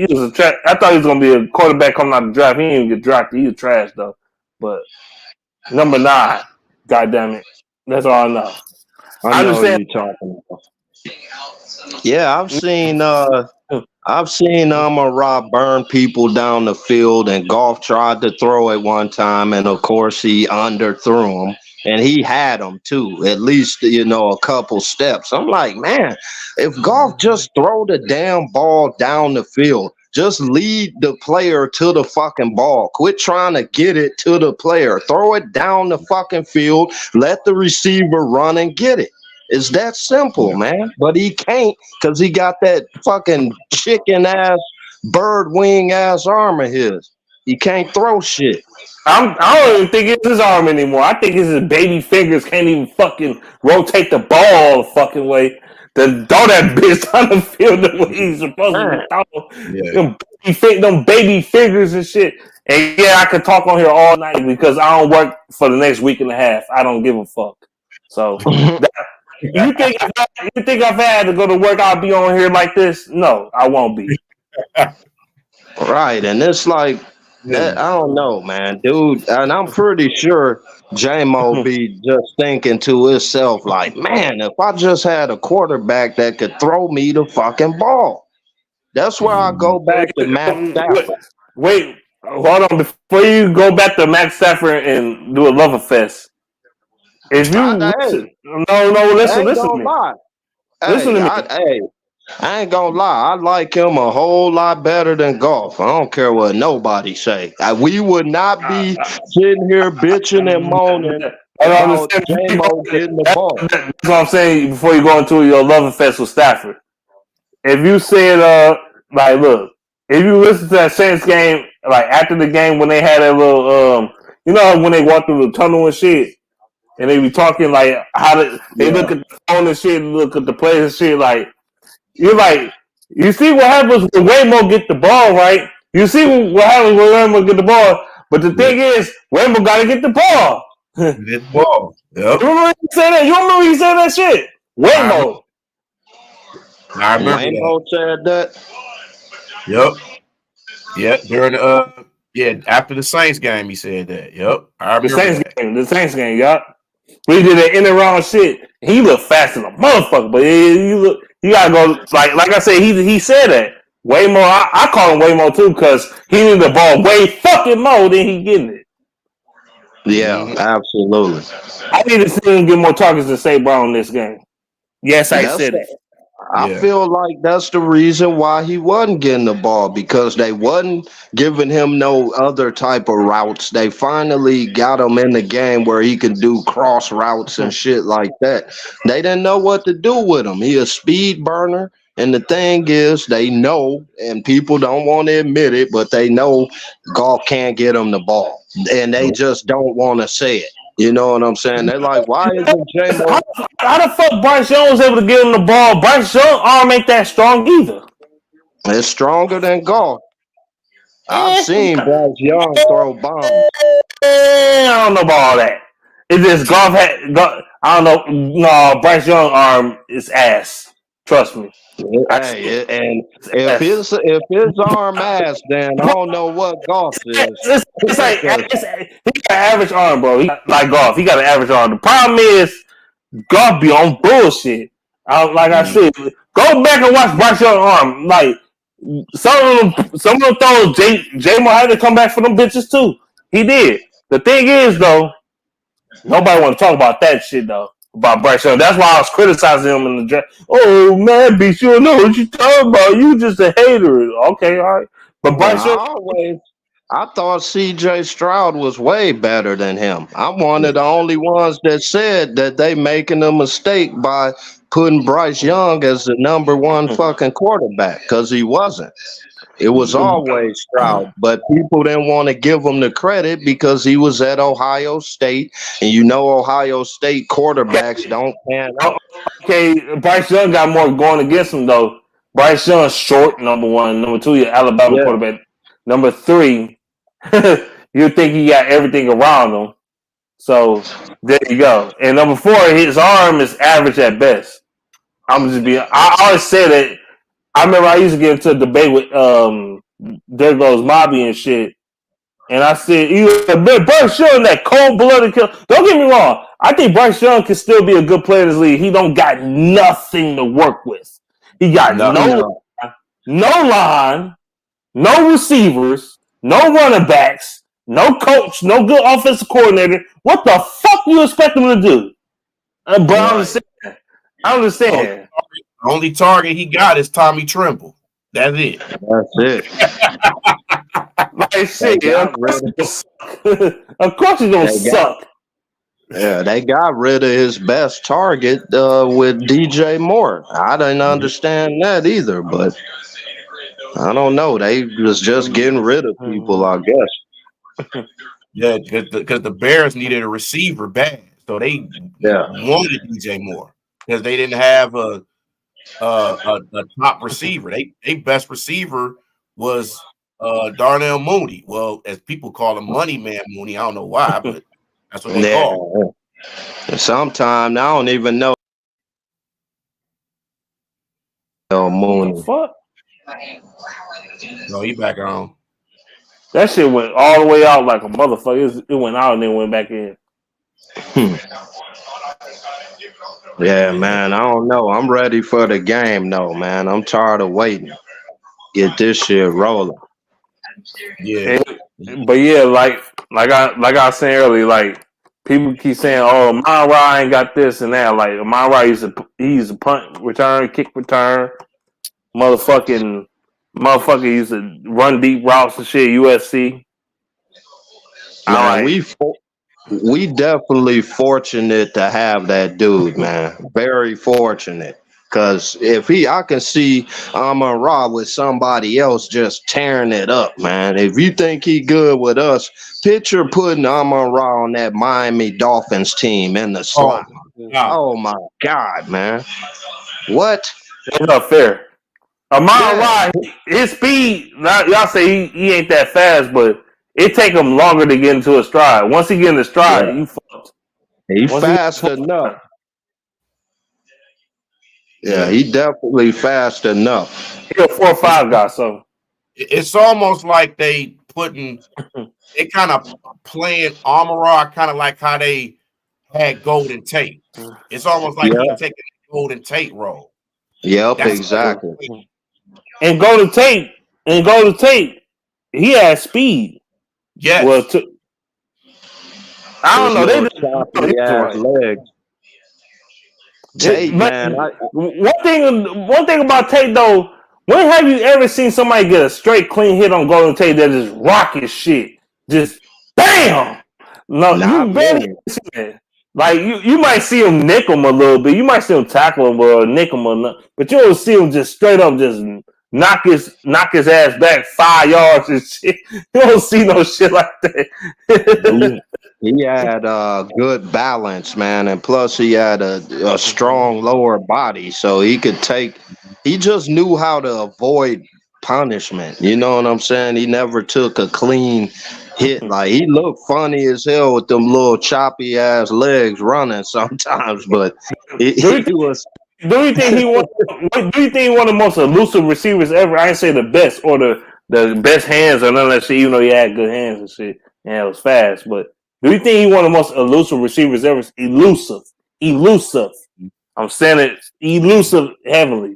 was I thought he was gonna be a quarterback coming out of the draft. He didn't even get drafted. He was trash though. But number 9, goddamn it, that's all I know. I know what you're talking about. Yeah, I've seen Amon-Ra burn people down the field, and Goff tried to throw it one time, and of course he underthrew him. And he had them too, at least, a couple steps. I'm like, man, if Goff just throw the damn ball down the field, just lead the player to the fucking ball. Quit trying to get it to the player. Throw it down the fucking field. Let the receiver run and get it. It's that simple, man. But he can't because he got that fucking chicken ass, bird wing ass arm of his. He can't throw shit. I don't even think it's his arm anymore. I think it's his baby fingers can't even fucking rotate the ball the fucking way to throw that bitch down the field the way he's supposed to be throwing. Them baby fingers and shit. And yeah, I could talk on here all night because I don't work for the next week and a half. I don't give a fuck. So you think if I had to go to work, I'll be on here like this? No, I won't be. Right, and it's like, I don't know, man, dude, and I'm pretty sure J-Mo be just thinking to himself, like, man, if I just had a quarterback that could throw me the fucking ball. That's where I go back to Matt Stafford. Wait, hold on, before you go back to Matt Stafford and do a love fest. If you listen to me. Listen to me. I ain't gonna lie. I like him a whole lot better than Goff. I don't care what nobody say. We would not be sitting here bitching and moaning about J-Mo getting the ball. That's what I'm saying before you go into your love fest with Stafford. If you said, look, if you listen to that Saints game, like after the game when they had that little, when they walked through the tunnel and shit, and they be talking like how they look at the phone and shit, look at the players and shit, like. You're like, you see what happens when Waymo get the ball, right? You see what happens when Waymo get the ball. But the thing is, Waymo got to get the ball. This ball. Yep. You remember he said that? You remember he said that shit? Waymo. I remember Waymo said that. Yep. Yeah. During after the Saints game, he said that. Yep. I remember The Saints game, y'all. We did that in the wrong shit. He looked fast as a motherfucker, but you gotta go like I said. He said that Waymo. I call him Waymo too because he needed the ball way fucking more than he getting it. Yeah, absolutely. I need to see him get more targets than St. Brown in this game. Yes, I said it. I feel like that's the reason why he wasn't getting the ball because they wasn't giving him no other type of routes. They finally got him in the game where he can do cross routes and shit like that. They didn't know what to do with him. He a speed burner. And the thing is, they know, and people don't want to admit it, but they know Goff can't get him the ball. And they just don't want to say it. You know what I'm saying? They're like, why isn't J-Mo? How the fuck Bryce Young was able to get him the ball? Bryce Young arm ain't that strong either. It's stronger than Goff. I've seen Bryce Young throw bombs. I don't know about all that. It's just Goff I don't know. No, Bryce Young arm is ass. Trust me. Hey, and if his arm ass, then I don't know what Goff is. It's like he got an average arm, bro. Like Goff, he got an average arm. The problem is Goff be on bullshit. I said, go back and watch Bryce Young arm. Like some of them throws, J-Mo had to come back for them bitches too. He did. The thing is though, nobody want to talk about that shit though. About Bryce Young. That's why I was criticizing him in the draft. Oh man, bitch, you don't know what you talking about. You just a hater. Okay, all right. But Bryce Young, I thought CJ Stroud was way better than him. I'm one of the only ones that said that they making a mistake by putting Bryce Young as the number one fucking quarterback because he wasn't. It was always Stroud, but people didn't want to give him the credit because he was at Ohio State, and you know Ohio State quarterbacks don't pan out. Okay, Bryce Young got more going against him though. Bryce Young's short, number one. Number two, your Alabama quarterback. Number three, you think he got everything around him. So there you go. And number four, his arm is average at best. I always say that. I remember I used to get into a debate with There Goes Mobby and shit. And I said, Bryce Young, that cold-blooded killer. Don't get me wrong. I think Bryce Young can still be a good player in this league. He don't got nothing to work with. He got no line, no receivers, no running backs, no coach, no good offensive coordinator. What the fuck you expect him to do? But I understand. Only target he got is Tommy Tremble. That's it. Like shit, of course he's gonna suck. Yeah, they got rid of his best target with DJ Moore. I didn't understand that either, but I don't know. They was just getting rid of people, I guess. Yeah, because the Bears needed a receiver bad, so they wanted DJ Moore because they didn't have a top receiver. They best receiver was Darnell Mooney. Well, as people call him, Money Man Mooney. I don't know why, but that's what they call him. Sometimes I don't even know Mooney. Fuck. No, he back on. That shit went all the way out like a motherfucker. It went out and then went back in. Yeah, man, I don't know. I'm ready for the game, though, man. I'm tired of waiting. Get this shit rolling. Yeah, but yeah, like I was saying earlier, like people keep saying, "Oh, Amon Ra ain't got this and that." Like Amon Ra used to punt return, kick return, motherfucker used to run deep routes and shit. USC. Man, we definitely fortunate to have that dude, man. Very fortunate. Because I can see Amon Ra with somebody else just tearing it up, man. If you think he good with us, picture putting Amon Ra on that Miami Dolphins team in the slot. Oh my God, man. What? That's not fair. Amon Ra, his speed, y'all say he ain't that fast, but it take him longer to get into a stride. Once he get in the stride, you fucked. He fast enough. Yeah, he definitely fast enough. He's a 4-5 guy, so it's almost like they kind of playing Armor, kind of like how they had Golden Tate. It's almost like he's taking a Golden Tate role. Yep, exactly. And Golden Tate, he has speed. Yes. Well, I don't know. They just legs. Tate, man. One thing about Tate though. When have you ever seen somebody get a straight clean hit on Golden Tate that just rocket shit? Just bam! No, you barely see that. Like you might see him nick him a little bit. You might see him tackle him or nick him or not, but you don't see him just straight up just knock his ass back 5 yards and shit. You don't see no shit like that. He had good balance, man, and plus he had a strong lower body, so he could take. He just knew how to avoid punishment. You know what I'm saying? He never took a clean hit. Like he looked funny as hell with them little choppy ass legs running sometimes, but he was. Do you think he one of the most elusive receivers ever? I ain't say the best or the best hands or none of that shit. Even though he had good hands and shit, and it was fast, but. Do you think he one of the most elusive receivers ever? Elusive. I'm saying it elusive heavily.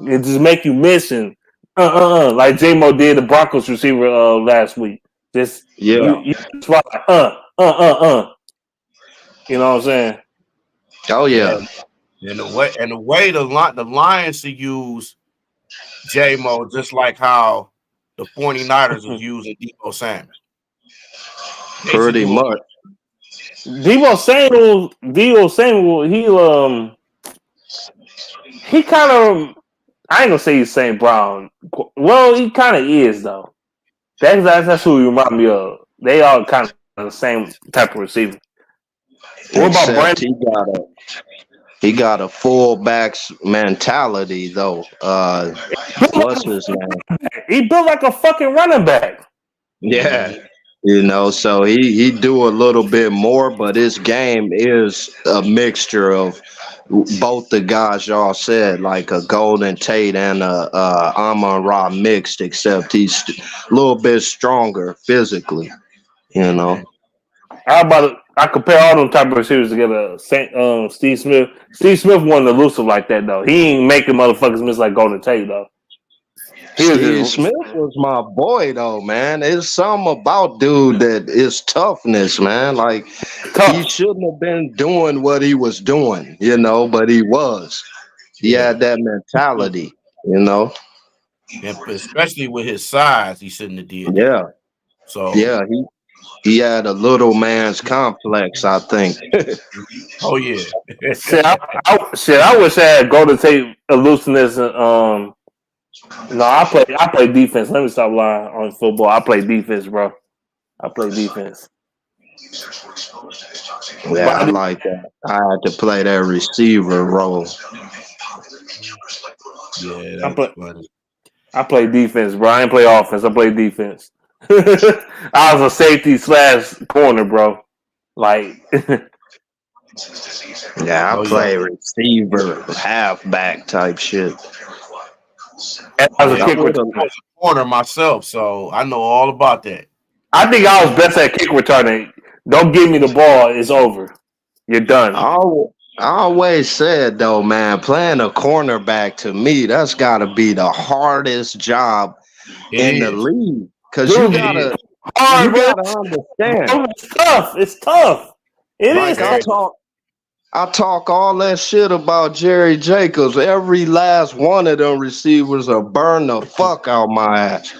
It just make you missing. Like J-Mo did the Broncos receiver last week. Just you try You know what I'm saying? Oh yeah. And the way the Lions to use J-Mo just like how the 49ers was using Deebo Samuel. Pretty much. Deebo Samuel, he kind of, I ain't gonna say he's St. Brown. Well, he kind of is though. That's who he remind me of. They all kind of the same type of receiver. What about Brandon? He got a fullback's mentality though. What's his name? He built like a fucking running back. Yeah. You know, so he do a little bit more, but his game is a mixture of both the guys y'all said, like a Golden Tate and a Amon-Ra mixed, except he's a little bit stronger physically. You know. I compare all them type of receivers together. Steve Smith. Steve Smith wasn't elusive like that though. He ain't making motherfuckers miss like Golden Tate though. Steve Smith was my boy though, man. It's something about dude that is toughness, man. Like he shouldn't have been doing what he was doing, you know, but he was. He had that mentality, you know. And especially with his size, he shouldn't have did. Yeah. So he had a little man's complex, I think. Oh yeah. I wish I had Golden Tate elusiveness. No, I play defense. Let me stop lying on football. I play defense, bro. I play defense. Yeah, I like that. I had to play that receiver role. Yeah, that's funny. I play defense, bro. I ain't play offense. I play defense. I was a safety / corner, bro. Like, yeah, I play receiver, halfback type shit. I was a corner myself, so I know all about that. I think I was best at kick returning. Don't give me the ball, it's over. You're done. I always said though, man, playing a cornerback to me, that's got to be the hardest job in the league because you gotta understand. It's tough. It is. I talk all that shit about Jerry Jacobs. Every last one of them receivers will burn the fuck out my ass.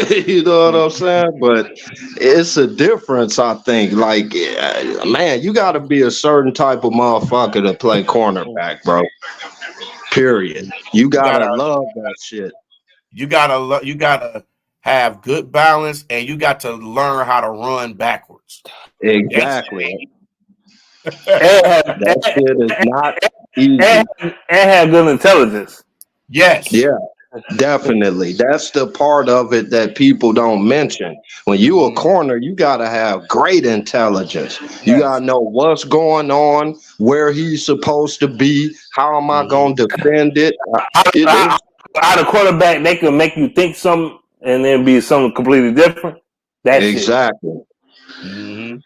You know what I'm saying? But it's a difference, I think. Like, man, you got to be a certain type of motherfucker to play cornerback, bro. Period. You gotta love that shit. You gotta have good balance, and you got to learn how to run backwards. Exactly. That shit is not easy. And have good intelligence. Yes. Yeah. Definitely. That's the part of it that people don't mention. When you a corner, you gotta have great intelligence. You Yes. gotta know what's going on, where he's supposed to be, how am I gonna defend it? Out of quarterback, they can make you think something and then be something completely different. That shit. Exactly. Mm-hmm.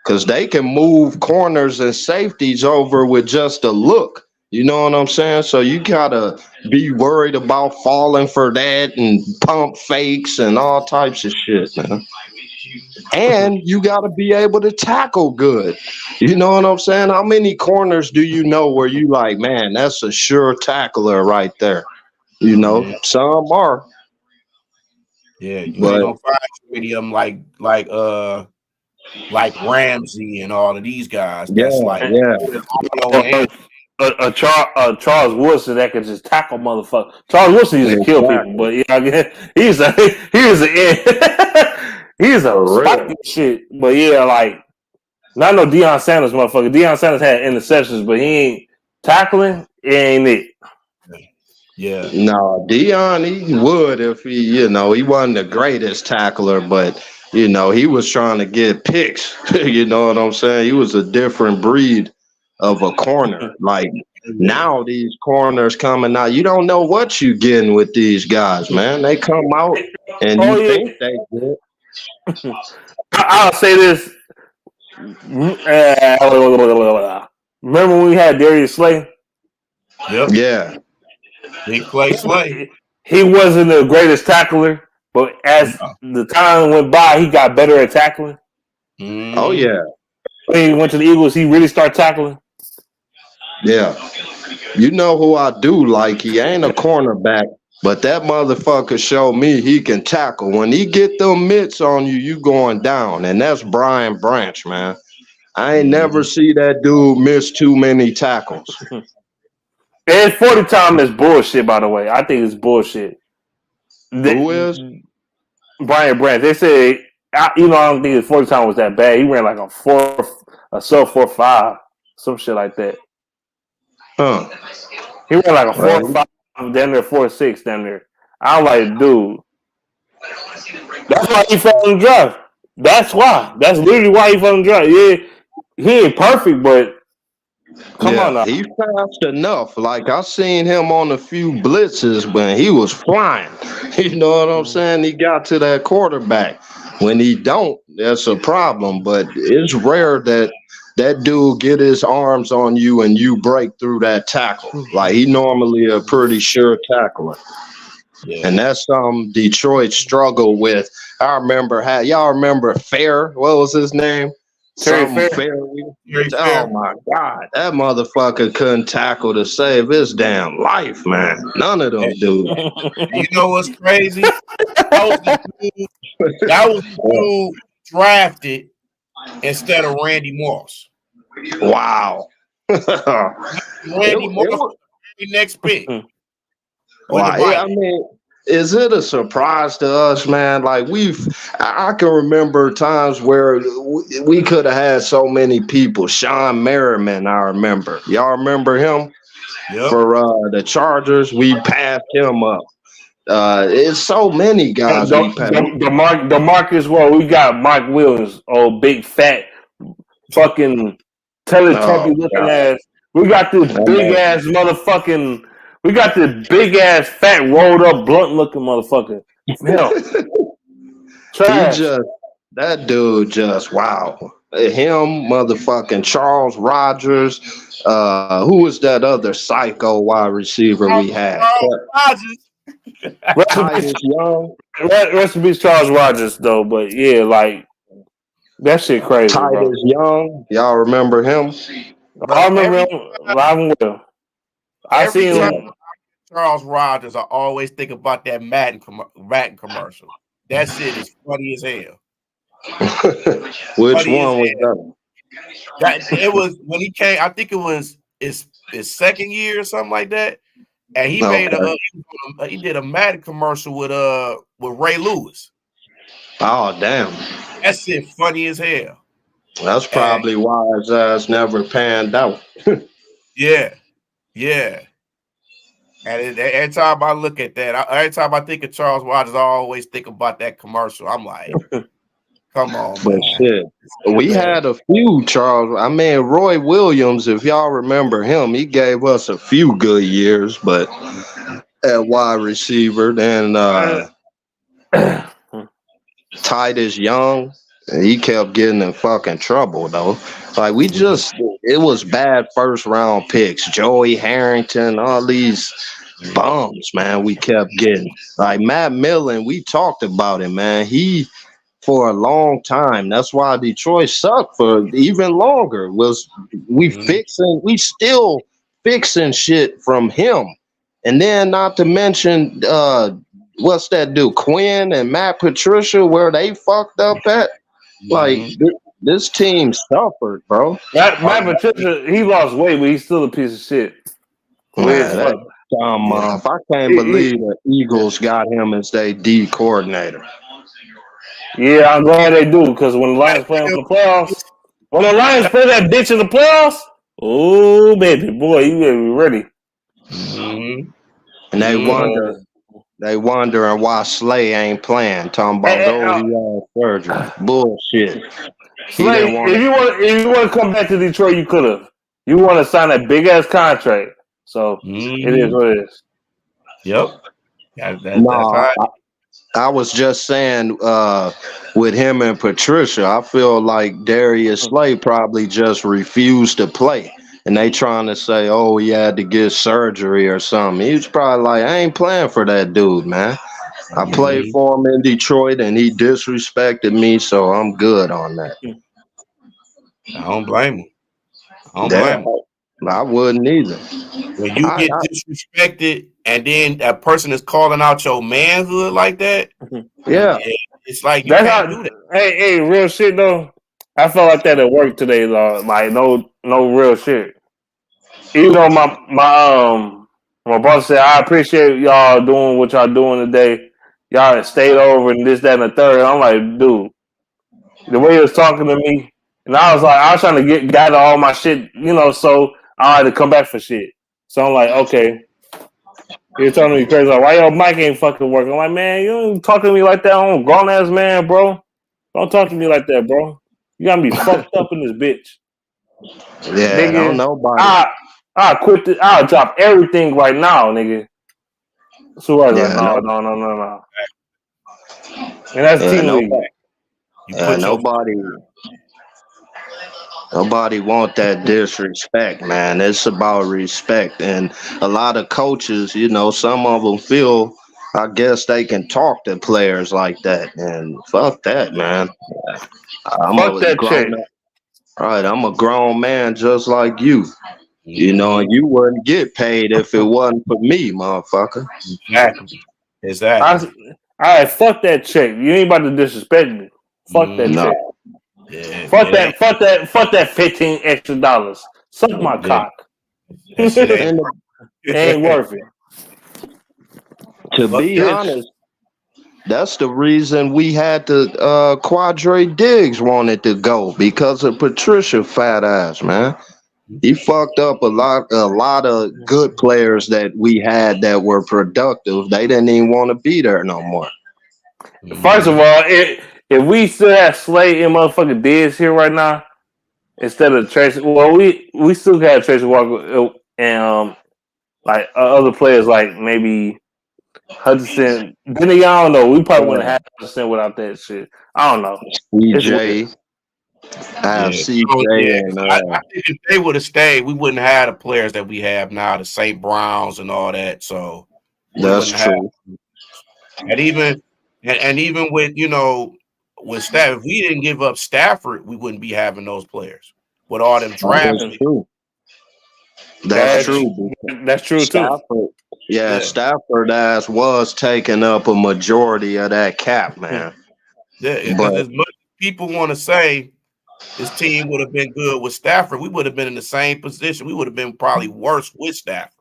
Because they can move corners and safeties over with just a look. You know what I'm saying? So you gotta be worried about falling for that and pump fakes and all types of shit, man. And you gotta be able to tackle good. You know what I'm saying? How many corners do you know where you like, man, that's a sure tackler right there? You know, some are. Yeah, you ain't But gonna find too many of them like Ramsey and all of these guys. That's like yeah. Charles Woodson that could just tackle motherfuckers. Charles Woodson used to kill people, but yeah, he's a spiky shit. But yeah, like not no Deion Sanders motherfucker. Deion Sanders had interceptions, but he ain't tackling. It ain't it. Yeah. No, Deion, he would if he wasn't the greatest tackler, but he was trying to get picks. You know what I'm saying? He was a different breed of a corner. Like now these corners coming out, you don't know what you getting with these guys, man. They come out and you think they good. I'll say this. Remember when we had Darius Slay? Yep. Yeah. Big play Slay. He wasn't the greatest tackler, but as the time went by, he got better at tackling. Oh yeah. When he went to the Eagles, he really started tackling. Yeah. You know who I do like? He ain't a cornerback, but that motherfucker showed me he can tackle. When he get them mitts on you, you going down. And that's Brian Branch, man. I ain't never see that dude miss too many tackles. And 40 time is bullshit, by the way. I think it's bullshit. Who is? Brian Branch. They say, I don't think his 40 time was that bad. He ran like a sub 4.5, some shit like that. Huh. He ran like a 4.5, down there 4.6 down there. I'm like, dude. That's why he fell in the draft. That's why. That's literally why he fell in the draft. Yeah, he ain't perfect, but come on now. He's fast enough. Like I seen him on a few blitzes when he was flying. You know what I'm saying? He got to that quarterback. When he don't, that's a problem. But it's rare that dude get his arms on you and you break through that tackle. Like he normally a pretty sure tackler. Yeah. And that's something Detroit struggled with. I remember y'all remember Fair? What was his name? Fair. Oh my God, that motherfucker couldn't tackle to save his damn life, man. None of them dudes. You know what's crazy? That was the dude drafted instead of Randy Moss. Wow. Randy Moss, the next pick. Wow. I mean, is it a surprise to us, man? Like I can remember times where we could have had so many people. Sean Merriman, I remember. Y'all remember him? Yep. For the Chargers, we passed him up. It's so many guys. The Marcus, well, we got Mike Williams, old big fat fucking Teletubby looking ass. We got this big ass motherfucking. We got this big ass, fat, rolled up, blunt looking motherfucker. That dude just wow. Him, motherfucking Charles Rogers. Who was that other psycho wide receiver we had? Rest in peace, Charles Rogers, though. But yeah, like that shit crazy. Titus Young, y'all remember him? I remember him live and well. I seen him. Charles Rogers, I always think about that Madden commercial. That shit is funny as hell. Which funny one was that? It was when he came. I think it was his second year or something like that. And he he did a Madden commercial with Ray Lewis. Oh damn! That shit funny as hell. That's probably why his ass never panned out. Yeah. And every time I look at that, every time I think of Charles Rogers, I always think about that commercial. I'm like, come on, But man. shit, we had a few Charles. I mean, Roy Williams, if y'all remember him, he gave us a few good years, but at wide receiver, then Titus Young, he kept getting in fucking trouble though. Like it was bad first round picks. Joey Harrington, all these bums, man. We kept getting like Matt Millen. We talked about him, man. He for a long time. That's why Detroit sucked for even longer. Was we still fixing shit from him, and then not to mention what's that dude Quinn and Matt Patricia where they fucked up at. Like this team suffered, bro. Matt Patricia, he lost weight, but he's still a piece of shit. I can't believe the Eagles got him as their D coordinator. Yeah, I'm glad they do, because when the Lions play in the playoffs, when the Lions play that bitch in the playoffs, oh baby, boy, you better be ready. And they wondering why Slay ain't playing. Talking about he had surgery. Bullshit. Slay, if you want to come back to Detroit, you could have. You want to sign that big ass contract, so it is what it is. Yep. I was just saying with him and Patricia, I feel like Darius Slay probably just refused to play. And they trying to say, oh, he had to get surgery or something. He was probably like, I ain't playing for that dude, man. I played for him in Detroit, and he disrespected me, so I'm good on that. I don't blame him. I wouldn't either. When you get disrespected and then that person is calling out your manhood like that, it's like you can't do that. Hey, real shit though. I felt like that at work today, though. Like no real shit. Even though my boss said I appreciate y'all doing what y'all doing today. Y'all had stayed over and this, that, and the third. I'm like, dude, the way he was talking to me, and I was trying to gather all my shit, so I had to come back for shit. So I'm like, okay. You're telling me crazy. Like, why your mic ain't fucking working? I'm like, man, you don't talk to me like that. I'm a grown ass man, bro. Don't talk to me like that, bro. You got me fucked up in this bitch. Yeah, nigga, don't nobody. I'll quit this. I'll drop everything right now, nigga. So I was like, no. And that's team league. Nobody want that disrespect, man. It's about respect. And a lot of coaches, some of them feel, I guess they can talk to players like that. And fuck that, man. Fuck that shit. Right, I'm a grown man just like you. And you wouldn't get paid if it wasn't for me, motherfucker. Exactly. All right, fuck that chick. You ain't about to disrespect me. Fuck that chick. Yeah, fuck that $15 extra. Suck my cock. It ain't worth it. To be honest, that's the reason we had to Quadre Diggs wanted to go because of Patricia fat ass, man. He fucked up a lot of good players that we had that were productive. They didn't even want to be there no more. First of all, if we still have Slay and motherfucking Diggs here right now, instead of Tracy, well, we still have Tracy Walker and like other players like maybe Hudson. Then I don't know. We probably wouldn't have Hudson without that shit. I don't know. CJ. I think if they would have stayed, we wouldn't have the players that we have now, the St. Browns and all that. So that's true. And even with with Stafford, if we didn't give up Stafford, we wouldn't be having those players with all them drafts. That's true. That's true Stafford, too. Yeah, Stafford ass was taking up a majority of that cap, man. Yeah, because as much as people want to say this team would have been good with Stafford, we would have been in the same position. We would have been probably worse with Stafford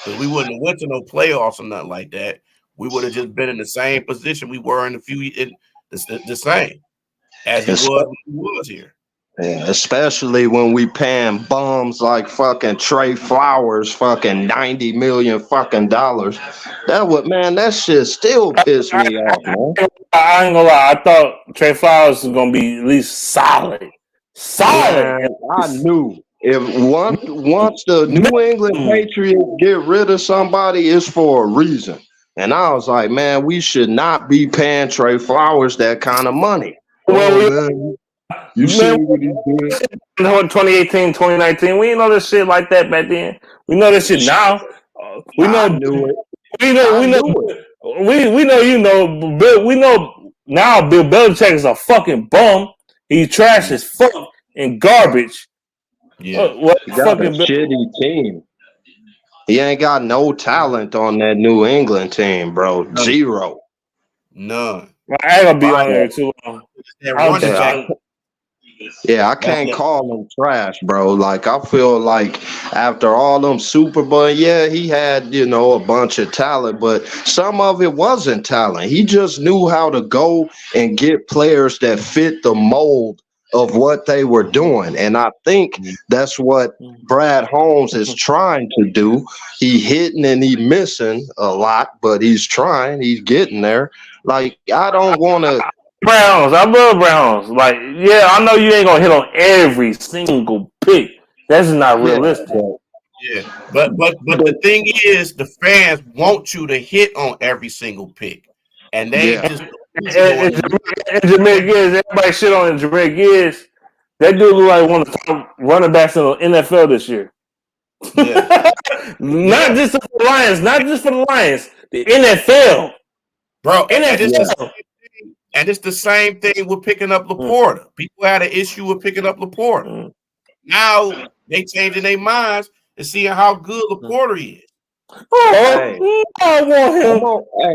because we wouldn't have went to no playoffs or nothing like that. We would have just been in the same position we were the same as he was here. Yeah, especially when we paying bums like fucking Trey Flowers fucking $90 million fucking dollars. That shit still pissed me off, man. I ain't gonna lie. I thought Trey Flowers was gonna be at least solid. Man, I knew if once the New England Patriots get rid of somebody, it's for a reason. And I was like, man, we should not be paying Trey Flowers that kind of money. Well, man, you see what he did? 2018, 2019, we didn't know this shit like that back then. We know this shit now. We know. I knew it. We know. You know. Bill, we know now. Bill Belichick is a fucking bum. He's trash as fuck and garbage. Yeah, he got a shitty team. He ain't got no talent on that New England team, bro. Zero. None. I ain't gonna be on there too long. Yeah, I can't call him trash, bro. Like, I feel like after all them Super Bowl, yeah, he had, a bunch of talent, but some of it wasn't talent. He just knew how to go and get players that fit the mold of what they were doing. And I think that's what Brad Holmes is trying to do. He hitting and he missing a lot, but he's trying. He's getting there. Like, I don't want to... Browns, I love Browns. Like, yeah, I know you ain't gonna hit on every single pick. That's not realistic. Yeah, but the thing is, the fans want you to hit on every single pick, and they just. And Jameer Gibbs, everybody shit on Jameer Gibbs. That dude look like one of the top running backs in the NFL this year. Yeah. Not just for the Lions, the NFL, bro. And it's the same thing with picking up Laporta. People had an issue with picking up Laporta. Now they changing their minds and seeing how good Laporta is. Hey,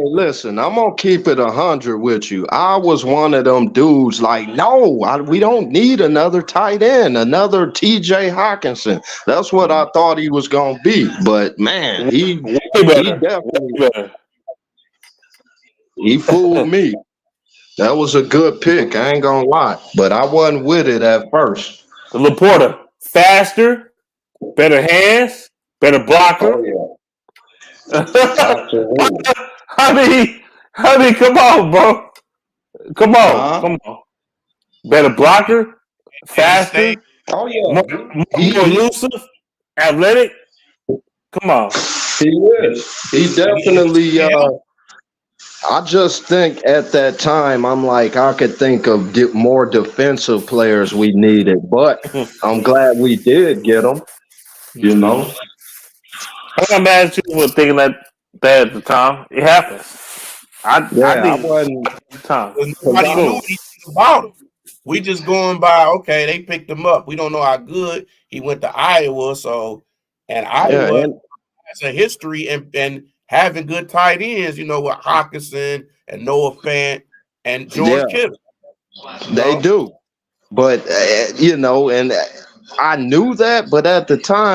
listen, I'm gonna keep it 100 with you. I was one of them dudes like, we don't need another tight end, another TJ Hawkinson. That's what I thought he was gonna be. But man, he definitely fooled me. That was a good pick. I ain't gonna lie, but I wasn't with it at first. Laporta, faster, better hands, better blocker. Oh, yeah. I mean, come on, bro. Come on. Better blocker, faster. Oh yeah, more elusive, athletic. Come on. He is. He definitely. I just think at that time, I'm like, I could think of more defensive players we needed, but I'm glad we did get them. I'm not mad at you for thinking that at the time. It happens. I think wasn't at the time. Nobody knew anything about him. We just going by, okay, they picked him up. We don't know how good he went to Iowa. And Iowa has a history and having good tight ends, with Hawkinson and Noah Fant and George Kittle. They do. But, and I knew that, but at the time,